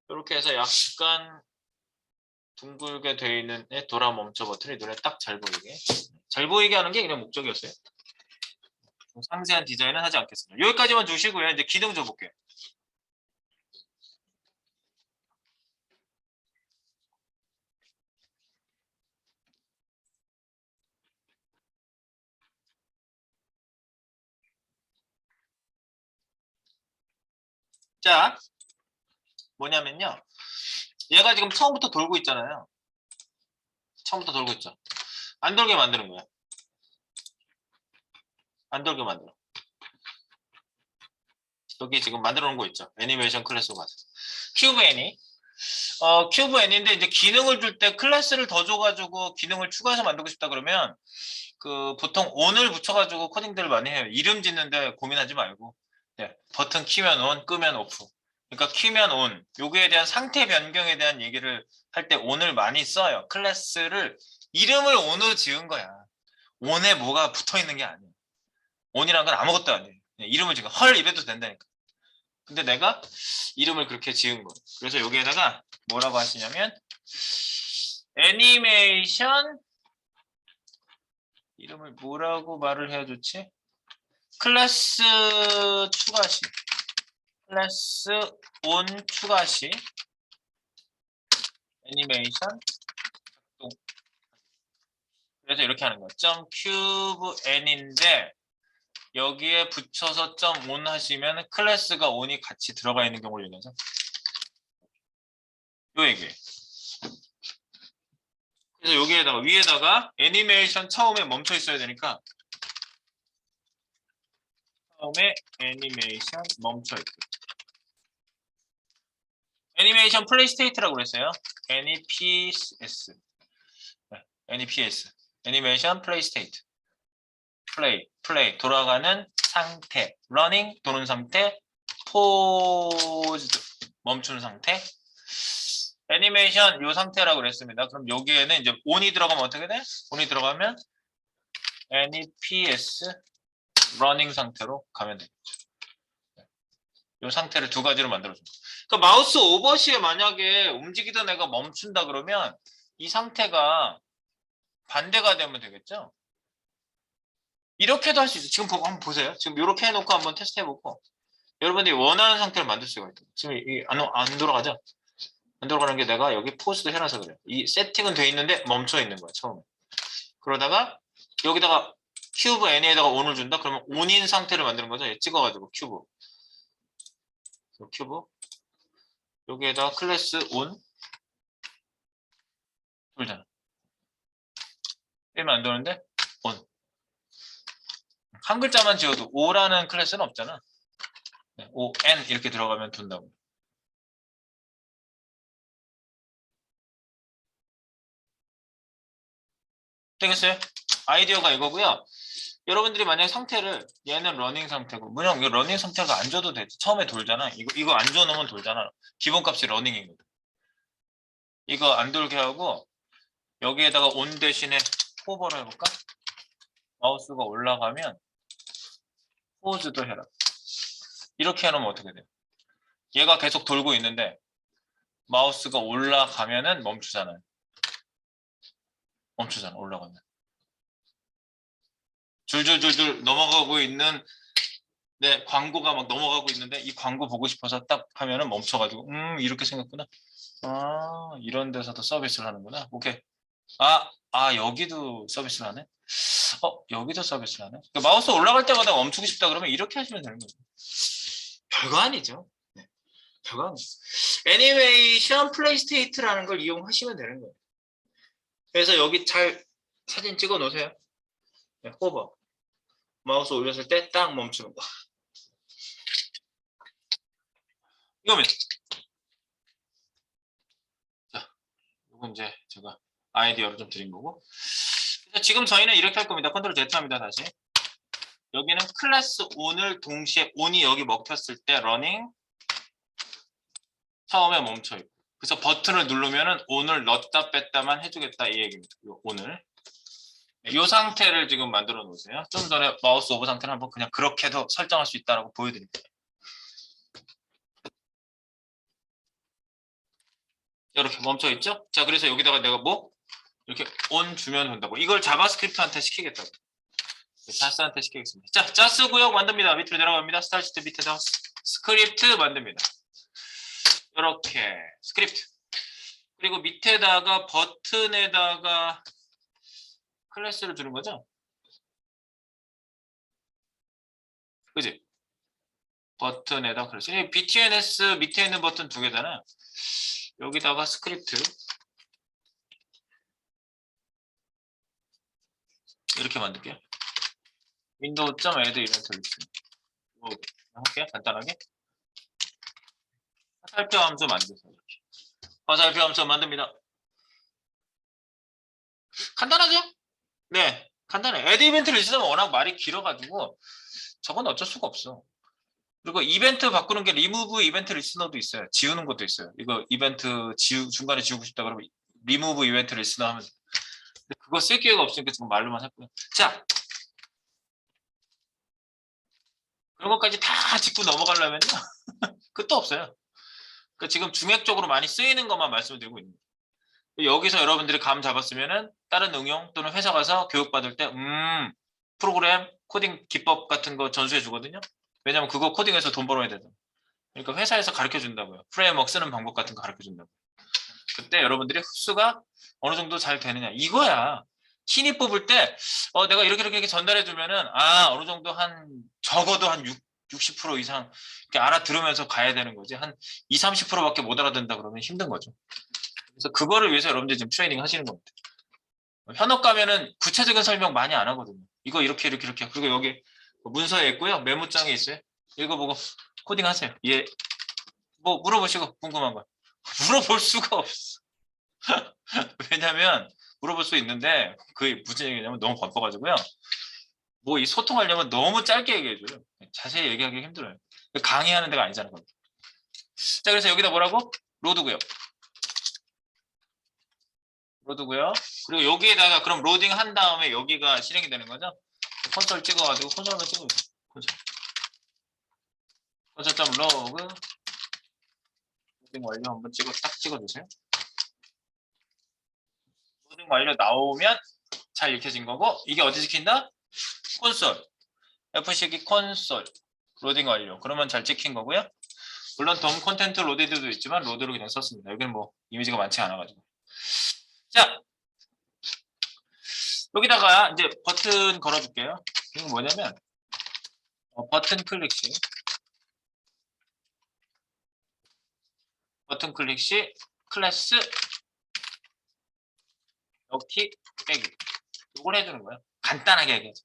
이렇게 해서 약간 둥글게 되어 있는 돌아 멈춰 버튼이 눈에 딱 잘 보이게 하는 게 그냥 목적이었어요. 상세한 디자인은 하지 않겠습니다. 여기까지만 주시고요. 이제 기능 줘볼게요. 자, 뭐냐면요. 얘가 지금 처음부터 돌고 있잖아요. 처음부터 돌고 있죠. 안 돌게 만드는 거야. 안 돌게 만들어. 여기 지금 만들어 놓은 거 있죠. 애니메이션 클래스로 가서. 큐브 애니. 큐브 애니인데 이제 기능을 줄 때 클래스를 더 줘가지고 기능을 추가해서 만들고 싶다 그러면 그 보통 on을 붙여가지고 코딩들을 많이 해요. 이름 짓는데 고민하지 말고. 네, 버튼 키면 on, 끄면 off. 그러니까 키면 on. 요거에 대한 상태 변경에 대한 얘기를 할 때 on을 많이 써요. 클래스를 이름을 on으로 지은 거야. on에 뭐가 붙어 있는 게 아니에요. on이란 건 아무것도 아니에요. 이름을 지금 헐 이래도 된다니까. 근데 내가 이름을 그렇게 지은 거예요. 그래서 여기에다가 뭐라고 하시냐면 애니메이션 이름을 뭐라고 말을 해야 좋지? 클래스 추가시 클래스 온 추가시 애니메이션 작동. 그래서 이렇게 하는 거예요. 점 큐브 n인데 여기에 붙여서 점 온 하시면 클래스가 온이 같이 들어가 있는 경우를 얘기하죠. 요 얘기예요. 그래서 여기에다가 위에다가 애니메이션 처음에 멈춰 있어야 되니까 처음에 애니메이션 멈춰 있고 애니메이션 플레이 스테이트라고 그랬어요. NEPS 네, NEPS 애니메이션 플레이 스테이트 플레이 돌아가는 상태 러닝 도는 상태 포즈 멈추는 상태 애니메이션 요 상태라고 그랬습니다. 그럼 여기에는 이제 on이 들어가면 어떻게 돼? on이 들어가면 NEPS 러닝 상태로 가면 되겠죠. 이 상태를 두 가지로 만들어줍니다. 그러니까 마우스 오버시에 만약에 움직이던 애가 멈춘다 그러면 이 상태가 반대가 되면 되겠죠. 이렇게도 할 수 있어요. 지금 한번 보세요. 지금 이렇게 해놓고 한번 테스트 해보고 여러분들이 원하는 상태를 만들 수가 있어요. 지금 안 돌아가죠? 안 돌아가는 게 내가 여기 포스도 해놔서 그래요. 이 세팅은 돼 있는데 멈춰 있는 거야 처음에. 그러다가 여기다가 큐브 n에다가 on을 준다? 그러면 on인 상태를 만드는 거죠. 얘 찍어가지고 큐브. 큐브. 여기에다가 클래스 on 돌잖아. 빼면 안 되는데 on. 한 글자만 지어도 o라는 클래스는 없잖아. o, n 이렇게 들어가면 된다고. 되겠어요? 아이디어가 이거고요. 여러분들이 만약에 상태를 얘는 러닝 상태고 문형 이거 러닝 상태가 안 줘도 되지. 처음에 돌잖아. 이거 안 줘놓으면 돌잖아. 기본값이 러닝이거든. 이거 안 돌게 하고 여기에다가 온 대신에 호버를 해볼까? 마우스가 올라가면 포즈도 해라. 이렇게 해놓으면 어떻게 돼요? 얘가 계속 돌고 있는데 마우스가 올라가면은 멈추잖아요. 멈추잖아. 올라가면. 줄줄줄줄 넘어가고 있는 광고가 막 넘어가고 있는데 이 광고 보고 싶어서 딱 하면은 멈춰가지고 이렇게 생겼구나. 아 이런 데서도 서비스를 하는구나. 오케이. 여기도 서비스를 하네. 여기도 서비스를 하네. 그러니까 마우스 올라갈 때마다 멈추고 싶다 그러면 이렇게 하시면 되는 거죠. 별거 아니죠. 네. 별거 아니죠. 애니메이션 플레이스테이트라는 걸 이용하시면 되는 거예요. 그래서 여기 잘 사진 찍어 놓으세요. 네, 호버. 마우스 올렸을 때 딱 멈추는 거. 이거면 자, 이건 이제 제가 아이디어를 좀 드린 거고. 그래서 지금 저희는 이렇게 할 겁니다. 컨트롤 Z 합니다. 다시. 여기는 클래스 on을 동시에 on이 여기 먹혔을 때 러닝 처음에 멈춰 있고. 그래서 버튼을 누르면은 on을 넣었다 뺐다만 해주겠다 이 얘기입니다. on을. 이 상태를 지금 만들어 놓으세요. 좀 전에 마우스 오버 상태는 한번 그냥 그렇게도 설정할 수 있다라고 보여드릴게요. 이렇게 멈춰 있죠? 자, 그래서 여기다가 내가 뭐 이렇게 on 주면 된다고. 이걸 자바스크립트한테 시키겠다고. 자스한테 시키겠습니다. 자, 자스 구역 만듭니다. 밑으로 내려갑니다. 스타트 밑에다 스크립트 만듭니다. 이렇게 스크립트. 그리고 밑에다가 버튼에다가 클래스를 주는 거죠. 그지? 버튼에다 클래스. BTNS 밑에 있는 버튼 두 개잖아. 여기다가 스크립트. 이렇게 만들게요. window.add 이벤트 리스트. 뭐 할게요. 간단하게. 화살표 함수 만드세요. 화살표 함수 만듭니다. 간단하죠? 네, 간단해. add 이벤트 리스트는 워낙 말이 길어가지고 저건 어쩔 수가 없어. 그리고 이벤트 바꾸는 게 리무브 이벤트 리스너도 있어요. 지우는 것도 있어요. 이거 이벤트 중간에 지우고 싶다 그러면 리무브 이벤트 리스너 하면 그거 쓸 기회가 없으니까 지금 말로만 했고요. 자, 그런 것까지 다 짚고 넘어가려면요. 끝도 없어요. 그러니까 지금 중액적으로 많이 쓰이는 것만 말씀을 드리고 있는 거예요. 여기서 여러분들이 감 잡았으면은 다른 응용 또는 회사 가서 교육받을 때 프로그램 코딩 기법 같은 거 전수해 주거든요. 왜냐면 그거 코딩해서 돈 벌어야 되잖아. 그러니까 회사에서 가르쳐 준다고요. 프레임워크 쓰는 방법 같은 거 가르쳐 준다고. 그때 여러분들이 흡수가 어느 정도 잘 되느냐 이거야. 신입 뽑을 때 내가 이렇게 전달해 주면은 어느 정도 적어도 한 60% 이상 이렇게 알아들으면서 가야 되는 거지. 한 20-30%밖에 못 알아듣는다 그러면 힘든 거죠. 그래서 그거를 위해서 여러분들이 지금 트레이닝 하시는 겁니다. 현업 가면은 구체적인 설명 많이 안 하거든요. 이거 이렇게 그리고 여기 문서에 있고요. 메모장에 있어요. 읽어보고 코딩 하세요. 예. 뭐 물어보시고 궁금한 거. 물어볼 수가 없어. 왜냐면 물어볼 수 있는데 그게 무슨 얘기냐면 너무 바빠가지고요. 뭐 이 소통하려면 너무 짧게 얘기해줘요. 자세히 얘기하기 힘들어요. 강의하는 데가 아니잖아요. 자, 그래서 여기다 뭐라고? 로드고요. 로드고요. 그리고 여기에다가 그럼 로딩 한 다음에 여기가 실행이 되는 거죠? 콘솔 찍어가지고 콘솔만 찍어주세요. 콘솔.log 로딩 완료 한번 딱 찍어주세요. 로딩 완료 나오면 잘 읽혀진 거고 이게 어디 찍힌다? 콘솔. F식이 콘솔. 로딩 완료. 그러면 잘 찍힌 거고요. 물론 덤 콘텐트 로디드도 있지만 로드로 그냥 썼습니다. 여기는 뭐 이미지가 많지 않아가지고. 자, 여기다가 이제 버튼 걸어줄게요. 이건 뭐냐면 버튼 클릭 시 클래스 넣기 빼기 이걸 해주는 거예요. 간단하게 얘기하죠.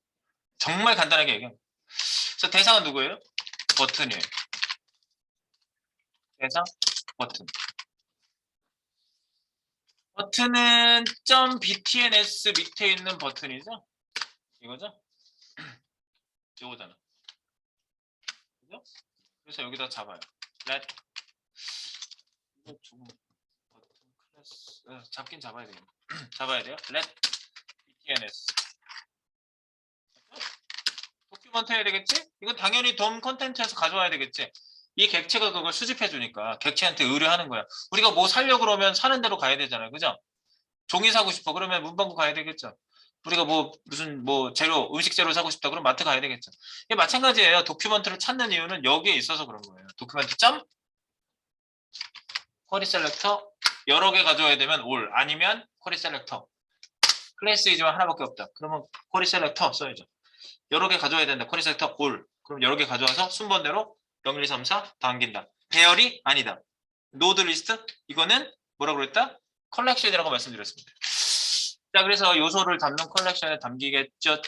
정말 간단하게 얘기해요. 그래서 대상은 누구예요? 버튼이에요. 대상 버튼. 버튼은 .btns 밑에 있는 버튼이죠? 이거죠? 이거잖아. 그죠? 그래서 여기다 잡아요. let 이거 조금 버튼 클래스 잡긴 잡아야 돼요. 잡아야 돼요. let btns 도큐먼트 해야 되겠지? 이건 당연히 돔 컨텐츠에서 가져와야 되겠지? 이 객체가 그걸 수집해 주니까 객체한테 의뢰하는 거야. 우리가 뭐 사려고 그러면 사는 대로 가야 되잖아요. 그죠? 종이 사고 싶어 그러면 문방구 가야 되겠죠. 우리가 뭐 무슨 뭐 재료 음식 재료 사고 싶다 그러면 마트 가야 되겠죠. 이게 마찬가지예요. 도큐먼트를 찾는 이유는 여기에 있어서 그런 거예요. 도큐먼트 점 쿼리 셀렉터 여러 개 가져와야 되면 올 아니면 쿼리 셀렉터 클래스이지만 하나밖에 없다. 그러면 쿼리 셀렉터 써야죠. 여러 개 가져와야 된다. 쿼리 셀렉터 올 그럼 여러 개 가져와서 순번대로 0, 1, 2, 3, 4 당긴다. 배열이 아니다. 노드 리스트 이거는 뭐라고 그랬다? 컬렉션이라고 말씀드렸습니다. 자, 그래서 요소를 담는 컬렉션에 담기겠죠.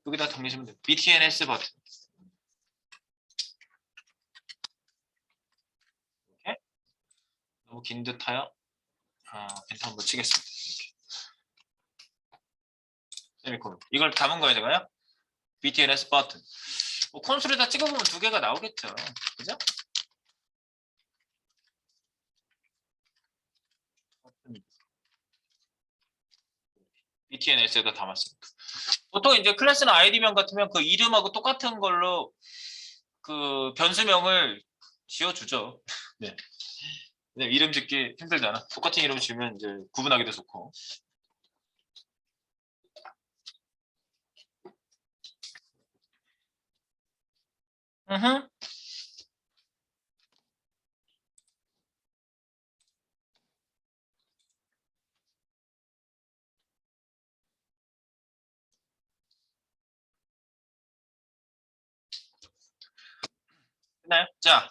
여기다 담기시면 돼요. btns 버튼. 이렇게. 너무 긴 듯하여 엔터 한번 치겠습니다. 이렇게. 이걸 담은 거예요, 제가요. btns 버튼. 뭐 콘솔에다 찍어보면 두 개가 나오겠죠. 그죠? btns에다 담았습니다. 보통 이제 클래스나 아이디명 같으면 그 이름하고 똑같은 걸로 그 변수명을 지어주죠. 네. 이름 짓기 힘들잖아. 똑같은 이름 지으면 이제 구분하기도 좋고. 됐나요? 자,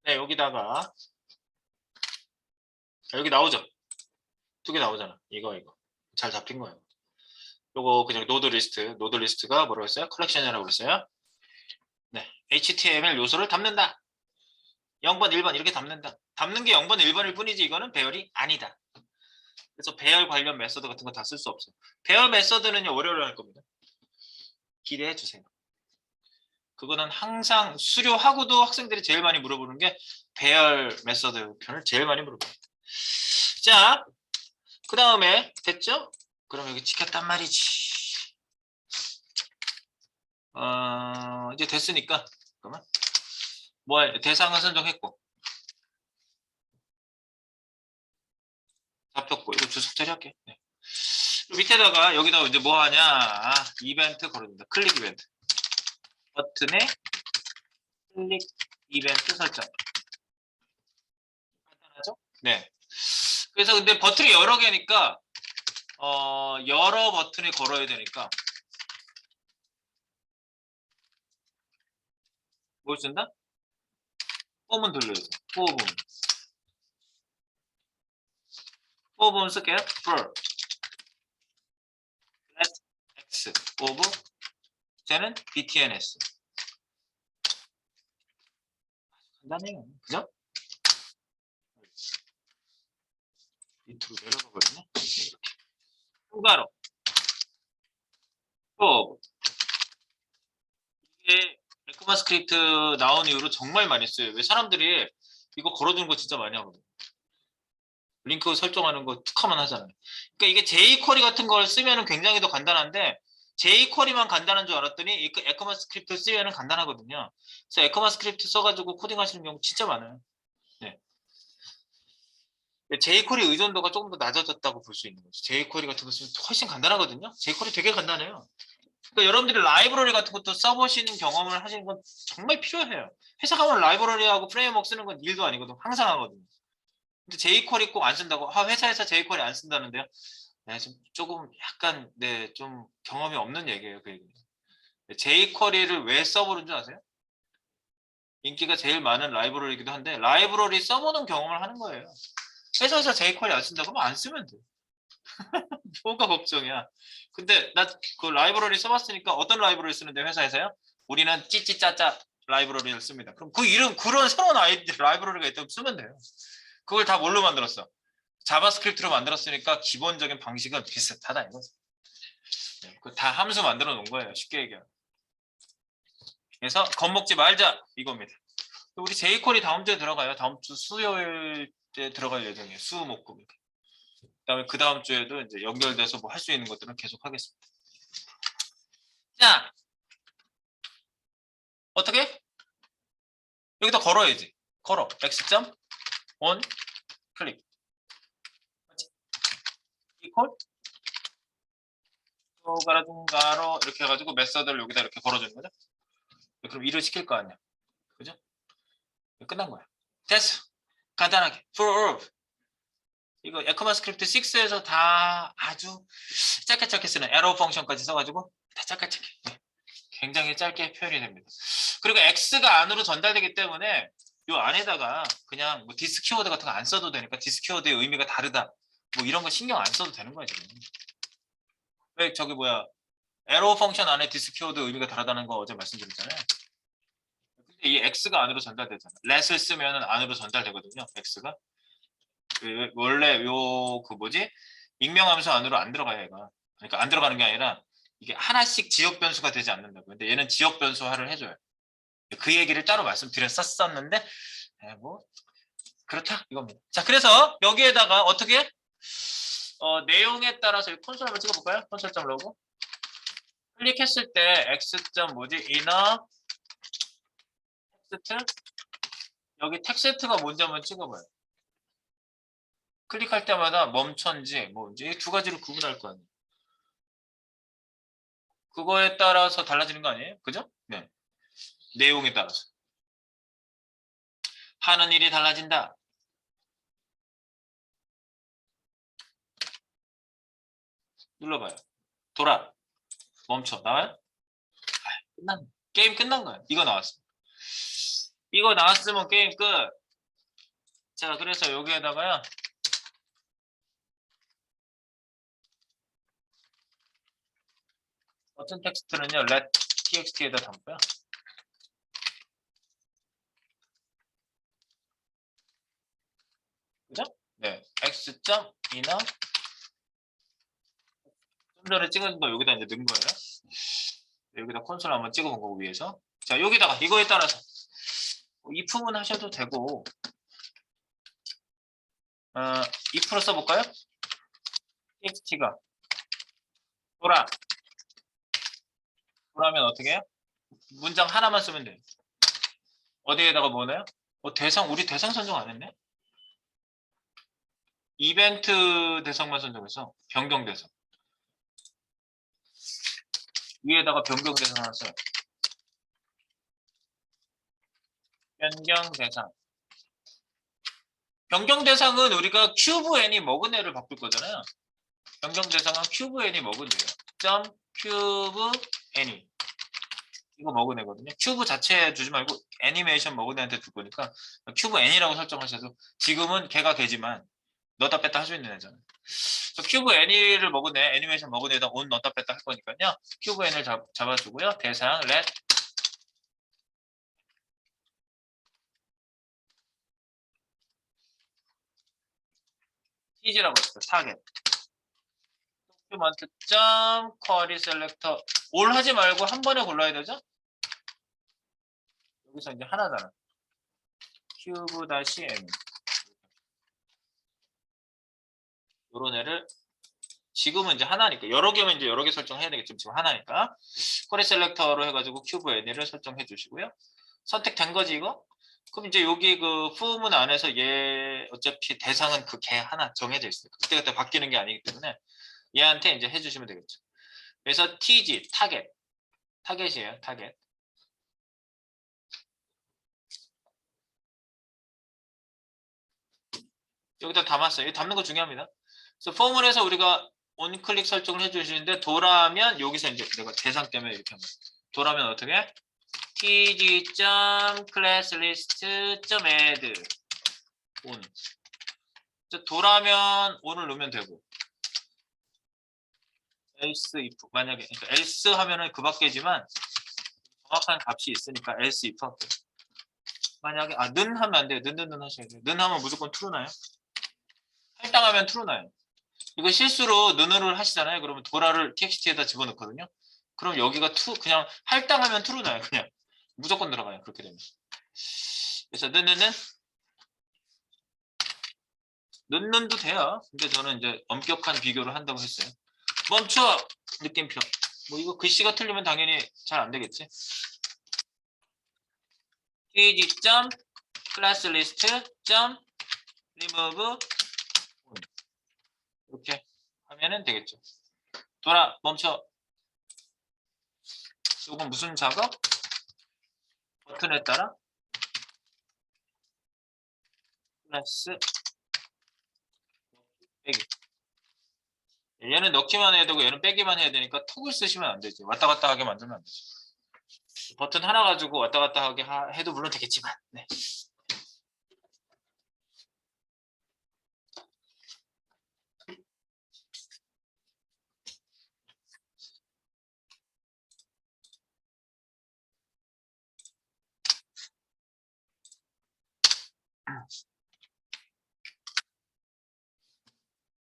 네, 여기다가 여기 나오죠? 두 개 나오잖아. 이거 잘 잡힌 거예요. 요거 그냥 노드 리스트가 뭐라고 했어요? 컬렉션이라고 그랬어요. 네, HTML 요소를 담는다. 0번, 1번 이렇게 담는다. 담는 게 0번, 1번일 뿐이지 이거는 배열이 아니다. 그래서 배열 관련 메서드 같은 거 다 쓸 수 없어요. 배열 메서드는요 월요일에 할 겁니다. 기대해 주세요. 그거는 항상 수료하고도 학생들이 제일 많이 물어보는 게 배열 메서드 편을 제일 많이 물어봐요. 자, 그 다음에 됐죠? 그럼 여기 지켰단 말이지. 이제 됐으니까 그러면 뭐 대상은 선정했고 잡혔고 이거 주석 처리할게. 네. 밑에다가 여기다가 이제 뭐 하냐? 이벤트 걸어준다. 클릭 이벤트. 버튼에 클릭 이벤트 설정. 간단하죠? 네. 그래서 근데 버튼이 여러 개니까 여러 버튼을 걸어야 되니까 뭘 쓴다? 폼은 돌려야죠. 포범 쓸게요. for let x of 쟤는 btns 간단해요. 그죠? 밑으로 내려가 버렸네. 추가로 for 이게 에크마스크립트 나온 이후로 정말 많이 써요. 왜 사람들이 이거 걸어두는 거 진짜 많이 하거든요. 링크 설정하는 거 툭하면 하잖아요. 그러니까 이게 jQuery 같은 걸 쓰면 굉장히 더 간단한데 jQuery만 간단한 줄 알았더니 에크마스크립트 쓰면 간단하거든요. 그래서 에크마스크립트 써가지고 코딩하시는 경우 진짜 많아요. 네. jQuery 의존도가 조금 더 낮아졌다고 볼 수 있는 거죠. jQuery 같은 거 쓰면 훨씬 간단하거든요. jQuery 되게 간단해요. 그러니까 여러분들이 라이브러리 같은 것도 써보시는 경험을 하시는 건 정말 필요해요. 회사 가면 라이브러리하고 프레임워크 쓰는 건 일도 아니거든. 항상 하거든요. 근데 jQuery 꼭 안 쓴다고? 회사에서 jQuery 안 쓴다는데요? 네, 조금 약간 네, 좀 경험이 없는 얘기예요. 그 얘기. jQuery를 왜 써보는 줄 아세요? 인기가 제일 많은 라이브러리이기도 한데 라이브러리 써보는 경험을 하는 거예요. 회사에서 jQuery 안 쓴다고 하면 안 쓰면 돼. 뭐가 걱정이야. 근데 나 그 라이브러리 써봤으니까 어떤 라이브러리 쓰는데 회사에서요? 우리는 찌찌짜짜 라이브러리를 씁니다. 그럼 그 이름 그런 새로운 라이브러리가 있다면 쓰면 돼요. 그걸 다 뭘로 만들었어? 자바스크립트로 만들었으니까 기본적인 방식은 비슷하다 이거죠. 다 함수 만들어 놓은 거예요. 쉽게 얘기하면. 그래서 겁먹지 말자 이겁니다. 우리 jQuery 다음 주에 들어가요. 다음 주 수요일 때 들어갈 예정이에요. 수목금. 그다음에 그 다음 주에도 이제 연결돼서 뭐 할 수 있는 것들은 계속 하겠습니다. 자, 어떻게? 여기다 걸어야지. 걸어. x.on 클릭. 이퀄 가라둥가로 이렇게 해가지고 메서드를 여기다 이렇게 걸어주는 거죠. 그럼 일을 시킬 거 아니야. 그죠? 끝난 거야. 됐어. 간단하게. for 이거 에크마스크립트 6에서 다 아주 짧게 쓰는 에러 펑션까지 써가지고 다 짧게 굉장히 짧게 표현이 됩니다. 그리고 x가 안으로 전달되기 때문에 이 안에다가 그냥 뭐 디스 키워드 같은 거 안 써도 되니까 디스 키워드의 의미가 다르다 뭐 이런 거 신경 안 써도 되는 거야 지금. 왜 저기 뭐야 에러 펑션 안에 디스 키워드 의미가 다르다는 거 어제 말씀드렸잖아요. 근데 이 x가 안으로 전달되잖아. let을 쓰면 안으로 전달되거든요. x가 원래 요 그 뭐지 익명함수 안으로 안 들어가요 얘가. 그러니까 안 들어가는 게 아니라 이게 하나씩 지역 변수가 되지 않는다고. 근데 얘는 지역 변수화를 해줘요. 그 얘기를 따로 말씀드렸었는데 뭐 그렇다 이겁니다. 자 그래서 여기에다가 어떻게 내용에 따라서 콘솔 한번 찍어볼까요? 콘솔.로그 클릭했을 때 x. 뭐지 inner 텍스트 여기 텍스트가 뭔지 한번 찍어봐요. 클릭할 때마다 멈춰인지 뭔지 이 두 가지를 구분할 거 아니에요. 그거에 따라서 달라지는 거 아니에요? 그죠? 네. 내용에 따라서 하는 일이 달라진다. 눌러봐요. 돌아. 멈춰. 나와요? 끝난 게임 끝난 거예요. 이거 나왔어. 이거 나왔으면 게임 끝. 자, 그래서 여기에다가요. 어떤 텍스트는요. let txt에다 담고요. 그죠? 네. x.이나 좀 전에 찍은 거 여기다 이제 넣은 거예요. 여기다 콘솔 한번 찍어본 거고 위에서. 자, 여기다가 이거에 따라서 if문 하셔도 되고 if로 써볼까요? txt가 돌아면 어떻게 해요? 문장 하나만 쓰면 돼요. 어디에다가 뭐 넣어요? 우리 대상 선정 안 했네? 이벤트 대상만 선정해서 변경 대상. 위에다가 변경 대상 하나 써요. 변경 대상. 변경 대상은 우리가 큐브 n이 먹은 애를 바꿀 거잖아요. 변경 대상은 큐브 n이 먹은 애예요. 점 큐브 n이. 이거 먹은 애거든요. 큐브 자체에 주지 말고 애니메이션 먹은 애한테 줄 거니까 큐브 n이라고 설정하셔도 지금은 걔가 걔지만 넣었다 뺐다 할 수 있는 애잖아요. 큐브 n을 먹은 애, 애니메이션 먹은 애에다 온 넣었다 뺐다 할 거니까요. 큐브 n을 잡아주고요. 대상 let tg라고 했어요. 타겟. 도큐먼트 점 쿼리 셀렉터 올 하지 말고 한 번에 골라야 되죠? 여기서 이제 하나잖아. 큐브 다시 m 요런 애를 지금은 이제 하나니까 여러 개면 이제 여러 개 설정해야 되겠지만 지금 하나니까 쿼리 셀렉터로 해가지고 큐브 n을 설정해 주시고요. 선택된 거지 이거? 그럼 이제 여기 그 푸문 안에서 얘 어차피 대상은 그 개 하나 정해져 있어요. 그때그때 바뀌는 게 아니기 때문에 얘한테 이제 해주시면 되겠죠. 그래서 tg 타겟이에요. 타겟. 여기다 담았어요. 이 담는 거 중요합니다. 그래서 폼을 해서 우리가 온클릭 설정을 해주시는데 도라면 여기서 이제 내가 대상 때문에 이렇게 하면 도라면 어떻게? tg.classList.add on 도라면 on을 넣으면 되고 else if 만약에 그러니까 else 하면은 그 밖이지만 정확한 값이 있으니까 else if 할게요. 만약에 는 하면 안 돼요. 는 하셔야 돼요. 는 하면 무조건 true 나요. 할당하면 true 나요. 이거 실수로 는을 하시잖아요. 그러면 도라를 txt에다 집어넣거든요. 그럼 여기가 그냥 할당하면 true 나요. 그냥 무조건 들어가요. 그렇게 되면. 그래서 는도 돼요. 근데 저는 이제 엄격한 비교를 한다고 했어요. 멈춰! 느낌표. 뭐 이거 글씨가 틀리면 당연히 잘 안 되겠지. tg.classList.remove 이렇게 하면은 되겠죠. 돌아 멈춰. 이건 무슨 작업? 버튼에 따라 플러스 빼기. 얘는 넣기만 해야 되고 얘는 빼기만 해야 되니까 톡을 쓰시면 안 되지. 왔다 갔다 하게 만들면 안 되지. 버튼 하나 가지고 왔다 갔다 하게 해도 물론 되겠지만. 네.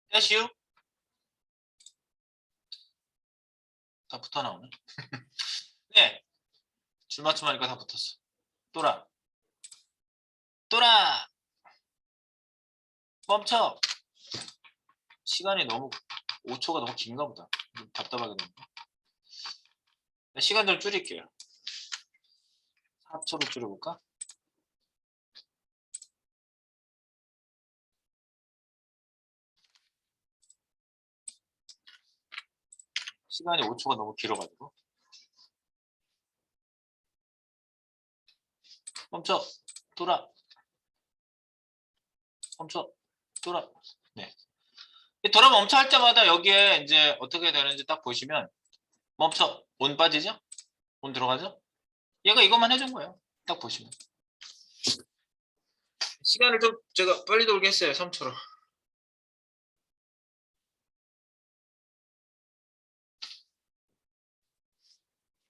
떼슈 다 붙어 나오네. 네. 줄맞춤 하니까 다 붙었어. 또라 멈춰. 시간이 너무 5초가 너무 긴가 보다. 답답하게 되네. 시간 좀 줄일게요. 4초로 줄여볼까? 시간이 5초가 너무 길어가지고. 멈춰. 멈춰. 네. 돌아 멈춰 할 때마다 여기에 이제 어떻게 되는지 딱 보시면 멈춰. 온 빠지죠? 온 들어가죠? 얘가 이것만 해준 거예요. 딱 보시면. 시간을 좀 제가 빨리 돌게 했어요. 3초로.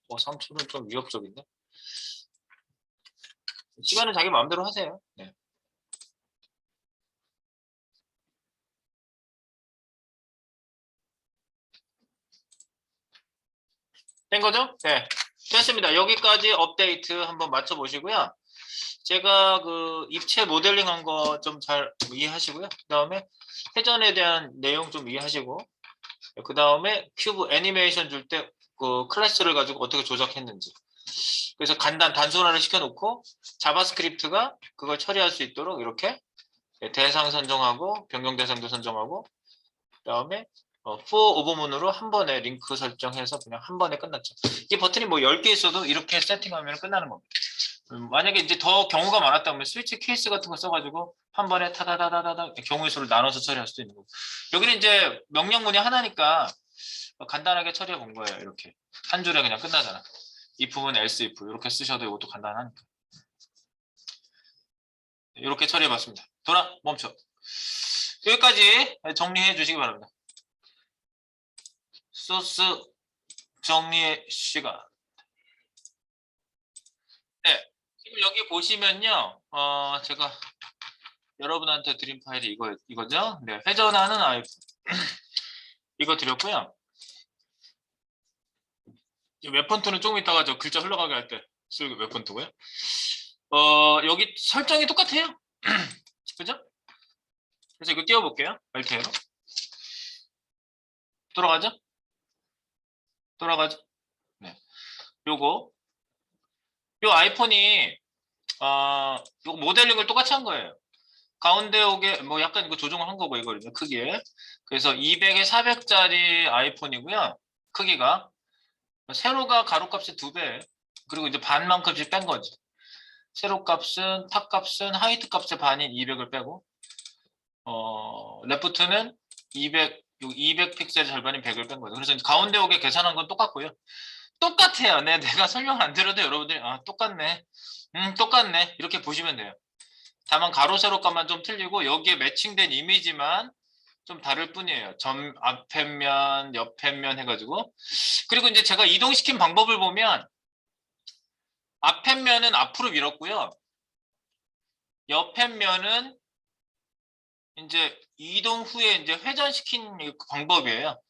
3초는 좀 위협적인데? 시간은 자기 마음대로 하세요. 네. 된 거죠? 네. 됐습니다. 여기까지 업데이트 한번 맞춰보시고요. 제가 그 입체 모델링 한 거 좀 잘 이해하시고요. 그 다음에 회전에 대한 내용 좀 이해하시고, 그 다음에 큐브 애니메이션 줄 때 그 클래스를 가지고 어떻게 조작했는지. 그래서 단순화를 시켜놓고 자바스크립트가 그걸 처리할 수 있도록 이렇게 대상 선정하고 변경 대상도 선정하고 그 다음에 for 오버문으로 한 번에 링크 설정해서 그냥 한 번에 끝났죠. 이 버튼이 뭐 10개 있어도 이렇게 세팅하면 끝나는 겁니다. 만약에 이제 더 경우가 많았다면 스위치 케이스 같은 거 써가지고 한 번에 타다다다다다 경우의 수를 나눠서 처리할 수도 있는 거고. 여기는 이제 명령문이 하나니까 간단하게 처리해 본 거예요. 이렇게 한 줄에 그냥 끝나잖아. if는 else if 이렇게 쓰셔도 이것도 간단하니까. 이렇게 처리해 봤습니다. 돌아 멈춰. 여기까지 정리해 주시기 바랍니다. 소스 정리의 시간. 네, 지금 여기 보시면요, 제가 여러분한테 드린 파일이 이거죠? 네, 회전하는 아이폰. 이거 드렸고요. 웹폰트는 조금 이따가 저 글자 흘러가게 할 때 쓸 웹폰트고요. 여기 설정이 똑같아요. 그죠? 그래서 이거 띄워볼게요. 알테로. 돌아가죠? 네. 요 아이폰이 요거 모델링을 똑같이 한 거예요. 가운데 오게 뭐 약간 이거 조정을 한 거고 이거든요. 크기에. 그래서 200에 400짜리 아이폰이고요. 크기가 세로가 가로값의 2배. 그리고 이제 반만큼씩 뺀 거지. 세로 값은 탑 값은 하이트 값의 반인 200을 빼고 레프트는 200 요 200픽셀 절반인 100을 뺀 거죠. 그래서 가운데 오게 계산한 건 똑같고요. 똑같아요. 내가 설명 안 드려도 여러분들이 똑같네. 똑같네. 이렇게 보시면 돼요. 다만 가로 세로 값만 좀 틀리고 여기에 매칭된 이미지만 좀 다를 뿐이에요. 점 앞에 면, 옆에 면 해가지고. 그리고 이제 제가 이동시킨 방법을 보면 앞에 면은 앞으로 밀었고요. 옆에 면은 이제 이동 후에 이제 회전시킨 방법이에요.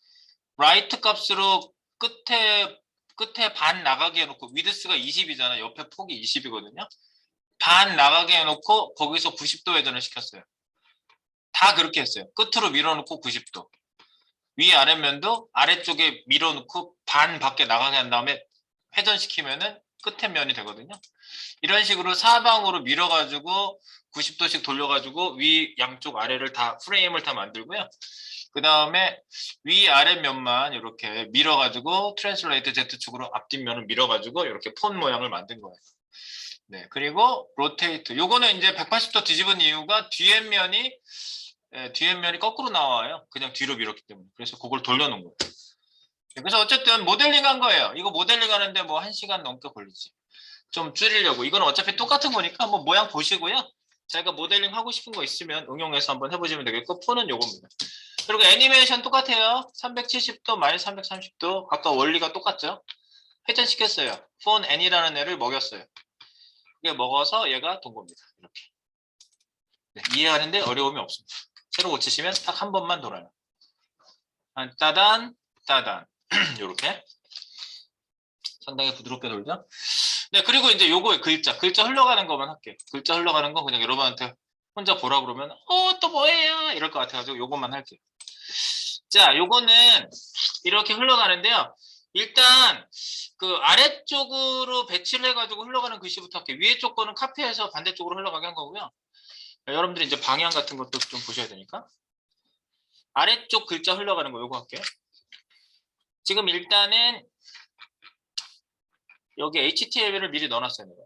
라이트 값으로 끝에 반 나가게 해놓고 위드스가 20이잖아. 옆에 폭이 20이거든요. 반 나가게 해놓고 거기서 90도 회전을 시켰어요. 다 그렇게 했어요. 끝으로 밀어놓고 90도. 위 아랫면도 아래쪽에 밀어놓고 반 밖에 나가게 한 다음에 회전시키면은 끝에 면이 되거든요. 이런 식으로 사방으로 밀어가지고 90도씩 돌려가지고 위 양쪽 아래를 다 프레임을 다 만들고요. 그 다음에 위 아래 면만 이렇게 밀어가지고 트랜슬레이트 Z축으로 앞뒷면을 밀어가지고 이렇게 폰 모양을 만든 거예요. 네, 그리고 로테이트. 요거는 이제 180도 뒤집은 이유가 뒤에 면이 거꾸로 나와요. 그냥 뒤로 밀었기 때문에. 그래서 그걸 돌려놓은 거예요. 그래서 어쨌든 모델링 한 거예요. 이거 모델링 하는데 뭐 1시간 넘게 걸리지. 좀 줄이려고. 이건 어차피 똑같은 거니까 한번 모양 보시고요. 자기가 모델링 하고 싶은 거 있으면 응용해서 한번 해보시면 되겠고, 폰은 요겁니다. 그리고 애니메이션 똑같아요. 370도, 마이너스 330도. 아까 원리가 똑같죠? 회전시켰어요. 폰 N이라는 애를 먹였어요. 이게 먹어서 얘가 돈 겁니다. 이렇게. 네, 이해하는데 어려움이 없습니다. 새로 고치시면 딱 한 번만 돌아요. 따단, 따단. 요렇게. 상당히 부드럽게 돌죠? 네, 그리고 이제 요거 글자 흘러가는 것만 할게요. 글자 흘러가는 거 그냥 여러분한테 혼자 보라 그러면 또 뭐예요? 이럴 것 같아가지고 요것만 할게요. 자, 요거는 이렇게 흘러가는데요. 일단 그 아래쪽으로 배치를 해가지고 흘러가는 글씨부터 할게요. 위에 쪽 거는 카피해서 반대쪽으로 흘러가게 한 거고요. 여러분들이 이제 방향 같은 것도 좀 보셔야 되니까. 아래쪽 글자 흘러가는 거 요거 할게요. 지금 일단은 여기 HTML을 미리 넣어놨어요. 내가.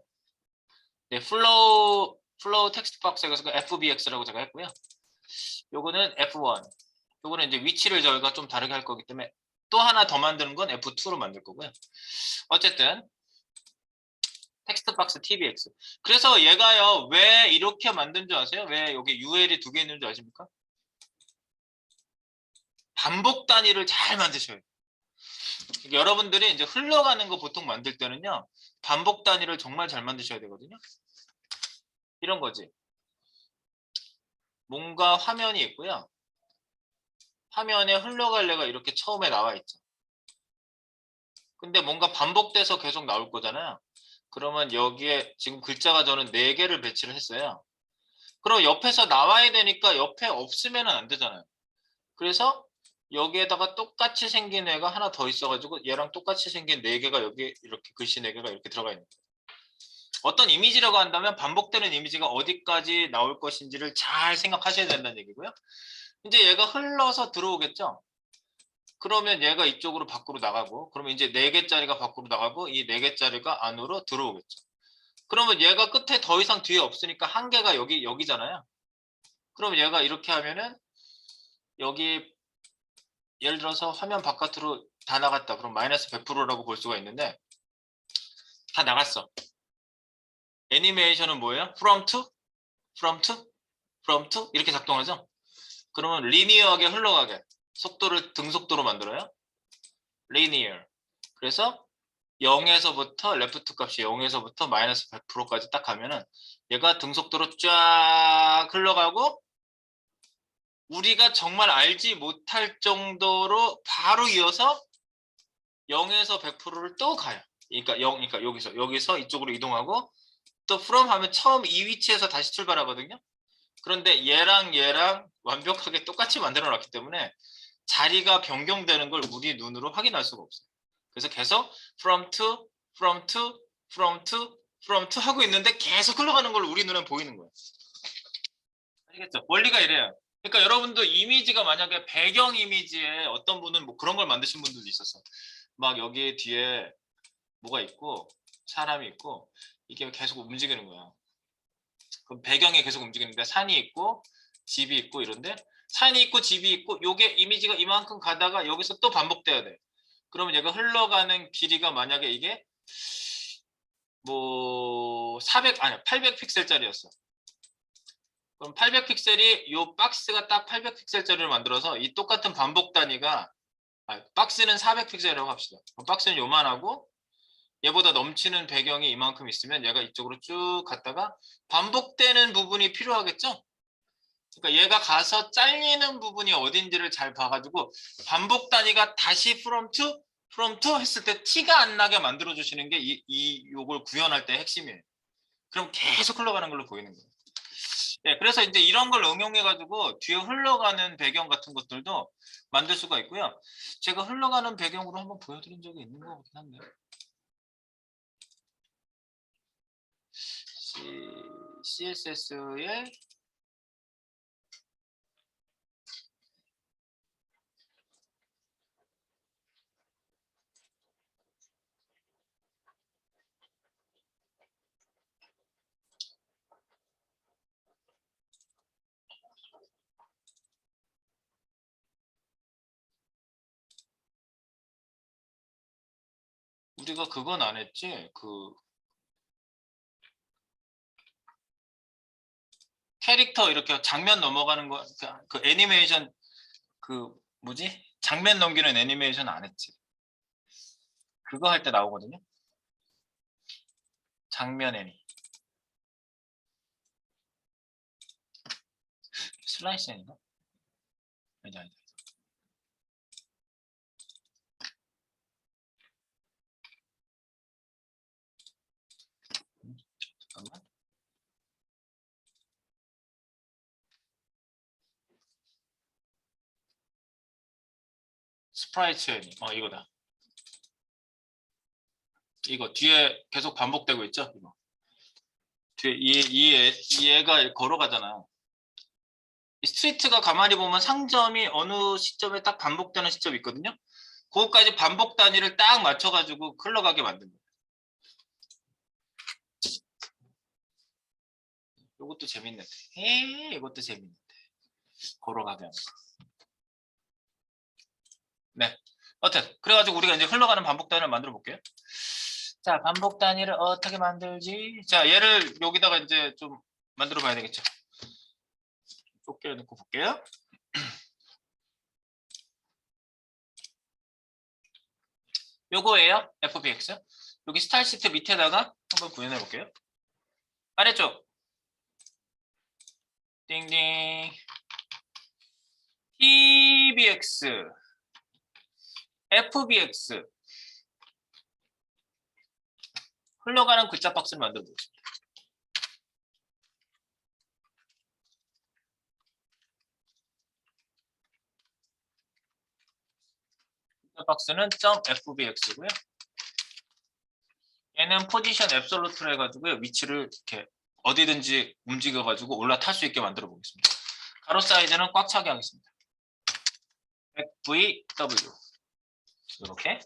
네, 플로우 텍스트 박스에서 FBX라고 제가 했고요. 요거는 F1. 요거는 이제 위치를 저희가 좀 다르게 할 거기 때문에 또 하나 더 만드는 건 F2로 만들 거고요. 어쨌든 텍스트 박스 TBX. 그래서 얘가요, 왜 이렇게 만든 줄 아세요? 왜 여기 UL이 두 개 있는 줄 아십니까? 반복 단위를 잘 만드셔야 돼요. 여러분들이 이제 흘러가는 거 보통 만들 때는요, 반복 단위를 정말 잘 만드셔야 되거든요. 이런 거지. 뭔가 화면이 있고요. 화면에 흘러갈 애가 이렇게 처음에 나와 있죠. 근데 뭔가 반복돼서 계속 나올 거잖아요. 그러면 여기에 지금 글자가 저는 4개를 배치를 했어요. 그럼 옆에서 나와야 되니까 옆에 없으면 안 되잖아요. 그래서 여기에다가 똑같이 생긴 애가 하나 더 있어가지고 얘랑 똑같이 생긴 4개가 여기 이렇게 글씨 4개가 이렇게 들어가 있는 거예요. 어떤 이미지라고 한다면 반복되는 이미지가 어디까지 나올 것인지를 잘 생각하셔야 된다는 얘기고요. 이제 얘가 흘러서 들어오겠죠. 그러면 얘가 이쪽으로 밖으로 나가고, 그러면 이제 4개짜리가 밖으로 나가고 이 4개짜리가 안으로 들어오겠죠. 그러면 얘가 끝에 더 이상 뒤에 없으니까 한 개가 여기잖아요. 그럼 얘가 이렇게 하면은 여기 예를 들어서 화면 바깥으로 다 나갔다. 그럼 마이너스 100%라고 볼 수가 있는데 다 나갔어. 애니메이션은 뭐예요? from to, from to, from to 이렇게 작동하죠. 그러면 리니어하게 흘러가게 속도를 등속도로 만들어요. linear. 그래서 0에서부터 레프트 값이 0에서부터 마이너스 100%까지 딱 가면은 얘가 등속도로 쫙 흘러가고 우리가 정말 알지 못할 정도로 바로 이어서 0에서 100%를 또 가요. 그러니까 여기서 이쪽으로 이동하고 또 from 하면 처음 이 위치에서 다시 출발하거든요. 그런데 얘랑 완벽하게 똑같이 만들어 놨기 때문에 자리가 변경되는 걸 우리 눈으로 확인할 수가 없어요. 그래서 계속 from to, from to, from to, from to 하고 있는데 계속 흘러가는 걸 우리 눈에 보이는 거예요. 아시겠죠? 원리가 이래요. 그러니까 여러분도 이미지가 만약에 배경 이미지에 어떤 분은 뭐 그런 걸 만드신 분들도 있었어. 막 여기 뒤에 뭐가 있고 사람이 있고 이게 계속 움직이는 거야. 그럼 배경이 계속 움직이는데 산이 있고 집이 있고 이런데 산이 있고 집이 있고 요게 이미지가 이만큼 가다가 여기서 또 반복돼야 돼. 그러면 얘가 흘러가는 길이가 만약에 이게 뭐 800 픽셀짜리였어. 그럼 800 픽셀이 요 박스가 딱 800 픽셀짜리를 만들어서 이 똑같은 반복 단위가 박스는 400 픽셀이라고 합시다. 박스는 요만하고 얘보다 넘치는 배경이 이만큼 있으면 얘가 이쪽으로 쭉 갔다가 반복되는 부분이 필요하겠죠? 그러니까 얘가 가서 잘리는 부분이 어딘지를 잘 봐가지고 반복 단위가 다시 from to 했을 때 티가 안 나게 만들어 주시는 게 요걸 구현할 때 핵심이에요. 그럼 계속 흘러가는 걸로 보이는 거예요. 네, 그래서 이제 이런 걸 응용해가지고 뒤에 흘러가는 배경 같은 것들도 만들 수가 있고요. 제가 흘러가는 배경으로 한번 보여드린 적이 있는 것 같긴 한데. CSS에 우리가 그건 안 했지. 그 캐릭터 이렇게 장면 넘어가는 거, 그 애니메이션 그 뭐지? 장면 넘기는 애니메이션 안 했지. 그거 할 때 나오거든요. 장면 애니. 슬라이스 애니가? 아니다. 잠깐만. 스프라이트 애니. 이거다. 이거 뒤에 계속 반복되고 있죠? 이거. 뒤에 이 애가 걸어가잖아. 이 스트리트가 가만히 보면 상점이 어느 시점에 딱 반복되는 시점이 있거든요. 그거까지 반복 단위를 딱 맞춰가지고 흘러가게 만든 거예요. 이것도 재밌는데. 이것도 재밌는데. 걸어가게 하는 거. 네. 어쨌든 그래가지고 우리가 이제 흘러가는 반복 단위를 만들어 볼게요. 자, 반복 단위를 어떻게 만들지? 자, 얘를 여기다가 이제 좀 만들어 봐야 되겠죠. 좁게 넣고 볼게요. 요거예요. fbx. 여기 스타일 시트 밑에다가 한번 구현해 볼게요. 아래쪽. 띵띵. tbx. fbx. 흘러가는 글자 박스를 만들어 보겠습니다. 글자 박스는 .fbx고요. 얘는 포지션 앱솔루트로 해가지고요. 위치를 이렇게 어디든지 움직여가지고 올라탈 수 있게 만들어 보겠습니다. 가로 사이즈는 꽉 차게 하겠습니다. 100VW. 이렇게.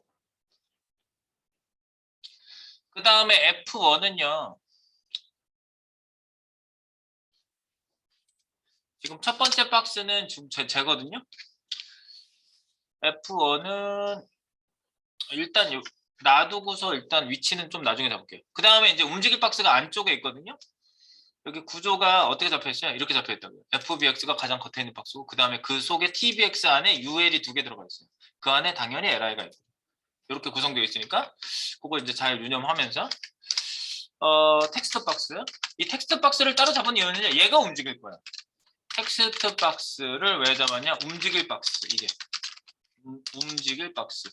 그 다음에 F1은요. 지금 첫 번째 박스는 지금 제거든요. F1은 일단 놔두고서 일단 위치는 좀 나중에 잡을게요. 그 다음에 이제 움직일 박스가 안쪽에 있거든요. 여기 구조가 어떻게 잡혀 있어요? 이렇게 잡혀 있다고요. FBX가 가장 겉에 있는 박스고 그 다음에 그 속에 TBX 안에 UL이 2개 들어가 있어요. 그 안에 당연히 LI가 있고 이렇게 구성되어 있으니까 그거 이제 잘 유념하면서 텍스트 박스. 이 텍스트 박스를 따로 잡은 이유는 얘가 움직일 거야. 텍스트 박스를 왜 잡았냐? 움직일 박스. 이게 움직일 박스.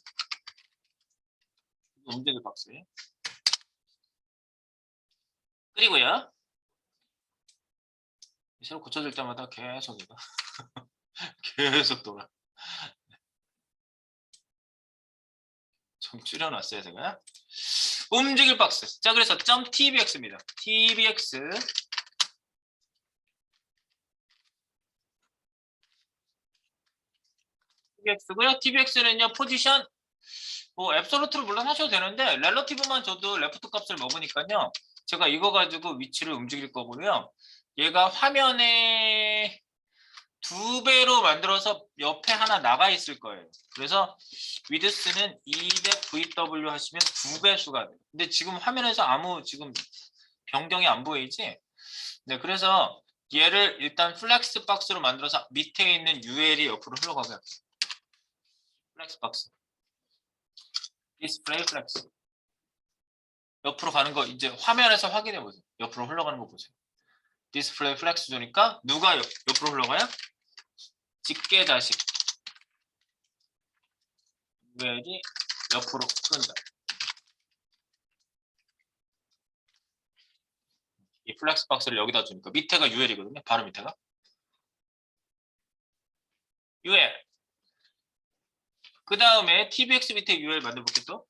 움직일 박스. 그리고요. 새로 고쳐질 때마다 계속 이거 계속 돌아. 좀 줄여놨어요 제가. 움직일 박스. 자 그래서 .tbx입니다. tbx tbx고요. tbx는요 포지션 뭐 앱솔루트를 물론 하셔도 되는데 렐러티브만 줘도 레프트 값을 먹으니까요. 제가 이거 가지고 위치를 움직일 거고요. 얘가 화면에 2배로 만들어서 옆에 하나 나가 있을 거예요. 그래서 위드스는 200VW 하시면 2배수가 돼요. 근데 지금 화면에서 아무 지금 변경이 안 보이지? 네, 그래서 얘를 일단 플렉스 박스로 만들어서 밑에 있는 UL이 옆으로 흘러가게 할게요. 플렉스 박스. 디스플레이 플렉스. 옆으로 가는 거 이제 화면에서 확인해 보세요. 옆으로 흘러가는 거 보세요. 디스플레이 플렉스 주니까 누가 옆으로 흘러가요? 집게자식 UL이 옆으로 흐른다. 이 플렉스 박스를 여기다 주니까 밑에가 UL이거든요. 바로 밑에가 UL. 그 다음에 TBX 밑에 UL 만들어 볼게요. 또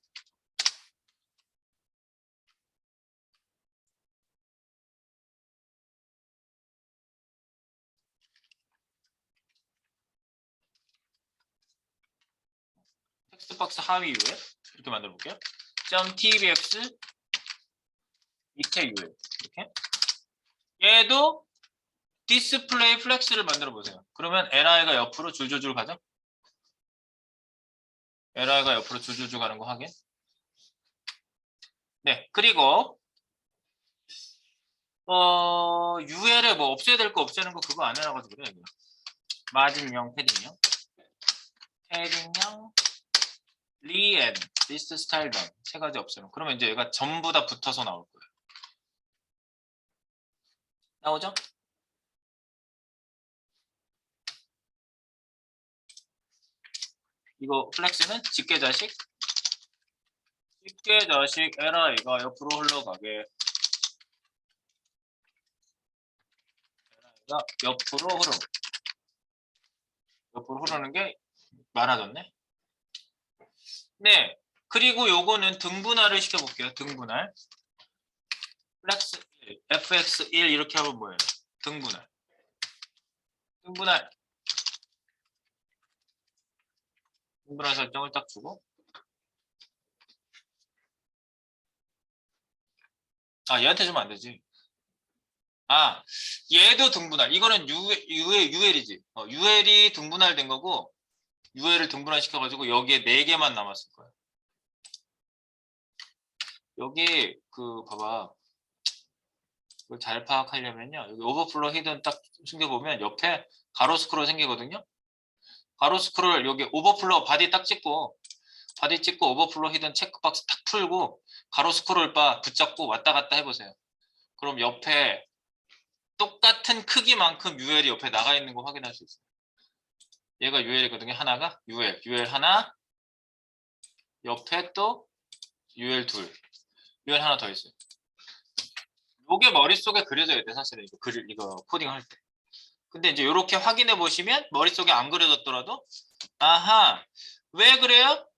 텍스트 박스 하위 UL 이렇게 만들어 볼게요. .tbx 밑에 UL 이렇게. 얘도 디스플레이 플렉스를 만들어 보세요. 그러면 LI가 옆으로 줄줄줄 가죠? LI가 옆으로 줄줄줄 가는 거 확인. 네, 그리고 UL에 뭐 없애야 될 거 없애는 거 그거 안 해놔가지고 그래. 마진형, 패딩형, 패딩형, 리앤, 리스트 스타일 던 세 가지 없애요. 그러면 이제 얘가 전부 다 붙어서 나올 거예요. 나오죠? 이거 플렉스는 집게자식 LI가 옆으로 흘러가게 LI가 옆으로 흐르는 게 많아졌네. 네, 그리고 요거는 등분할을 시켜볼게요. 등분할 플렉스 1, fx1 이렇게 하면 뭐예요? 등분할 설정을 딱 주고 얘한테 주면 안 되지. 얘도 등분할. 이거는 UL이지. UL이 등분할 된 거고 UL을 등분할 시켜가지고 여기에 4개만 남았을 거야. 여기 봐봐. 이걸 잘 파악하려면요. 여기 오버플로 히든 딱 숨겨보면 옆에 가로 스크롤 생기거든요. 가로 스크롤 여기 오버플로 바디 딱 찍고 오버플로 히든 체크박스 딱 풀고 가로 스크롤 바 붙잡고 왔다 갔다 해보세요. 그럼 옆에 똑같은 크기만큼 UL이 옆에 나가 있는 거 확인할 수 있어요. 얘가 UL이거든요. 하나가 UL 하나, 옆에 또 UL 둘, UL 하나 더 있어요. 요게 머릿속에 그려져야 돼. 사실은 이거 코딩 할 때. 근데 이제 이렇게 확인해 보시면 머릿속에 안 그려졌더라도 왜 그래요?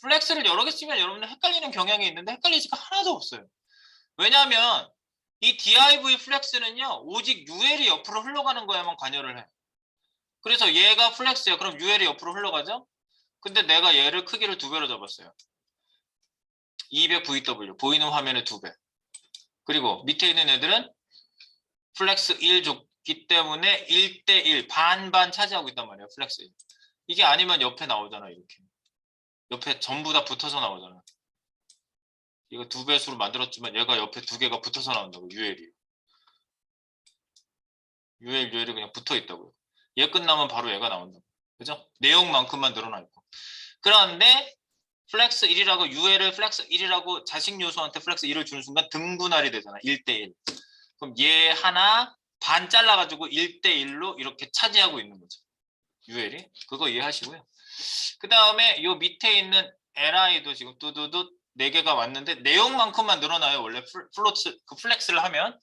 플렉스를 여러 개 쓰면 여러분들 헷갈리는 경향이 있는데 헷갈리지가 하나도 없어요. 왜냐하면 이 div 플렉스는요 오직 UL이 옆으로 흘러가는 거에만 관여를 해. 그래서 얘가 플렉스야. 그럼 UL이 옆으로 흘러가죠? 근데 내가 얘를 크기를 2배로 잡았어요. 200VW 보이는 화면의 2배. 그리고 밑에 있는 애들은 플렉스 1 줬기 때문에 1대1 반반 차지하고 있단 말이에요. 플렉스 1. 이게 아니면 옆에 나오잖아. 이렇게 옆에 전부 다 붙어서 나오잖아. 이거 2배수로 만들었지만 얘가 옆에 2개가 붙어서 나온다고. UL이 그냥 붙어 있다고요. 얘 끝나면 바로 얘가 나온다고. 그죠? 내용만큼만 늘어나 있고. 그런데 플렉스 1이라고 UL을 플렉스 1이라고 자식 요소한테 플렉스 1을 주는 순간 등분할이 되잖아. 1대1. 그럼 얘 하나 반 잘라가지고 1대1로 이렇게 차지하고 있는 거죠. UL이. 그거 이해하시고요. 그 다음에 요 밑에 있는 LI도 지금 뚜두두 4개가 왔는데 내용만큼만 늘어나요. 원래 플렉스를 하면.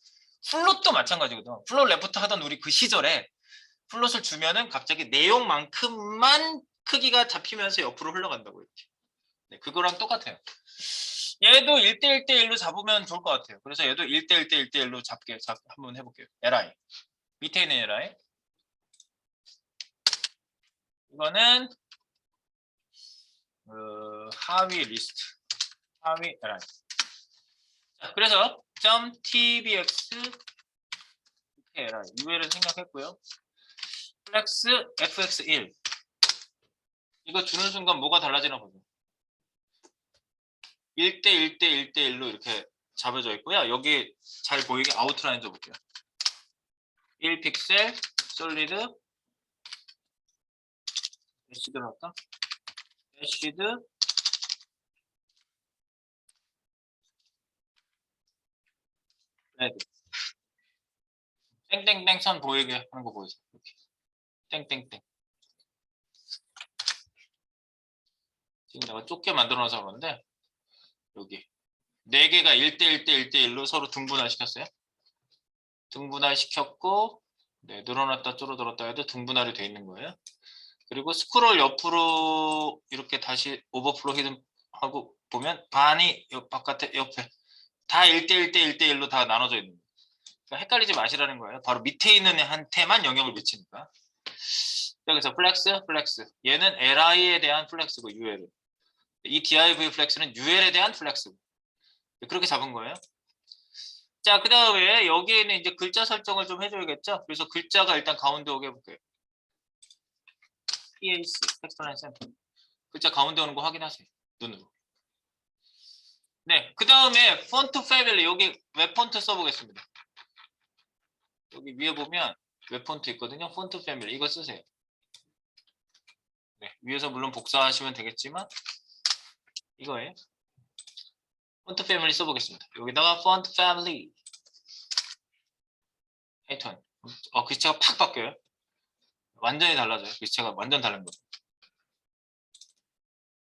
플롯도 마찬가지거든. 플롯 레프트 하던 우리 그 시절에 플롯을 주면은 갑자기 내용만큼만 크기가 잡히면서 옆으로 흘러간다고 이렇게. 네, 그거랑 똑같아요. 얘도 1대1대1로 잡으면 좋을 것 같아요. 그래서 얘도 1대1대1대1로 한번 해볼게요. LI. 밑에 있는 LI. 이거는 하위 리스트. 하위 LI. 자, 그래서 .tbx LI UL을 생략했고요. 플렉스 fx1 이거 주는 순간 뭐가 달라지나 보죠. 1대 1대 1대 1로 이렇게 잡아져 있고요. 여기 잘 보이게 아웃라인 줘볼게요. 1픽셀 솔리드 애쉬드로 할까? 애쉬드 레드 땡땡땡 선 보이게 하는 거 보이세요? 이렇게 땡땡땡. 지금 내가 좁게 만들어 놔서 그런데 여기 4개가 1대 1대 1대 1로 서로 등분할 시켰어요. 등분할 시켰고 네, 늘어났다 줄어들었다 해도 등분할이 돼 있는 거예요. 그리고 스크롤 옆으로 이렇게 다시 오버플로 히든 하고 보면 반이 바깥에 옆에 다 1대 1대 1대 1로 다 나눠져 있는 거예요. 그러니까 헷갈리지 마시라는 거예요. 바로 밑에 있는 애한테만 영향을 미치니까. 여기서 플렉스 얘는 li에 대한 플렉스고 UL 이 div 플렉스는 UL에 대한 플렉스고 그렇게 잡은 거예요. 자, 그 다음에 여기에는 이제 글자 설정을 좀 해줘야겠죠. 그래서 글자가 일단 가운데 오게 해볼게요. PAC 텍스트라인 샘플 글자 가운데 오는 거 확인하세요. 눈으로. 네, 그 다음에 폰트 패밀리 여기 웹 폰트 써보겠습니다. 여기 위에 보면 웹 폰트 있거든요. 폰트 패밀리 이거 쓰세요. 네, 위에서 물론 복사하시면 되겠지만 이거예요. 폰트 패밀리 써보겠습니다. 여기다가 폰트 패밀리 헤이턴 글자가 팍 바뀌어요. 완전히 달라져요. 글자가 완전 다른 거예요.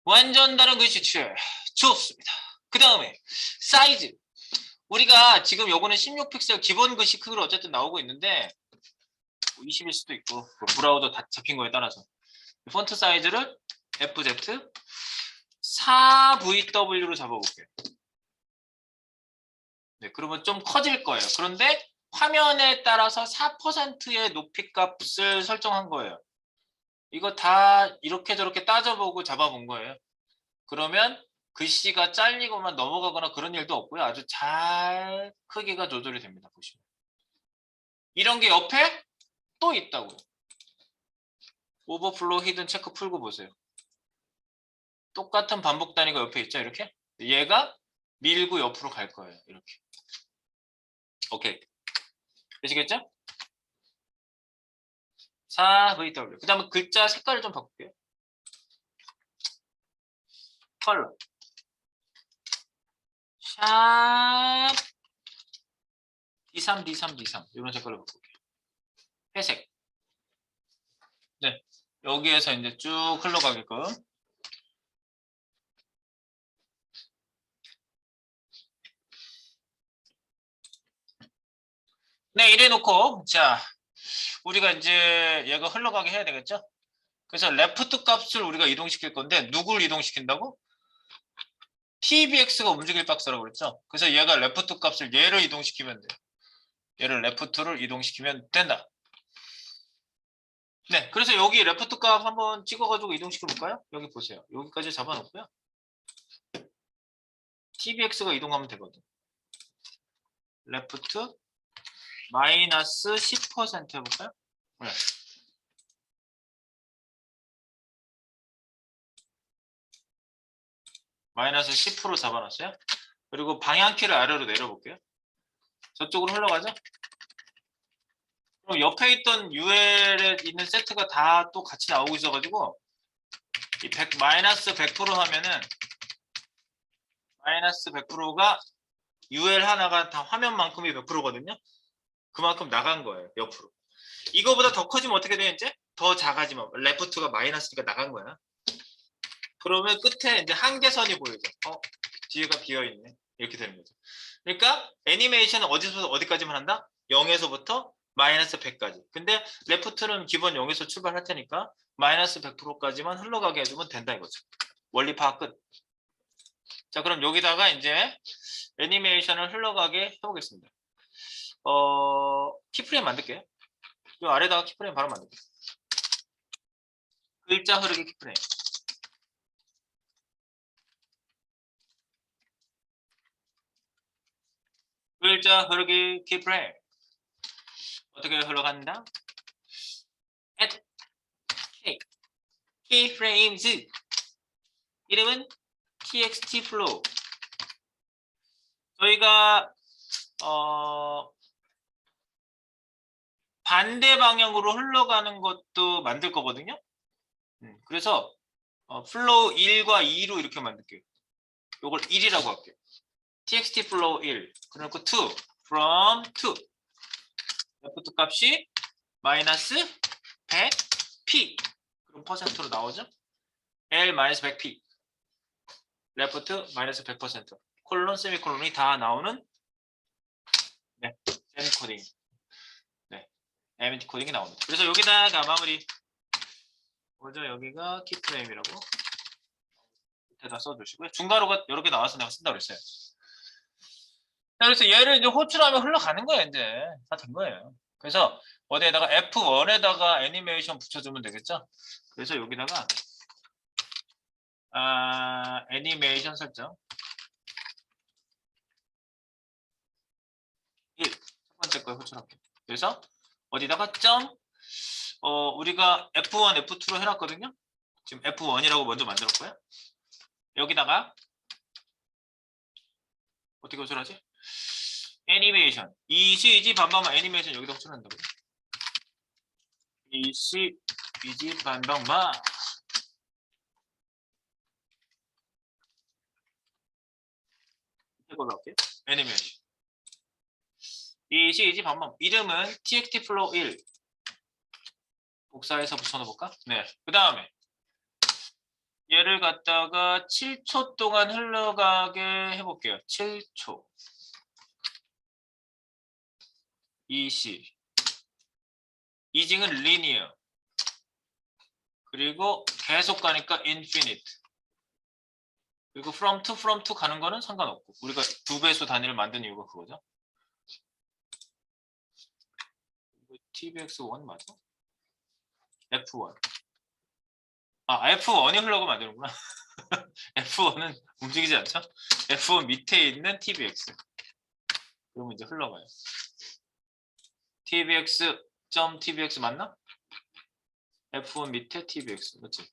완전 다른 글씨체 좋습니다. 그 다음에 사이즈 우리가 지금 요거는 16픽셀 기본 글씨 크기로 어쨌든 나오고 있는데 20일 수도 있고 브라우저 다 잡힌 거에 따라서 폰트 사이즈를 FZ 4VW로 잡아볼게요. 네, 그러면 좀 커질 거예요. 그런데 화면에 따라서 4%의 높이 값을 설정한 거예요. 이거 다 이렇게 저렇게 따져보고 잡아본 거예요. 그러면 글씨가 잘리거나 넘어가거나 그런 일도 없고요. 아주 잘 크기가 조절이 됩니다. 보시면. 이런 게 옆에 또 있다고요. 오버플로우 히든 체크 풀고 보세요. 똑같은 반복 단위가 옆에 있죠. 이렇게. 얘가 밀고 옆으로 갈 거예요. 이렇게. 오케이. 되시겠죠? 4VW. 그 다음에 글자 색깔을 좀 바꿀게요. 컬러. 샵 D3, D3, D3 이런 색깔로 바꿀게요. 회색. 네. 여기에서 이제 쭉 흘러가게끔. 네, 이래 놓고 자 우리가 이제 얘가 흘러가게 해야 되겠죠? 그래서 레프트 값을 우리가 이동시킬 건데 누굴 이동시킨다고? TBX가 움직일 박스라고 그랬죠? 그래서 얘가 레프트 값을 얘를 이동시키면 돼요. 얘를 레프트를 이동시키면 된다. 네, 그래서 여기 레프트 값 한번 찍어가지고 이동시켜 볼까요? 여기 보세요. 여기까지 잡아놓고요. TBX가 이동하면 되거든. 레프트 마이너스 10% 해볼까요? 네. 마이너스 10% 잡아놨어요. 그리고 방향키를 아래로 내려볼게요. 저쪽으로 흘러가죠? 그럼 옆에 있던 UL에 있는 세트가 다 또 같이 나오고 있어가지고 이 마이너스 100% 하면은 마이너스 100%가 UL 하나가 다 화면만큼이 100%거든요. 그만큼 나간 거예요. 옆으로. 이거보다 더 커지면 어떻게 돼 이제? 더 작아지면 레프트가 마이너스니까 나간 거야. 그러면 끝에 이제 한계선이 보이죠. 뒤에가 비어있네. 이렇게 되는 거죠. 그러니까 애니메이션은 어디서부터 어디까지만 한다? 0에서부터 마이너스 100까지. 근데 레프트는 기본 0에서 출발할 테니까 마이너스 100%까지만 흘러가게 해주면 된다 이거죠. 원리 파악 끝. 자, 그럼 여기다가 이제 애니메이션을 흘러가게 해보겠습니다. 키프레임 만들게요. 이 아래다가 키프레임 바로 만들게요. 글자 흐르기 키프레임. 글자 흐르기 키프레임. 어떻게 흘러간다? at keyframes. 이름은 txt flow. 저희가 반대 방향으로 흘러가는 것도 만들 거거든요. 그래서 flow 1과 2로 이렇게 만들게요. 이걸 1이라고 할게요. txt flow 1. 그리고 2. from 2. left 값이 마이너스 100p. 그럼 퍼센트로 나오죠? L 마이너스 100p. left 마이너스 100%. 콜론, 세미콜론이 다 나오는 네, M 코딩. 네, MT 코딩이 나옵니다. 그래서 여기다가 마무리. 먼저 여기가 키프레임이라고 밑에다 써주시고요. 중괄호가 여러 개 나와서 내가 쓴다고 그랬어요. 자, 그래서 얘를 이제 호출하면 흘러가는 거예요. 이제 다 된 거예요. 그래서 어디에다가 F1에다가 애니메이션 붙여주면 되겠죠. 그래서 여기다가 애니메이션 설정 1. 첫 번째 거에 호출할게요. 그래서 어디다가 점 우리가 F1, F2로 해놨거든요. 지금 F1이라고 먼저 만들었고요. 여기다가 어떻게 호출하지? 애니메이션 ECG 반방만 애니메이션 여기다 호출한다고요. ECG 반방만 이걸로 할게요. 애니메이션 ECG 반방 이름은 txt flow 1 복사해서 붙여놓을까? 네. 그 다음에 얘를 갖다가 7초 동안 흘러가게 해볼게요. 7초. EC. 이징은 linear. 그리고 계속 가니까 infinite. 그리고 from to 가는 거는 상관없고. 우리가 2배수 단위를 만든 이유가 그거죠. tbx1 맞아? F1. F1이 흘러가면 안 되는구나. F1은 움직이지 않죠? F1 밑에 있는 tbx. 그러면 이제 흘러가요. tbx.tbx 맞나? F1 밑에 tbx. 맞지?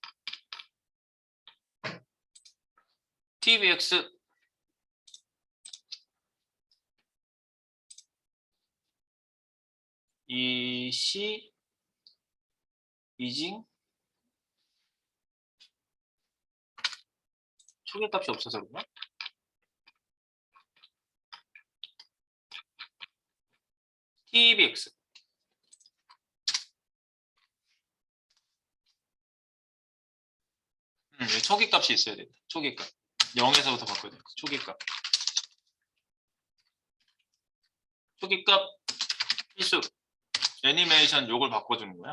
tbx EC 이징 초기값이 없어서 그런가? tbx 초기값이 있어야 된다. 초기값 0에서부터 바꿔야 돼. 초기값 필수 애니메이션 요걸 바꿔주는 거야.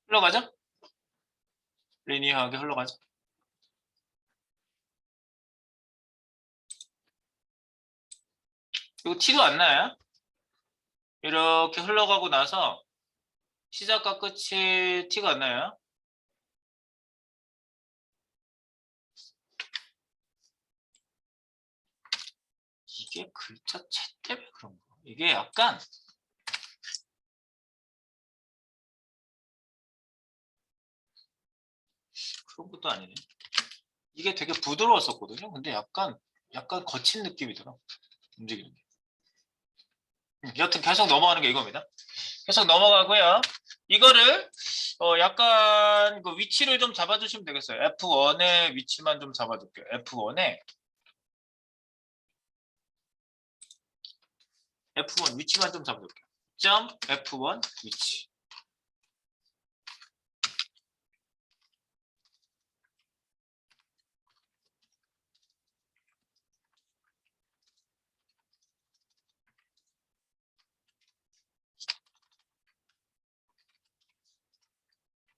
흘러가죠? 리니어하게 흘러가죠. 그리고 티도 안 나요. 이렇게 흘러가고 나서 시작과 끝이 티가 안 나요. 이게 글자체 때문에 그런 거. 이게 약간 그런 것도 아니네. 이게 되게 부드러웠었거든요. 근데 약간 거친 느낌이더라. 움직이는 게. 여튼 계속 넘어가는 게 이겁니다. 계속 넘어가고요. 이거를 약간 그 위치를 좀 잡아주시면 되겠어요. F1의 위치만 좀 잡아줄게요. F1 위치만 좀 잡아줄게요. 점 F1 위치.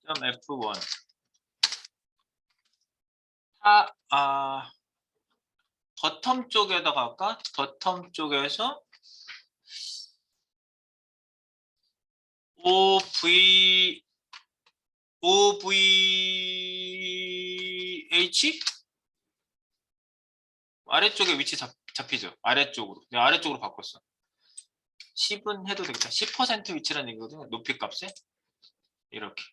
점 F1 버텀 쪽에다가 할까? 버텀 쪽에서 OVH 아래쪽에 위치 잡히죠. 아래쪽으로. 내가 아래쪽으로 바꿨어. 10은 해도 되겠다. 10% 위치라는 얘기거든요. 높이 값에. 이렇게.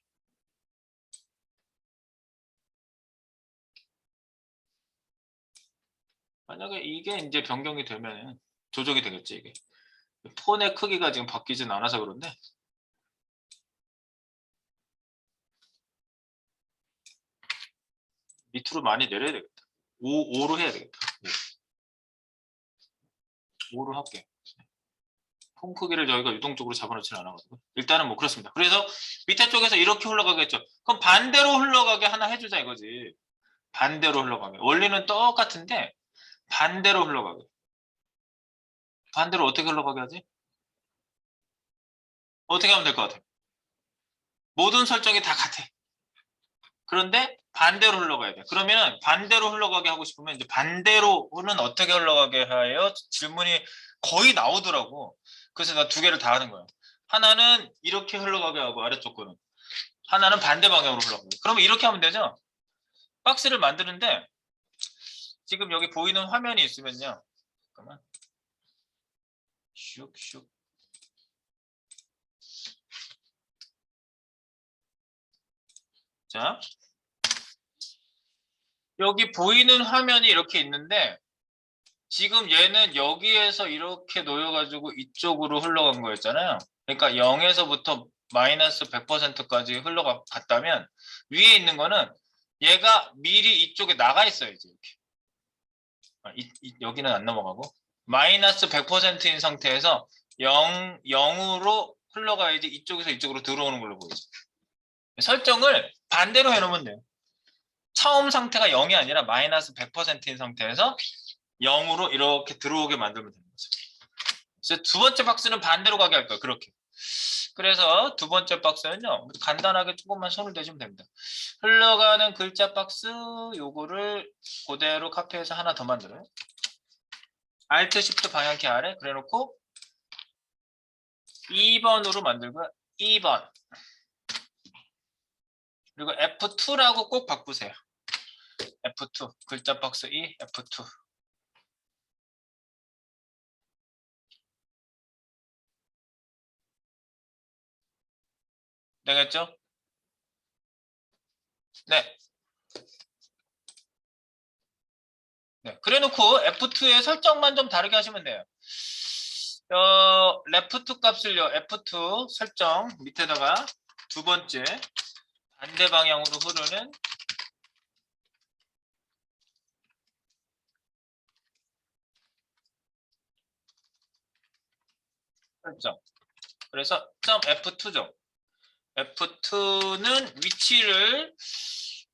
만약에 이게 이제 변경이 되면 조정이 되겠지, 이게. 폰의 크기가 지금 바뀌진 않아서 그런데 밑으로 많이 내려야 되겠다. 5로 해야 되겠다. 5로 할게. 폰 크기를 저희가 유동적으로 잡아놓지는 않아가지고 일단은 뭐 그렇습니다. 그래서 밑에 쪽에서 이렇게 흘러가겠죠. 그럼 반대로 흘러가게 하나 해주자 이거지. 반대로 흘러가게. 원리는 똑같은데 반대로 흘러가게. 반대로 어떻게 흘러가게 하지? 어떻게 하면 될 것 같아? 모든 설정이 다 같아. 그런데 반대로 흘러가야 돼. 그러면 반대로 흘러가게 하고 싶으면 이제 반대로는 어떻게 흘러가게 해요? 질문이 거의 나오더라고. 그래서 나 두 개를 다 하는 거야. 하나는 이렇게 흘러가게 하고 아래쪽 거는. 하나는 반대 방향으로 흘러가게. 그러면 이렇게 하면 되죠? 박스를 만드는데 지금 여기 보이는 화면이 있으면요. 잠깐만. 슉슉. 자, 여기 보이는 화면이 이렇게 있는데 지금 얘는 여기에서 이렇게 놓여가지고 이쪽으로 흘러간 거였잖아요. 그러니까 0에서부터 마이너스 100%까지 흘러갔다면 위에 있는 거는 얘가 미리 이쪽에 나가 있어야지. 이렇게. 여기는 안 넘어가고 마이너스 100%인 상태에서 0으로 흘러가야지 이쪽에서 이쪽으로 들어오는 걸로 보이죠. 설정을 반대로 해놓으면 돼요. 처음 상태가 0이 아니라 마이너스 100%인 상태에서 0으로 이렇게 들어오게 만들면 되는 거죠. 그래서 두 번째 박스는 반대로 가게 할 거예요. 그렇게. 그래서 두 번째 박스는요. 간단하게 조금만 손을 대시면 됩니다. 흘러가는 글자 박스 요거를 그대로 카피해서 하나 더 만들어요. Alt Shift 방향키 아래 그래놓고 2번으로 만들고요. 2번. 그리고 F2라고 꼭 바꾸세요. F2. 글자 박스 2, F2. 되겠죠? 네. 네. 그래놓고 F2의 설정만 좀 다르게 하시면 돼요. 레프트 값을요. F2 설정 밑에다가 두 번째 반대 방향으로 흐르는 설정. 그래서 .f2죠. F2는 위치를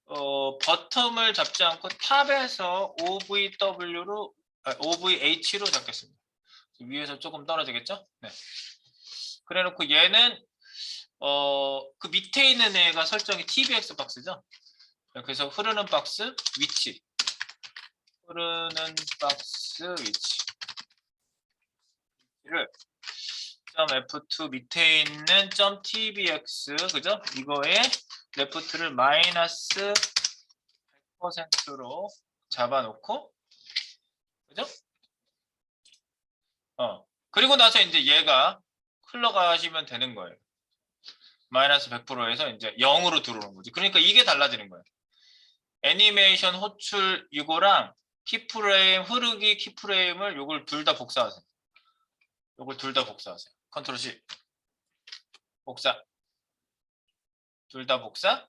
버텀을 잡지 않고 탑에서 OVW로 OVH로 잡겠습니다. 위에서 조금 떨어지겠죠? 네. 그래놓고 얘는 그 밑에 있는 애가 설정이 TBX 박스죠. 그래서 흐르는 박스 위치, 흐르는 박스 위치를 .f2 밑에 있는 .tbx 그죠? 이거에 레프트를 마이너스 100%로 잡아놓고 그죠? 그리고 나서 이제 얘가 흘러가시면 되는 거예요. 마이너스 100%에서 이제 0으로 들어오는 거지. 그러니까 이게 달라지는 거예요. 애니메이션 호출 이거랑 키프레임 흐르기 키프레임을 요걸 둘 다 복사하세요. 요걸 둘 다 복사하세요. 컨트롤 C 복사. 둘 다 복사.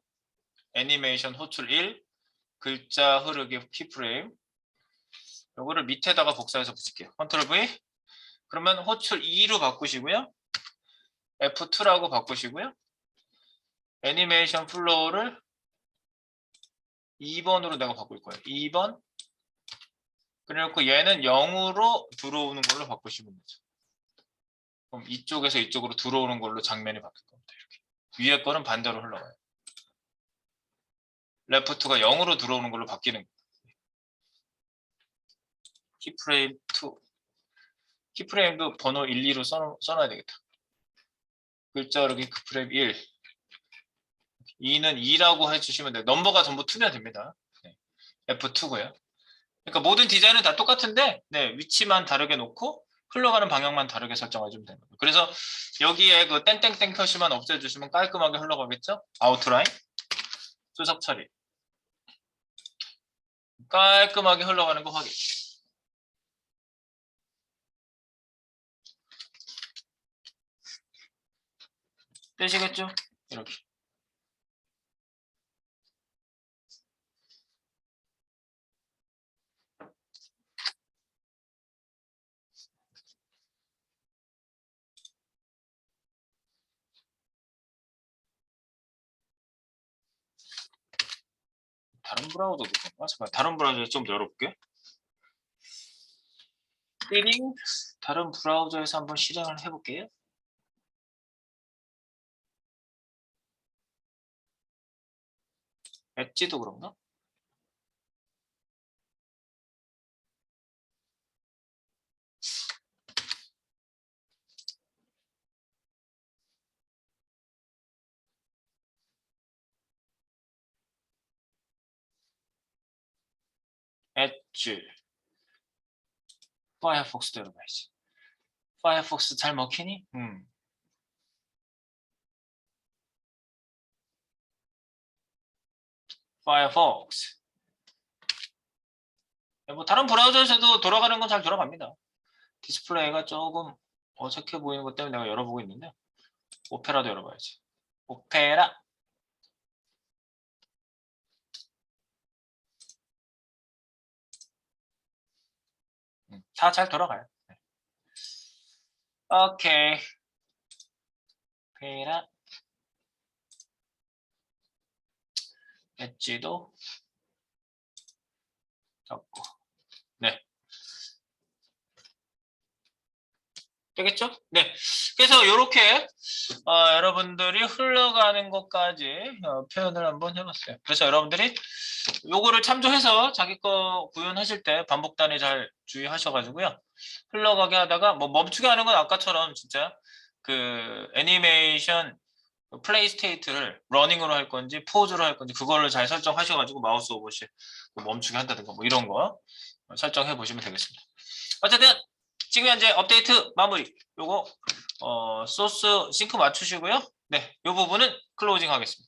애니메이션 호출 1 글자 흐르기 키프레임 요거를 밑에다가 복사해서 붙일게요. 컨트롤 V 그러면 호출 2로 바꾸시고요. F2라고 바꾸시고요. 애니메이션 플로우를 2번으로 내가 바꿀 거예요. 2번 그래놓고 얘는 0으로 들어오는 걸로 바꾸시면 되죠. 그럼 이쪽에서 이쪽으로 들어오는 걸로 장면이 바뀔 겁니다. 이렇게. 위에 거는 반대로 흘러가요. 레프트가 0으로 들어오는 걸로 바뀌는 거예요. 키프레임 2 키프레임도 번호 1, 2로 써놔야 되겠다. 글자 흐르기 키프레임 1 2는 2라고 해주시면 돼요. 넘버가 전부 2면 됩니다. 네. F2고요. 그러니까 모든 디자인은 다 똑같은데 네, 위치만 다르게 놓고 흘러가는 방향만 다르게 설정해주면 됩니다. 그래서 여기에 그 땡땡땡 표시만 없애주시면 깔끔하게 흘러가겠죠? 아웃라인, 수석 처리. 깔끔하게 흘러가는 거 확인. 되시겠죠? 이렇게. 다른 브라우저도 그런가? 잠깐 다른 브라우저 좀 열어볼게요. 띠링 다른 브라우저에서 한번 실행을 해볼게요. 엣지도 그런가? 엣지 파이어폭스도 열어봐야지. 파이어폭스 잘 먹히니? 파이어폭스. 뭐 다른 브라우저에서도 돌아가는 건 잘 돌아갑니다. 디스플레이가 조금 어색해 보이는 것 때문에 내가 열어보고 있는데 오페라도 열어봐야지. 오페라. 다 잘 돌아가요. 네. 오케이. 오페라. 엣지도 잡고. 네. 되겠죠? 네. 그래서 이렇게 여러분들이 흘러가는 것까지 표현을 한번 해봤어요. 그래서 여러분들이 요거를 참조해서 자기 거 구현하실 때 반복 단위 잘 주의하셔가지고요. 흘러가게 하다가 뭐 멈추게 하는 건 아까처럼 진짜 그 애니메이션 플레이 스테이트를 러닝으로 할 건지 포즈로 할 건지 그거를 잘 설정하셔가지고 마우스 오버시 멈추게 한다든가 뭐 이런 거 설정해 보시면 되겠습니다. 어쨌든 지금 현재 업데이트 마무리 요거 소스 싱크 맞추시고요. 네, 이 부분은 클로징 하겠습니다.